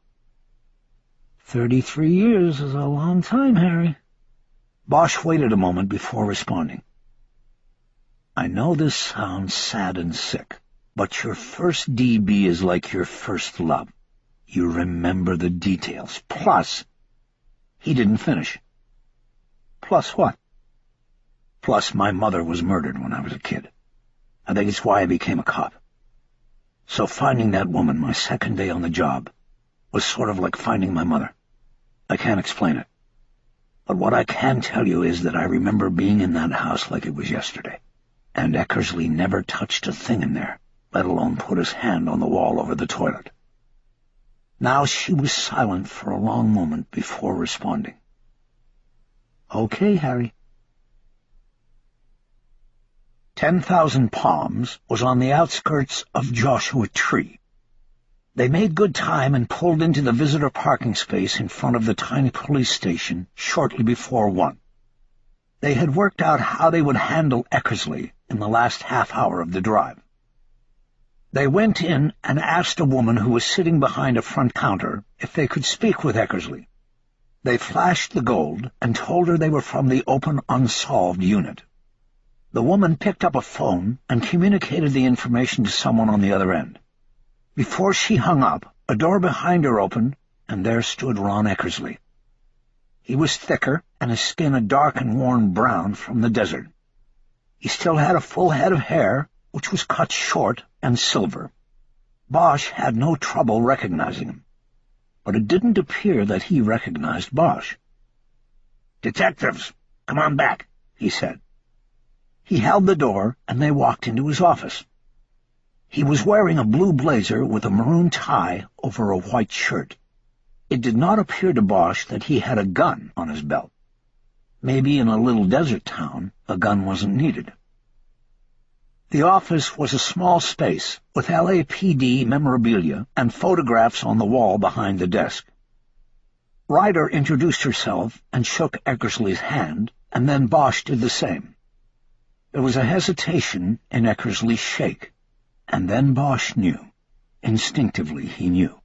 33 years is a long time, Harry. Bosch waited a moment before responding. I know this sounds sad and sick, but your first DB is like your first love. You remember the details. Plus, he didn't finish. Plus what? Plus, my mother was murdered when I was a kid. I think it's why I became a cop. So finding that woman my second day on the job was sort of like finding my mother. I can't explain it. But what I can tell you is that I remember being in that house like it was yesterday, and Eckersley never touched a thing in there, let alone put his hand on the wall over the toilet. Now she was silent for a long moment before responding. Okay, Harry. 10,000 Palms was on the outskirts of Joshua Tree. They made good time and pulled into the visitor parking space in front of the tiny police station shortly before 1. They had worked out how they would handle Eckersley in the last half hour of the drive. They went in and asked a woman who was sitting behind a front counter if they could speak with Eckersley. They flashed the gold and told her they were from the Open Unsolved unit. The woman picked up a phone and communicated the information to someone on the other end. Before she hung up, a door behind her opened, and there stood Ron Eckersley. He was thicker, and his skin a dark and worn brown from the desert. He still had a full head of hair, which was cut short and silver. Bosch had no trouble recognizing him, but it didn't appear that he recognized Bosch. "Detectives, come on back," he said. He held the door, and they walked into his office. He was wearing a blue blazer with a maroon tie over a white shirt. It did not appear to Bosch that he had a gun on his belt. Maybe in a little desert town, a gun wasn't needed. The office was a small space with LAPD memorabilia and photographs on the wall behind the desk. Ryder introduced herself and shook Eckersley's hand, and then Bosch did the same. There was a hesitation in Eckersley's shake, and then Bosch knew. Instinctively he knew.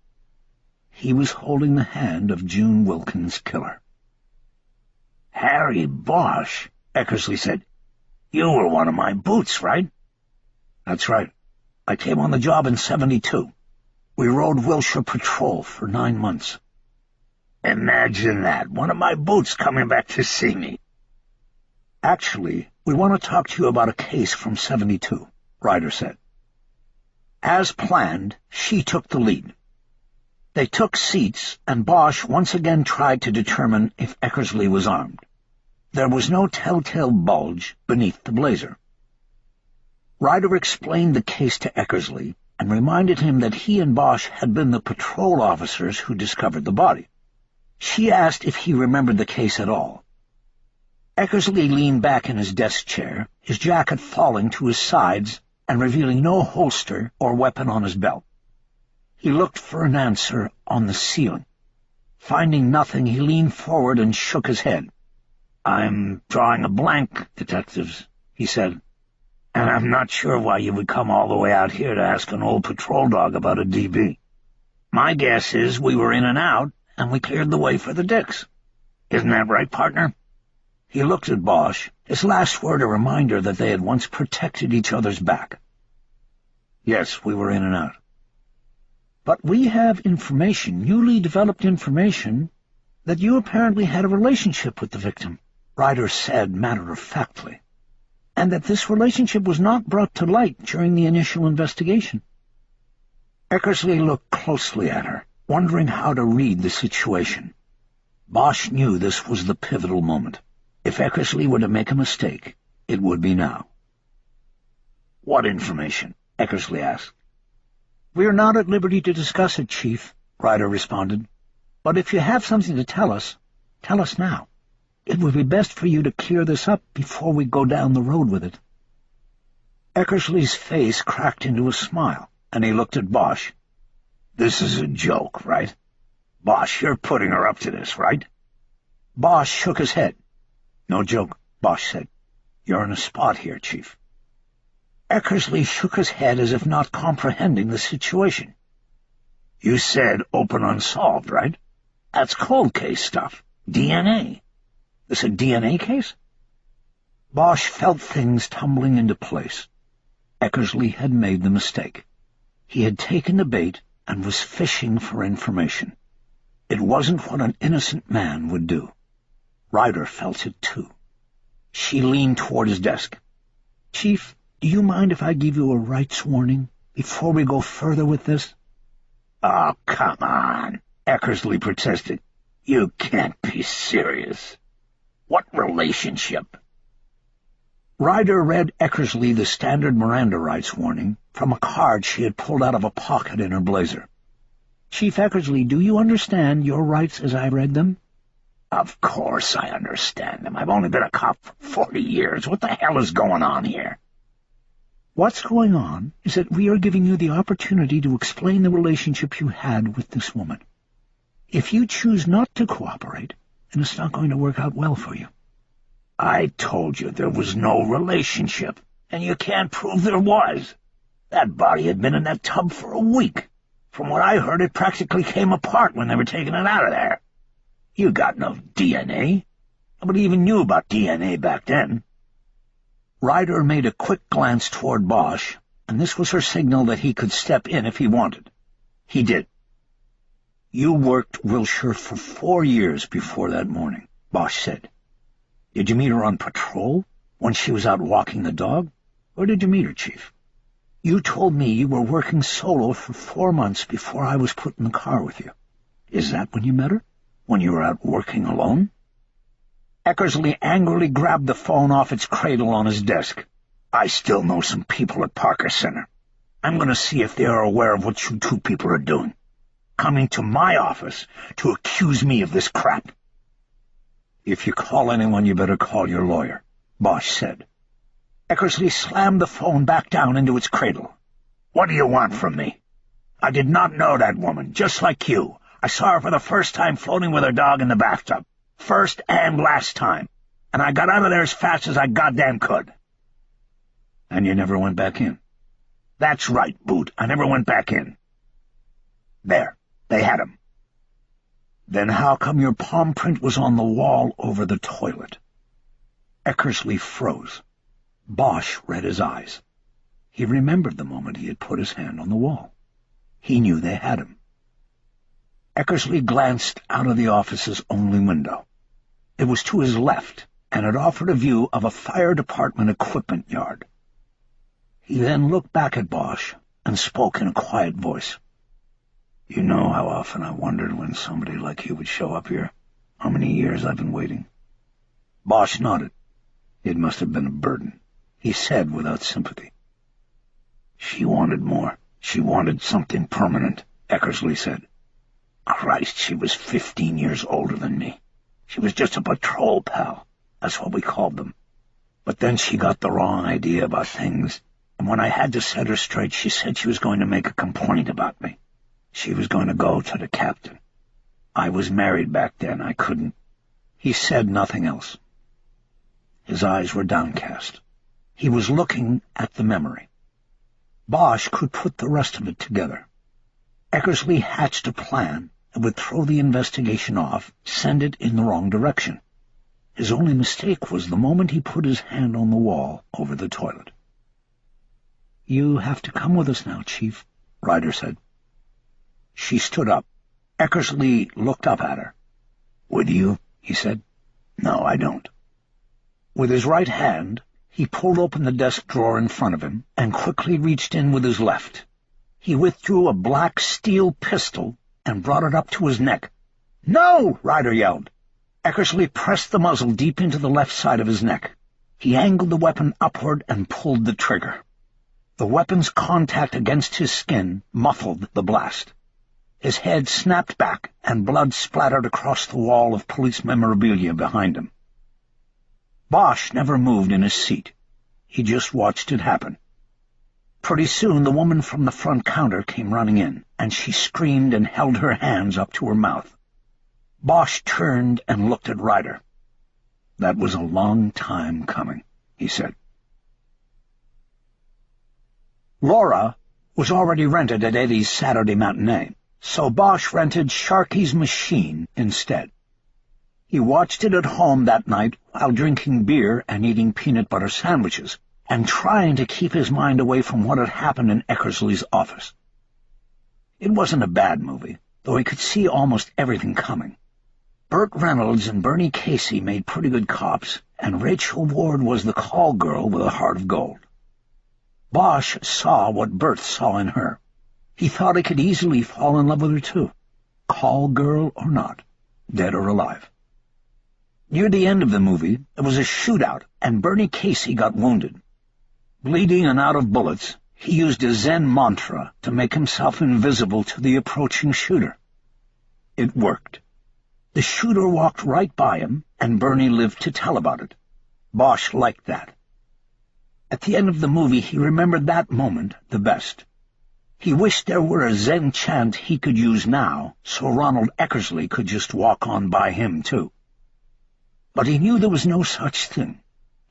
He was holding the hand of June Wilkins' killer. "Harry Bosch," Eckersley said. "You were one of my boots, right?" "That's right. I came on the job in 72. We rode Wilshire Patrol for 9 months. Imagine that, one of my boots coming back to see me." "Actually, we want to talk to you about a case from 72, Ryder said. As planned, she took the lead. They took seats, and Bosch once again tried to determine if Eckersley was armed. There was no telltale bulge beneath the blazer. Ryder explained the case to Eckersley and reminded him that he and Bosch had been the patrol officers who discovered the body. She asked if he remembered the case at all. Eckersley leaned back in his desk chair, his jacket falling to his sides and revealing no holster or weapon on his belt. He looked for an answer on the ceiling. Finding nothing, he leaned forward and shook his head. "I'm drawing a blank, detectives," he said, "and I'm not sure why you would come all the way out here to ask an old patrol dog about a DB. My guess is we were in and out, and we cleared the way for the dicks. Isn't that right, partner?" He looked at Bosch, his last word a reminder that they had once protected each other's back. "Yes, we were in and out." "But we have information, newly developed information, that you apparently had a relationship with the victim," Ryder said matter-of-factly, "and that this relationship was not brought to light during the initial investigation." Eckersley looked closely at her, wondering how to read the situation. Bosch knew this was the pivotal moment. If Eckersley were to make a mistake, it would be now. "What information?" Eckersley asked. "We're not at liberty to discuss it, Chief," Ryder responded. "But if you have something to tell us now. It would be best for you to clear this up before we go down the road with it." Eckersley's face cracked into a smile, and he looked at Bosch. "This is a joke, right? Bosch, you're putting her up to this, right?" Bosch shook his head. "No joke," Bosch said. You're in a spot here, Chief." Eckersley shook his head as if not comprehending the situation. "You said open unsolved, right? That's cold case stuff. DNA. This a DNA case?" Bosch felt things tumbling into place. Eckersley had made the mistake. He had taken the bait and was fishing for information. It wasn't what an innocent man would do. Ryder felt it too. She leaned toward his desk. "Chief, do you mind if I give you a rights warning before we go further with this?" "Oh, come on," Eckersley protested. "You can't be serious. What relationship?" Ryder read Eckersley the standard Miranda rights warning from a card she had pulled out of a pocket in her blazer. "Chief Eckersley, do you understand your rights as I read them?" "Of course I understand them. I've only been a cop for 40 years. What the hell is going on here?" "What's going on is that we are giving you the opportunity to explain the relationship you had with this woman. If you choose not to cooperate, then it's not going to work out well for you." "I told you there was no relationship, and you can't prove there was. That body had been in that tub for a week. From what I heard, it practically came apart when they were taking it out of there. You got no DNA. Nobody even knew about DNA back then." Ryder made a quick glance toward Bosch, and this was her signal that he could step in if he wanted. He did. "You worked Wilshire for 4 years before that morning," Bosch said. "Did you meet her on patrol, when she was out walking the dog? Where did you meet her, Chief? You told me you were working solo for 4 months before I was put in the car with you. Is that when you met her? When you were out working alone?" Eckersley angrily grabbed the phone off its cradle on his desk. "I still know some people at Parker Center. I'm going to see if they are aware of what you two people are doing. Coming to my office to accuse me of this crap." "If you call anyone, you better call your lawyer," Bosch said. Eckersley slammed the phone back down into its cradle. "What do you want from me? I did not know that woman, just like you. I saw her for the first time floating with her dog in the bathtub. First and last time. And I got out of there as fast as I goddamn could." "And you never went back in?" "That's right, Boot. I never went back in." There. They had him. "Then how come your palm print was on the wall over the toilet?" Eckersley froze. Bosch read his eyes. He remembered the moment he had put his hand on the wall. He knew they had him. Eckersley glanced out of the office's only window. It was to his left, and it offered a view of a fire department equipment yard. He then looked back at Bosch and spoke in a quiet voice. "You know how often I wondered when somebody like you would show up here? How many years I've been waiting?" Bosch nodded. "It must have been a burden," he said without sympathy. "She wanted more. She wanted something permanent," Eckersley said. "Christ, she was 15 years older than me. She was just a patrol pal. That's what we called them. But then she got the wrong idea about things, and when I had to set her straight, she said she was going to make a complaint about me. She was going to go to the captain. I was married back then. I couldn't." He said nothing else. His eyes were downcast. He was looking at the memory. Bosch could put the rest of it together. Eckersley hatched a plan that would throw the investigation off, send it in the wrong direction. His only mistake was the moment he put his hand on the wall over the toilet. "You have to come with us now, Chief," Ryder said. She stood up. Eckersley looked up at her. "With you?" he said. "No, I don't." With his right hand, he pulled open the desk drawer in front of him and quickly reached in with his left. He withdrew a black steel pistol and brought it up to his neck. "No!" Ryder yelled. Eckersley pressed the muzzle deep into the left side of his neck. He angled the weapon upward and pulled the trigger. The weapon's contact against his skin muffled the blast. His head snapped back, and blood splattered across the wall of police memorabilia behind him. Bosch never moved in his seat. He just watched it happen. Pretty soon the woman from the front counter came running in, and she screamed and held her hands up to her mouth. Bosch turned and looked at Ryder. "That was a long time coming," he said. Laura was already rented at Eddie's Saturday matinee, so Bosch rented Sharky's Machine instead. He watched it at home that night while drinking beer and eating peanut butter sandwiches, and trying to keep his mind away from what had happened in Eckersley's office. It wasn't a bad movie, though he could see almost everything coming. Burt Reynolds and Bernie Casey made pretty good cops, and Rachel Ward was the call girl with a heart of gold. Bosch saw what Burt saw in her. He thought he could easily fall in love with her, too, call girl or not, dead or alive. Near the end of the movie, there was a shootout, and Bernie Casey got wounded. Bleeding and out of bullets, he used a Zen mantra to make himself invisible to the approaching shooter. It worked. The shooter walked right by him, and Bernie lived to tell about it. Bosch liked that. At the end of the movie, he remembered that moment the best. He wished there were a Zen chant he could use now, so Ronald Eckersley could just walk on by him, too. But he knew there was no such thing.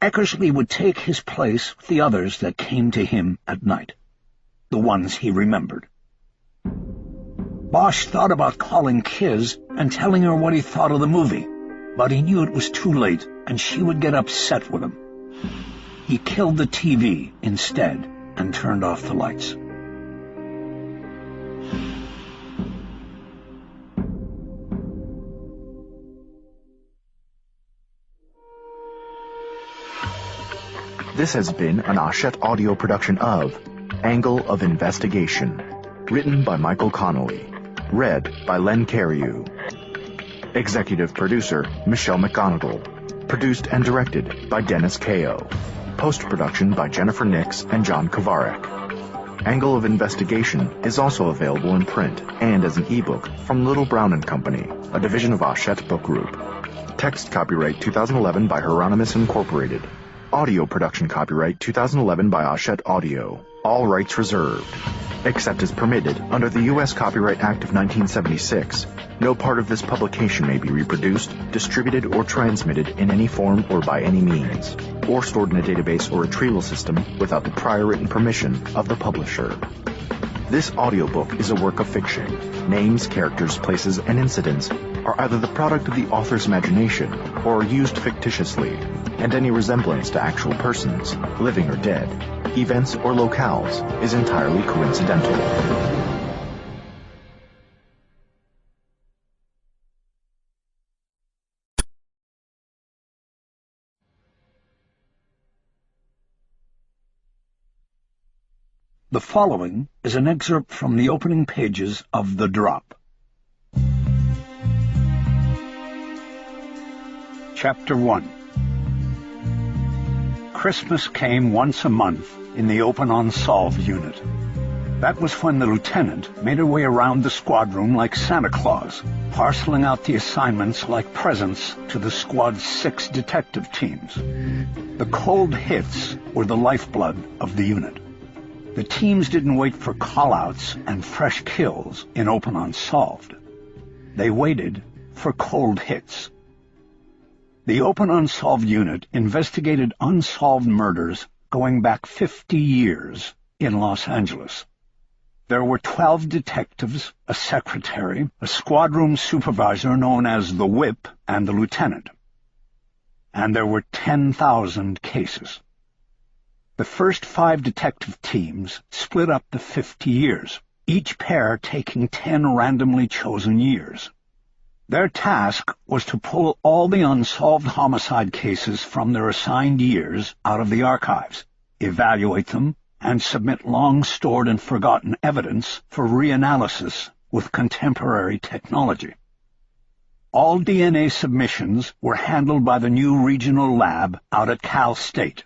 Eckersley would take his place with the others that came to him at night, the ones he remembered. Bosch thought about calling Kiz and telling her what he thought of the movie, but he knew it was too late, and she would get upset with him. He killed the TV instead and turned off the lights. This has been an Hachette audio production of Angle of Investigation, written by Michael Connelly, read by Len Cariou. Executive producer, Michelle McGonigal. Produced and directed by Dennis Kao. Post-production by Jennifer Nix and John Kovarek. Angle of Investigation is also available in print and as an ebook from Little Brown & Company, a division of Hachette Book Group. Text copyright 2011 by Hieronymus Incorporated. Audio production copyright 2011 by Hachette Audio. All rights reserved. Except as permitted under the U.S. Copyright Act of 1976. No part of this publication may be reproduced, distributed, or transmitted in any form or by any means, or stored in a database or retrieval system without the prior written permission of the publisher. This audiobook is a work of fiction. Names, characters, places, and incidents are either the product of the author's imagination or are used fictitiously, and any resemblance to actual persons, living or dead, events or locales, is entirely coincidental. The following is an excerpt from the opening pages of The Drop. Chapter 1. Christmas came once a month in the Open Unsolved unit. That was when the lieutenant made her way around the squad room like Santa Claus, parceling out the assignments like presents to the squad's 6 detective teams. The cold hits were the lifeblood of the unit. The teams didn't wait for call-outs and fresh kills in Open Unsolved. They waited for cold hits. The Open Unsolved unit investigated unsolved murders going back 50 years in Los Angeles. There were 12 detectives, a secretary, a squad room supervisor known as the Whip, and the lieutenant. And there were 10,000 cases. The first 5 detective teams split up the 50 years, each pair taking 10 randomly chosen years. Their task was to pull all the unsolved homicide cases from their assigned years out of the archives, evaluate them, and submit long-stored and forgotten evidence for reanalysis with contemporary technology. All DNA submissions were handled by the new regional lab out at Cal State.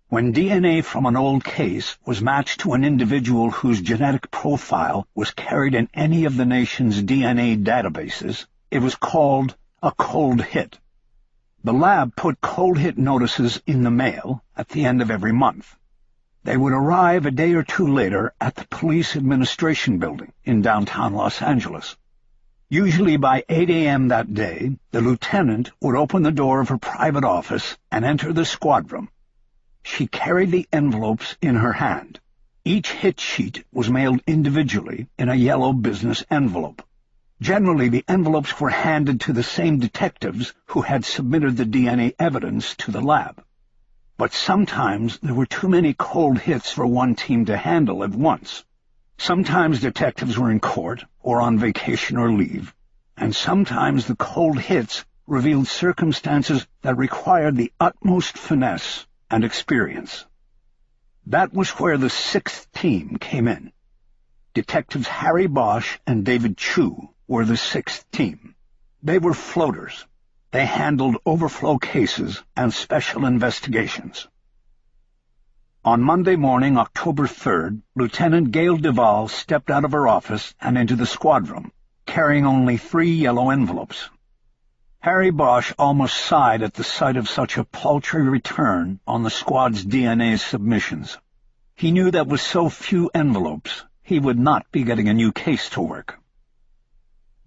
When DNA from an old case was matched to an individual whose genetic profile was carried in any of the nation's DNA databases, it was called a cold hit. The lab put cold hit notices in the mail at the end of every month. They would arrive a day or two later at the police administration building in downtown Los Angeles. Usually by 8 a.m. that day, the lieutenant would open the door of her private office and enter the squad room. She carried the envelopes in her hand. Each hit sheet was mailed individually in a yellow business envelope. Generally, the envelopes were handed to the same detectives who had submitted the DNA evidence to the lab. But sometimes there were too many cold hits for one team to handle at once. Sometimes detectives were in court or on vacation or leave, and sometimes the cold hits revealed circumstances that required the utmost finesse and experience. That was where the sixth team came in. Detectives Harry Bosch and David Chu were the sixth team. They were floaters. They handled overflow cases and special investigations. On Monday morning, October 3rd, Lieutenant Gail Duvall stepped out of her office and into the squad room, carrying only 3 yellow envelopes. Harry Bosch almost sighed at the sight of such a paltry return on the squad's DNA submissions. He knew that with so few envelopes, he would not be getting a new case to work.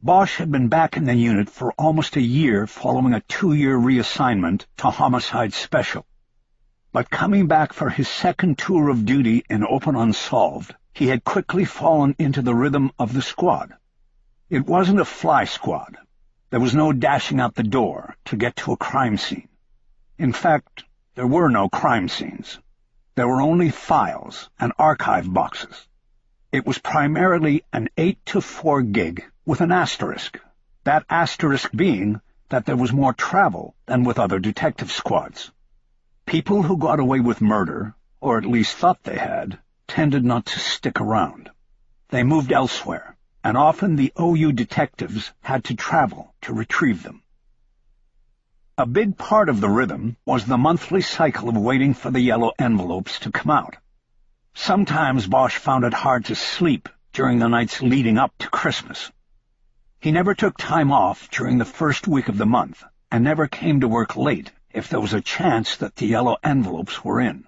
Bosch had been back in the unit for almost a year following a 2-year reassignment to Homicide Special. But coming back for his second tour of duty in Open Unsolved, he had quickly fallen into the rhythm of the squad. It wasn't a fly squad. There was no dashing out the door to get to a crime scene. In fact, there were no crime scenes. There were only files and archive boxes. It was primarily an 8-to-4 gig with an asterisk, that asterisk being that there was more travel than with other detective squads. People who got away with murder, or at least thought they had, tended not to stick around. They moved elsewhere, and often the OU detectives had to travel to retrieve them. A big part of the rhythm was the monthly cycle of waiting for the yellow envelopes to come out. Sometimes Bosch found it hard to sleep during the nights leading up to Christmas. He never took time off during the first week of the month, and never came to work late if there was a chance that the yellow envelopes were in.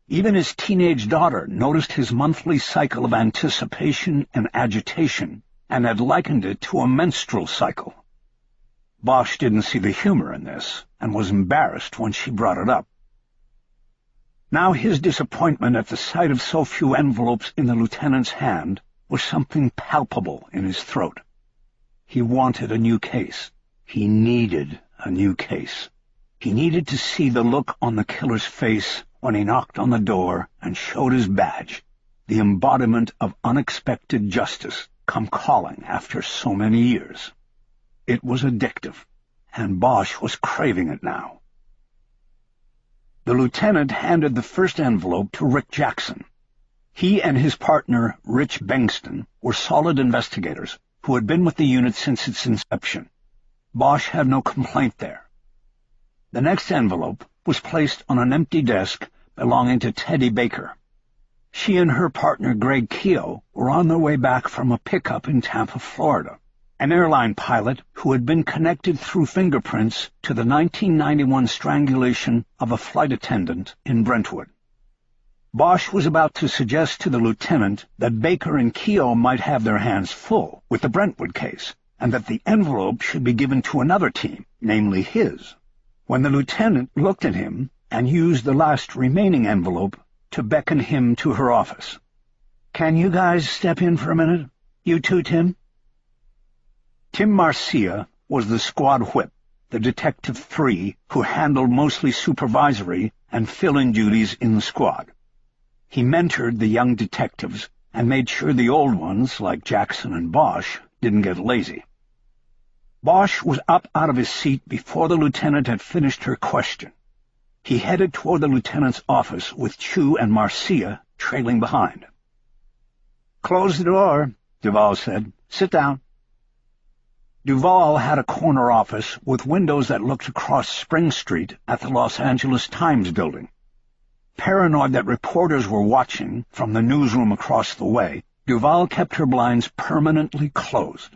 Even his teenage daughter noticed his monthly cycle of anticipation and agitation, and had likened it to a menstrual cycle. Bosch didn't see the humor in this, and was embarrassed when she brought it up. Now his disappointment at the sight of so few envelopes in the lieutenant's hand was something palpable in his throat. He wanted a new case. He needed a new case. He needed to see the look on the killer's face when he knocked on the door and showed his badge, the embodiment of unexpected justice come calling after so many years. It was addictive, and Bosch was craving it now. The lieutenant handed the first envelope to Rick Jackson. He and his partner, Rich Bengston, were solid investigators who had been with the unit since its inception. Bosch had no complaint there. The next envelope was placed on an empty desk belonging to Teddy Baker. She and her partner, Greg Keogh, were on their way back from a pickup in Tampa, Florida, an airline pilot who had been connected through fingerprints to the 1991 strangulation of a flight attendant in Brentwood. Bosch was about to suggest to the lieutenant that Baker and Keogh might have their hands full with the Brentwood case, and that the envelope should be given to another team, namely his, when the lieutenant looked at him and used the last remaining envelope to beckon him to her office. "Can you guys step in for a minute? You too, Tim?" Tim Marcia was the squad whip, the Detective 3 who handled mostly supervisory and fill-in duties in the squad. He mentored the young detectives and made sure the old ones, like Jackson and Bosch, didn't get lazy. Bosch was up out of his seat before the lieutenant had finished her question. He headed toward the lieutenant's office with Chu and Marcia trailing behind. "Close the door," Duvall said. "Sit down." Duvall had a corner office with windows that looked across Spring Street at the Los Angeles Times building. Paranoid that reporters were watching from the newsroom across the way, Duvall kept her blinds permanently closed.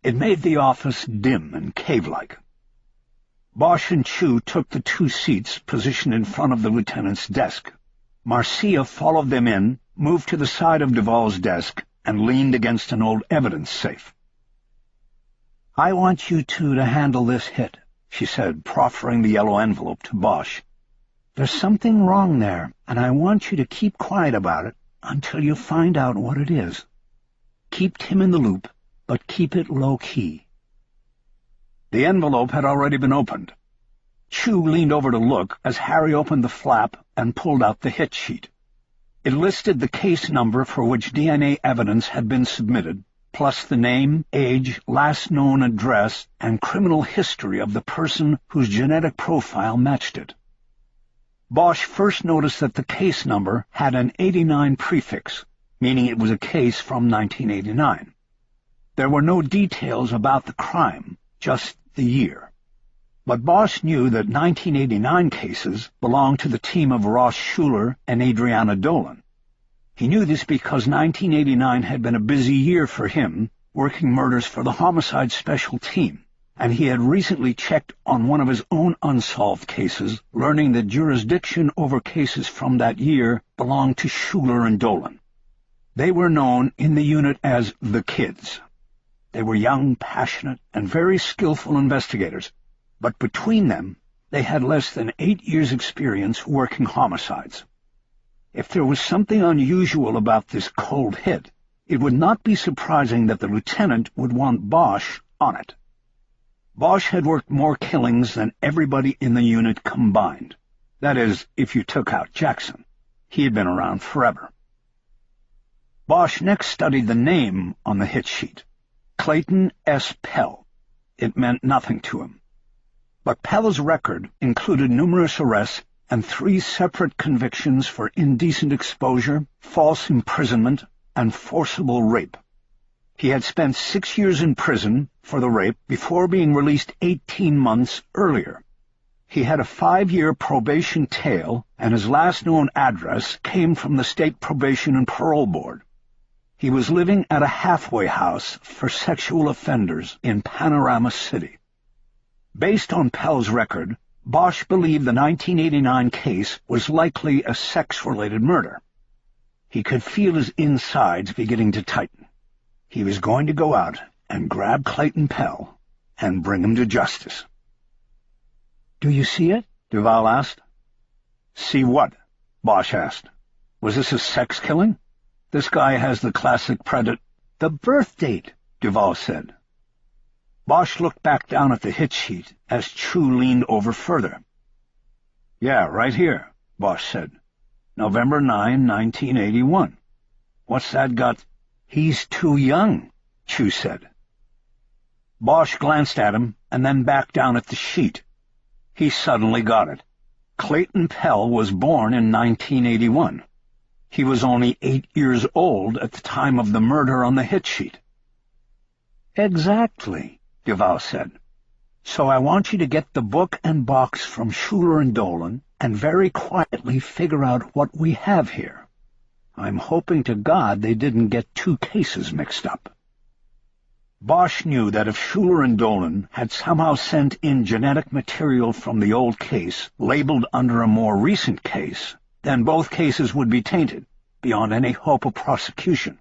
It made the office dim and cave-like. Bosch and Chu took the 2 seats positioned in front of the lieutenant's desk. Marcia followed them in, moved to the side of Duvall's desk, and leaned against an old evidence safe. "I want you two to handle this hit," she said, proffering the yellow envelope to Bosch. There's something wrong there, and I want you to keep quiet about it until you find out what it is. Keep Tim in the loop, but keep it low-key." The envelope had already been opened. Chu leaned over to look as Harry opened the flap and pulled out the hit sheet. It listed the case number for which DNA evidence had been submitted, plus the name, age, last known address, and criminal history of the person whose genetic profile matched it. Bosch first noticed that the case number had an 89 prefix, meaning it was a case from 1989. There were no details about the crime, just the year. But Bosch knew that 1989 cases belonged to the team of Ross Schuler and Adriana Dolan. He knew this because 1989 had been a busy year for him, working murders for the Homicide Special Team, and he had recently checked on one of his own unsolved cases, learning that jurisdiction over cases from that year belonged to Schuler and Dolan. They were known in the unit as the Kids. They were young, passionate, and very skillful investigators, but between them, they had less than 8 years' experience working homicides. If there was something unusual about this cold hit, it would not be surprising that the lieutenant would want Bosch on it. Bosch had worked more killings than everybody in the unit combined. That is, if you took out Jackson. He had been around forever. Bosch next studied the name on the hit sheet. Clayton S. Pell. It meant nothing to him. But Pell's record included numerous arrests and 3 separate convictions for indecent exposure, false imprisonment, and forcible rape. He had spent 6 years in prison for the rape before being released 18 months earlier. He had a 5-year probation tail, and his last known address came from the State Probation and Parole Board. He was living at a halfway house for sexual offenders in Panorama City. Based on Pell's record, Bosch believed the 1989 case was likely a sex-related murder. He could feel his insides beginning to tighten. He was going to go out and grab Clayton Pell and bring him to justice. "Do you see it?" Duval asked. "See what?" Bosch asked. "Was this a sex killing? This guy has the classic predicate." "The birth date," Duval said. Bosch looked back down at the hit sheet as Chu leaned over further. "Yeah, right here," Bosch said. "November 9, 1981. What's that got?" "He's too young," Chu said. Bosch glanced at him and then back down at the sheet. He suddenly got it. Clayton Pell was born in 1981. He was only 8 years old at the time of the murder on the hit sheet. "Exactly," Duval said. "So I want you to get the book and box from Schuler and Dolan and very quietly figure out what we have here. I'm hoping to God they didn't get 2 cases mixed up." Bosch knew that if Schuler and Dolan had somehow sent in genetic material from the old case labeled under a more recent case, then both cases would be tainted, beyond any hope of prosecution.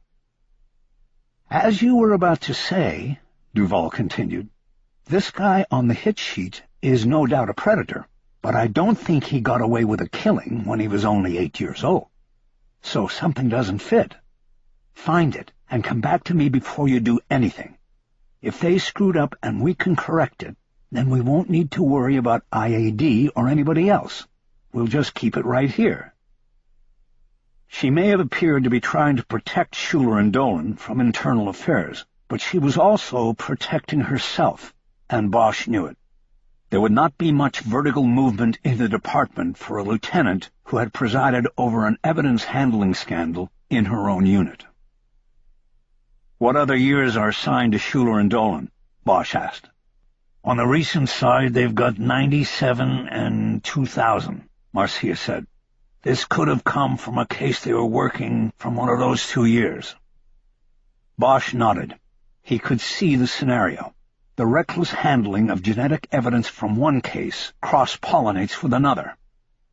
"As you were about to say," Duval continued, "this guy on the hit sheet is no doubt a predator, but I don't think he got away with a killing when he was only 8 years old. So something doesn't fit. Find it and come back to me before you do anything. If they screwed up and we can correct it, then we won't need to worry about IAD or anybody else. We'll just keep it right here." She may have appeared to be trying to protect Schuler and Dolan from internal affairs, but she was also protecting herself, and Bosch knew it. There would not be much vertical movement in the department for a lieutenant who had presided over an evidence-handling scandal in her own unit. "What other years are assigned to Schuler and Dolan?" Bosch asked. "On the recent side, they've got 97 and 2000, Marcia said. "This could have come from a case they were working from one of those 2 years." Bosch nodded. He could see the scenario. The reckless handling of genetic evidence from one case cross-pollinates with another.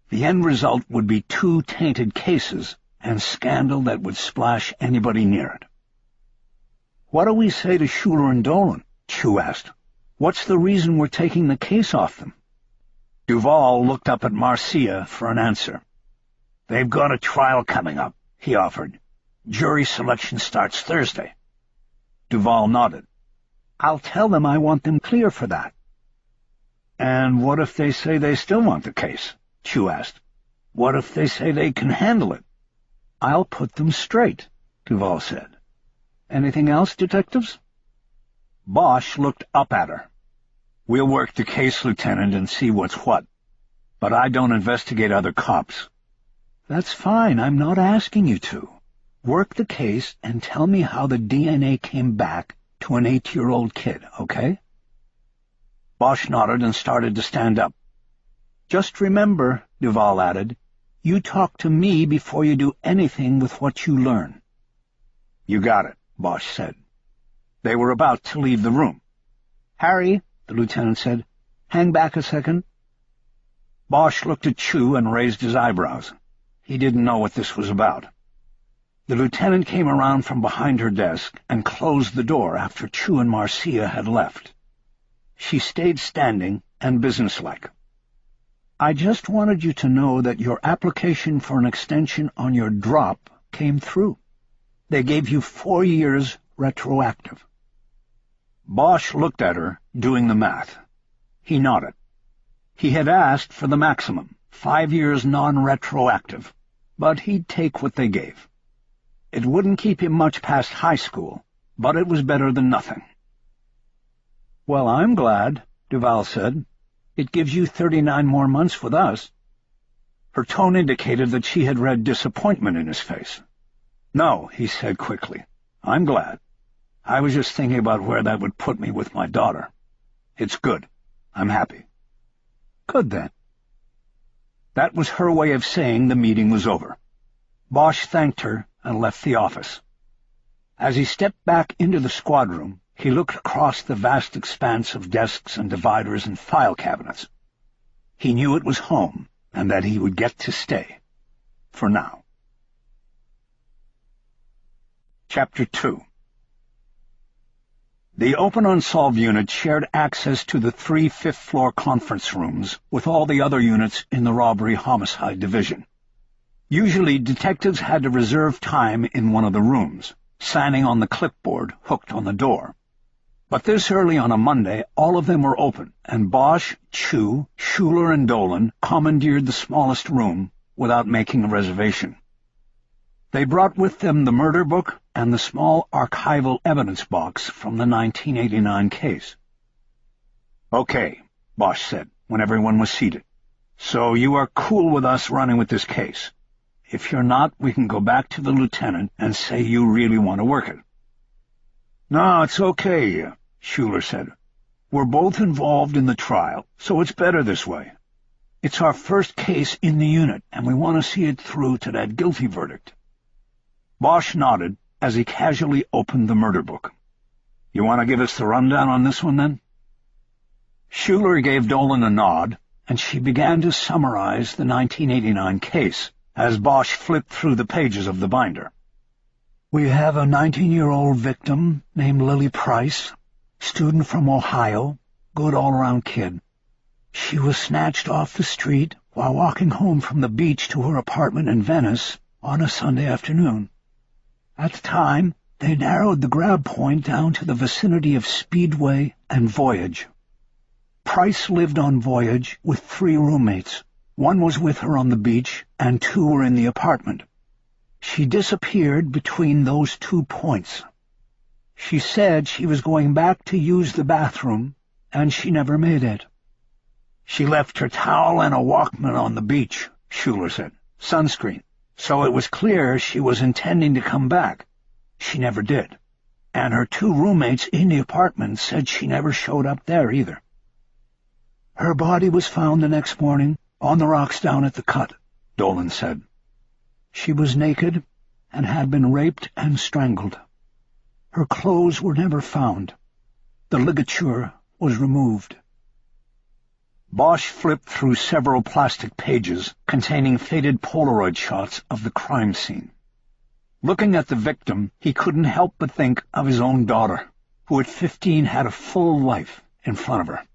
The end result would be 2 tainted cases and scandal that would splash anybody near it. "What do we say to Schuler and Dolan?" Chu asked. "What's the reason we're taking the case off them?" Duval looked up at Marcia for an answer. "They've got a trial coming up," he offered. "Jury selection starts Thursday." Duval nodded. "I'll tell them I want them clear for that." "And what if they say they still want the case?" Chu asked. "What if they say they can handle it?" "I'll put them straight," Duval said. "Anything else, detectives?" Bosch looked up at her. "We'll work the case, Lieutenant, and see what's what. But I don't investigate other cops." "That's fine. I'm not asking you to. Work the case and tell me how the DNA came back to an 8-year-old kid, okay?" Bosch nodded and started to stand up. "Just remember," Duval added, "you talk to me before you do anything with what you learn." "You got it," Bosch said. They were about to leave the room. "Harry," the lieutenant said, "hang back a second." Bosch looked at Chu and raised his eyebrows. He didn't know what this was about. The lieutenant came around from behind her desk and closed the door after Chu and Marcia had left. She stayed standing and businesslike. "I just wanted you to know that your application for an extension on your drop came through. They gave you 4 years retroactive." Bosch looked at her, doing the math. He nodded. He had asked for the maximum, 5 years non-retroactive, but he'd take what they gave. It wouldn't keep him much past high school, but it was better than nothing. "Well, I'm glad," Duval said. "It gives you 39 more months with us." Her tone indicated that she had read disappointment in his face. "No," he said quickly. "I'm glad. I was just thinking about where that would put me with my daughter. It's good. I'm happy." "Good, then." That was her way of saying the meeting was over. Bosch thanked her and left the office. As he stepped back into the squad room, he looked across the vast expanse of desks and dividers and file cabinets. He knew it was home, and that he would get to stay. For now. Chapter 2. The Open Unsolved unit shared access to the 3 fifth-floor conference rooms with all the other units in the Robbery-Homicide Division. Usually, detectives had to reserve time in one of the rooms, signing on the clipboard hooked on the door. But this early on a Monday, all of them were open, and Bosch, Chu, Schuler, and Dolan commandeered the smallest room without making a reservation. They brought with them the murder book and the small archival evidence box from the 1989 case. "Okay," Bosch said, when everyone was seated. "So you are cool with us running with this case. If you're not, we can go back to the lieutenant and say you really want to work it." "No, it's okay," Schuler said. "We're both involved in the trial, so it's better this way. It's our first case in the unit, and we want to see it through to that guilty verdict." Bosch nodded as he casually opened the murder book. "You want to give us the rundown on this one, then?" Schuler gave Dolan a nod, and she began to summarize the 1989 case as Bosch flipped through the pages of the binder. "We have a 19-year-old victim named Lily Price, student from Ohio, good all-around kid. She was snatched off the street while walking home from the beach to her apartment in Venice on a Sunday afternoon. At the time, they narrowed the grab point down to the vicinity of Speedway and Voyage. Price lived on Voyage with 3 roommates. 1 was with her on the beach, and 2 were in the apartment. She disappeared between those 2 points. She said she was going back to use the bathroom, and she never made it." "She left her towel and a Walkman on the beach," Schuler said. "Sunscreen. So it was clear she was intending to come back. She never did. And her 2 roommates in the apartment said she never showed up there either." "Her body was found the next morning on the rocks down at the cut," Dolan said. "She was naked and had been raped and strangled. Her clothes were never found. The ligature was removed." Bosch flipped through several plastic pages containing faded Polaroid shots of the crime scene. Looking at the victim, he couldn't help but think of his own daughter, who at 15 had a full life in front of her.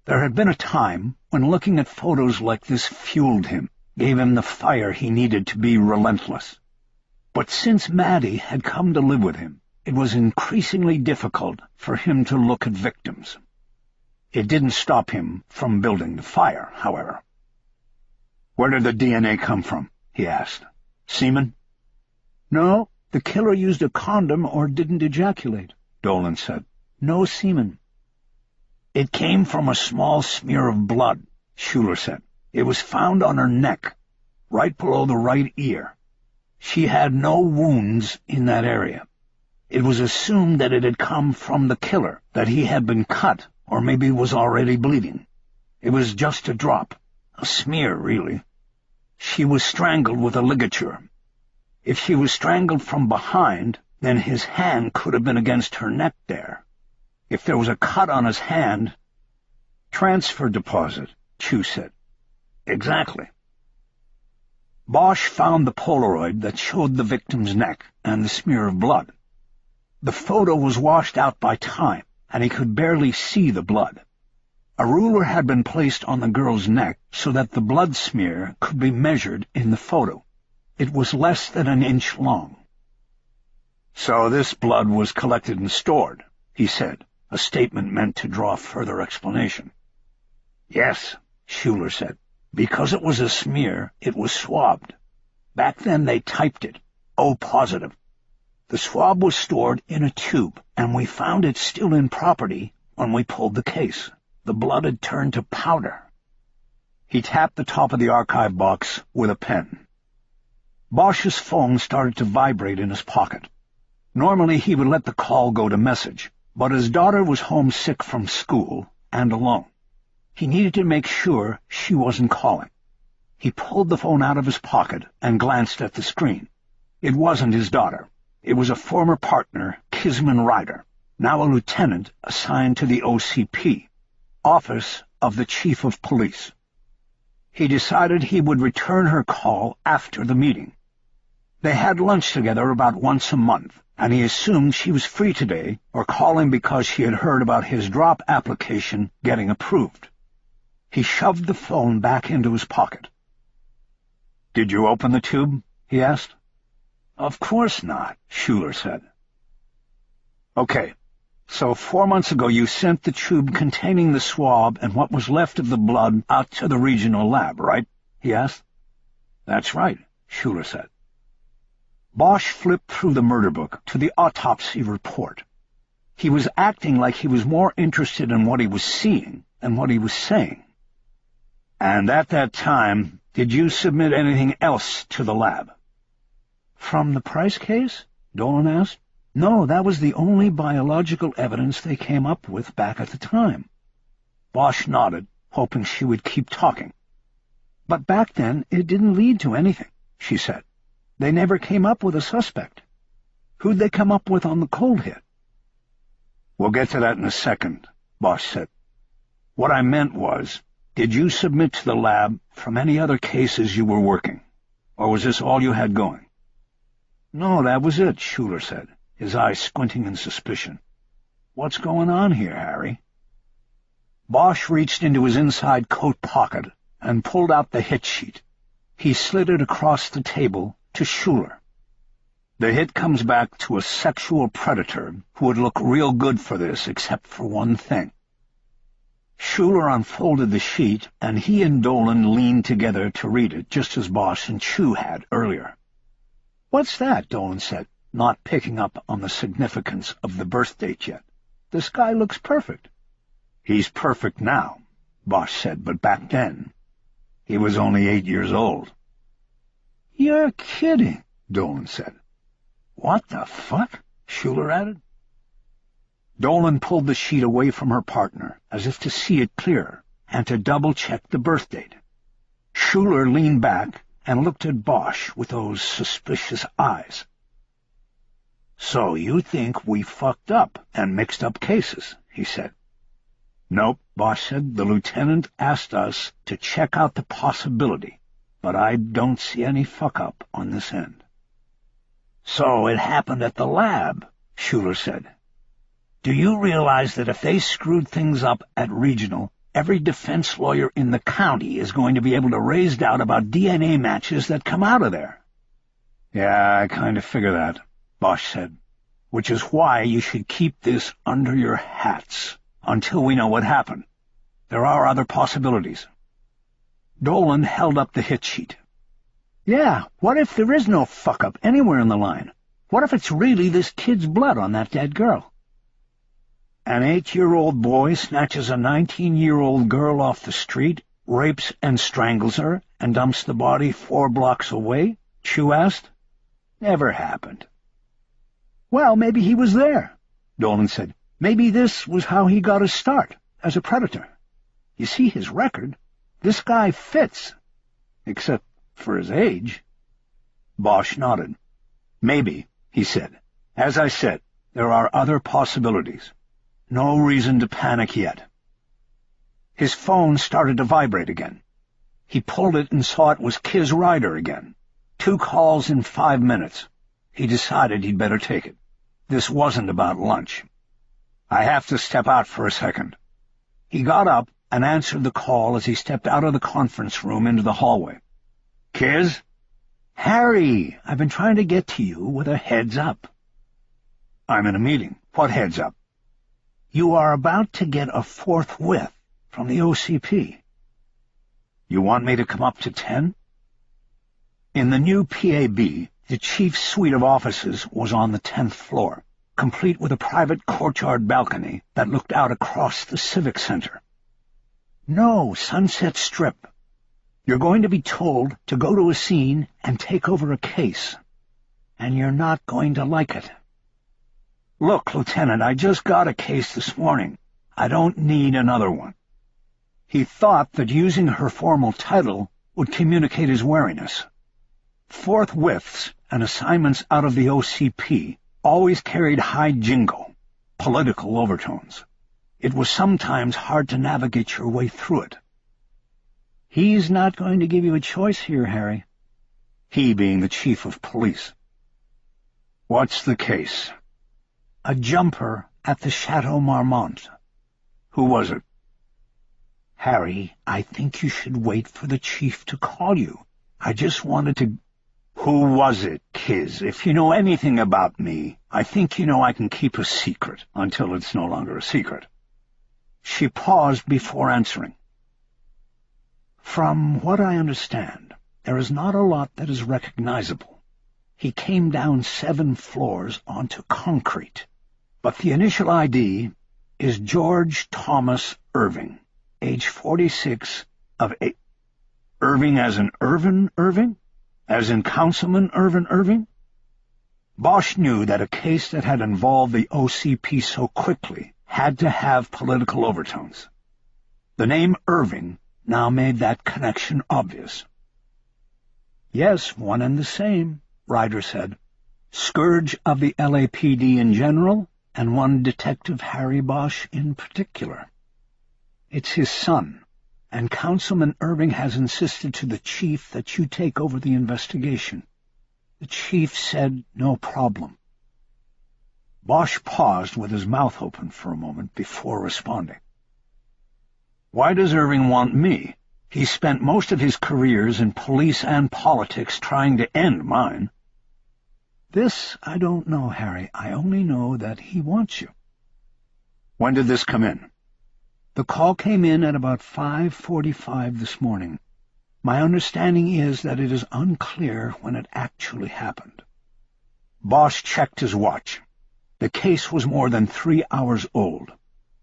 There had been a time when looking at photos like this fueled him, gave him the fire he needed to be relentless. But since Maddie had come to live with him, it was increasingly difficult for him to look at victims. It didn't stop him from building the fire, however. "Where did the DNA come from?" he asked. "Semen?" "No, the killer used a condom or didn't ejaculate," Dolan said. "No semen." "It came from a small smear of blood," Schuler said. "It was found on her neck, right below the right ear. She had no wounds in that area. It was assumed that it had come from the killer, that he had been cut, or maybe was already bleeding. It was just a drop, a smear, really. She was strangled with a ligature. If she was strangled from behind, then his hand could have been against her neck there. If there was a cut on his hand—" "Transfer deposit," Chu said. "Exactly." Bosch found the Polaroid that showed the victim's neck and the smear of blood. The photo was washed out by time, and he could barely see the blood. A ruler had been placed on the girl's neck so that the blood smear could be measured in the photo. It was less than an inch long. "So this blood was collected and stored," he said, a statement meant to draw further explanation. "Yes," Schuler said. "Because it was a smear, it was swabbed. Back then they typed it, O positive. The swab was stored in a tube, and we found it still in property when we pulled the case. The blood had turned to powder." He tapped the top of the archive box with a pen. Bosch's phone started to vibrate in his pocket. Normally he would let the call go to message, but his daughter was homesick from school and alone. He needed to make sure she wasn't calling. He pulled the phone out of his pocket and glanced at the screen. It wasn't his daughter. It was a former partner, Kisman Ryder, now a lieutenant assigned to the OCP, Office of the Chief of Police. He decided he would return her call after the meeting. They had lunch together about once a month, and he assumed she was free today or calling because she had heard about his drop application getting approved. He shoved the phone back into his pocket. "Did you open the tube?" he asked. "Of course not," Schuler said. "Okay, so 4 months ago you sent the tube containing the swab and what was left of the blood out to the regional lab, right?" he asked. "That's right," Schuler said. Bosch flipped through the murder book to the autopsy report. He was acting like he was more interested in what he was seeing than what he was saying. "And at that time, did you submit anything else to the lab?" "From the Price case?" Dolan asked. "No, that was the only biological evidence they came up with back at the time." Bosch nodded, hoping she would keep talking. "But back then, it didn't lead to anything," she said. "They never came up with a suspect. Who'd they come up with on the cold hit?" "We'll get to that in a second," Bosch said. "What I meant was, did you submit to the lab from any other cases you were working? Or was this all you had going?" "No, that was it," Schuler said, his eyes squinting in suspicion. "What's going on here, Harry?" Bosch reached into his inside coat pocket and pulled out the hit sheet. He slid it across the table to Schuler. "The hit comes back to a sexual predator who would look real good for this except for one thing." Schuler unfolded the sheet, and he and Dolan leaned together to read it, just as Bosch and Chu had earlier. "What's that?" Dolan said, not picking up on the significance of the birth date yet. "This guy looks perfect." "He's perfect now," Bosch said, "but back then, he was only 8 years old." "You're kidding," Dolan said. "What the fuck?" Schuler added. Dolan pulled the sheet away from her partner, as if to see it clearer, and to double-check the birth date. Schuler leaned back and looked at Bosch with those suspicious eyes. "So you think we fucked up and mixed up cases," he said. "Nope," Bosch said. "The lieutenant asked us to check out the possibility, but I don't see any fuck-up on this end." "So it happened at the lab," Schuler said. "Do you realize that if they screwed things up at Regional, every defense lawyer in the county is going to be able to raise doubt about DNA matches that come out of there. Yeah, I kind of figure that, Bosch said, which is why you should keep this under your hats until we know what happened. There are other possibilities. Dolan held up the hit sheet. Yeah, what if there is no fuck-up anywhere in the line? What if it's really this kid's blood on that dead girl? An 8-year-old boy snatches a 19-year-old girl off the street, rapes and strangles her, and dumps the body 4 blocks away? Chu asked. Never happened. Well, maybe he was there, Dolan said. Maybe this was how he got his start, as a predator. You see his record? This guy fits. Except for his age. Bosch nodded. Maybe, he said. As I said, there are other possibilities. No reason to panic yet. His phone started to vibrate again. He pulled it and saw it was Kis Ryder again. 2 calls in 5 minutes. He decided he'd better take it. This wasn't about lunch. I have to step out for a second. He got up and answered the call as he stepped out of the conference room into the hallway. Kis? Harry, I've been trying to get to you with a heads up. I'm in a meeting. What heads up? You are about to get a forthwith from the OCP. You want me to come up to 10? In the new PAB, the chief's suite of offices was on the 10th floor, complete with a private courtyard balcony that looked out across the Civic Center. No, Sunset Strip. You're going to be told to go to a scene and take over a case, and you're not going to like it. Look, Lieutenant, I just got a case this morning. I don't need another one. He thought that using her formal title would communicate his wariness. Forthwiths and assignments out of the OCP always carried high jingle, political overtones. It was sometimes hard to navigate your way through it. He's not going to give you a choice here, Harry. He being the chief of police. What's the case? A jumper at the Chateau Marmont. Who was it? Harry, I think you should wait for the chief to call you. I just wanted to... Who was it, Kis? If you know anything about me, I think you know I can keep a secret until it's no longer a secret. She paused before answering. From what I understand, there is not a lot that is recognizable. He came down 7 floors onto concrete. But the initial ID is George Thomas Irving, age 46, of Irving as in Irvin Irving? As in Councilman Irvin Irving? Bosch knew that a case that had involved the OCP so quickly had to have political overtones. The name Irving now made that connection obvious. Yes, one and the same, Ryder said. Scourge of the LAPD in general, and one Detective Harry Bosch in particular. It's his son, and Councilman Irving has insisted to the chief that you take over the investigation. The chief said no problem. Bosch paused with his mouth open for a moment before responding. Why does Irving want me? He spent most of his careers in police and politics trying to end mine. This I don't know, Harry. I only know that he wants you. When did this come in? The call came in at about 5:45 this morning. My understanding is that it is unclear when it actually happened. Bosch checked his watch. The case was more than 3 hours old.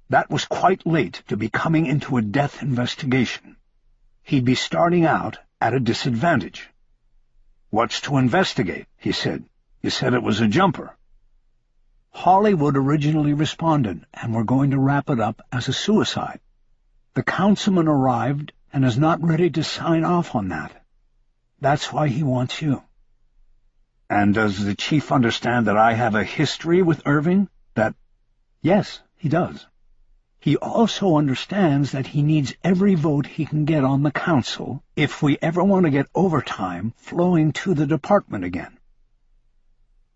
That was quite late to be coming into a death investigation. He'd be starting out at a disadvantage. What's to investigate? He said. You said it was a jumper. Hollywood originally responded, and we're going to wrap it up as a suicide. The councilman arrived and is not ready to sign off on that. That's why he wants you. And does the chief understand that I have a history with Irving? Yes, he does. He also understands that he needs every vote he can get on the council if we ever want to get overtime flowing to the department again.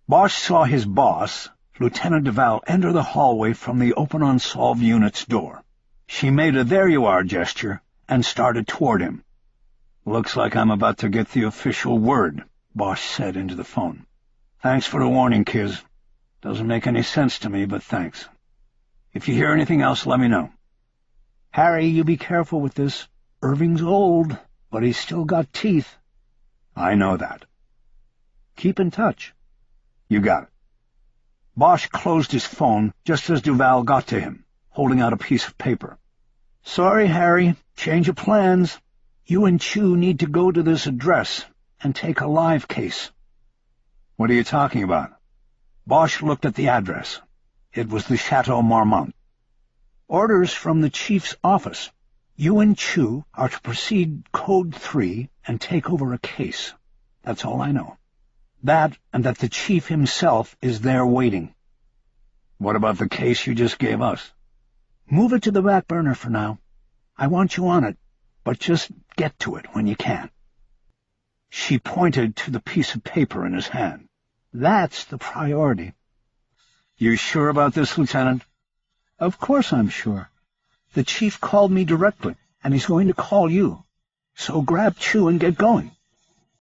Bosch saw his boss, Lieutenant Duval, enter the hallway from the Open Unsolved Unit's door. She made a there-you-are gesture and started toward him. "Looks like I'm about to get the official word," Bosch said into the phone. "Thanks for the warning, Kiz. Doesn't make any sense to me, but thanks. If you hear anything else, let me know. Harry, you be careful with this. Irving's old, but he's still got teeth." "I know that." "Keep in touch." "You got it." Bosch closed his phone just as Duval got to him, holding out a piece of paper. "Sorry, Harry. Change of plans. You and Chu need to go to this address and take a live case." "What are you talking about?" Bosch looked at the address. It was the Chateau Marmont. "Orders from the chief's office. You and Chu are to proceed Code 3 and take over a case. That's all I know. That, and that the chief himself is there waiting." "What about the case you just gave us?" "Move it to the back burner for now. I want you on it, but just get to it when you can." She pointed to the piece of paper in his hand. "That's the priority." "You sure about this, Lieutenant?" "Of course I'm sure. The chief called me directly, and he's going to call you. So grab Chu and get going."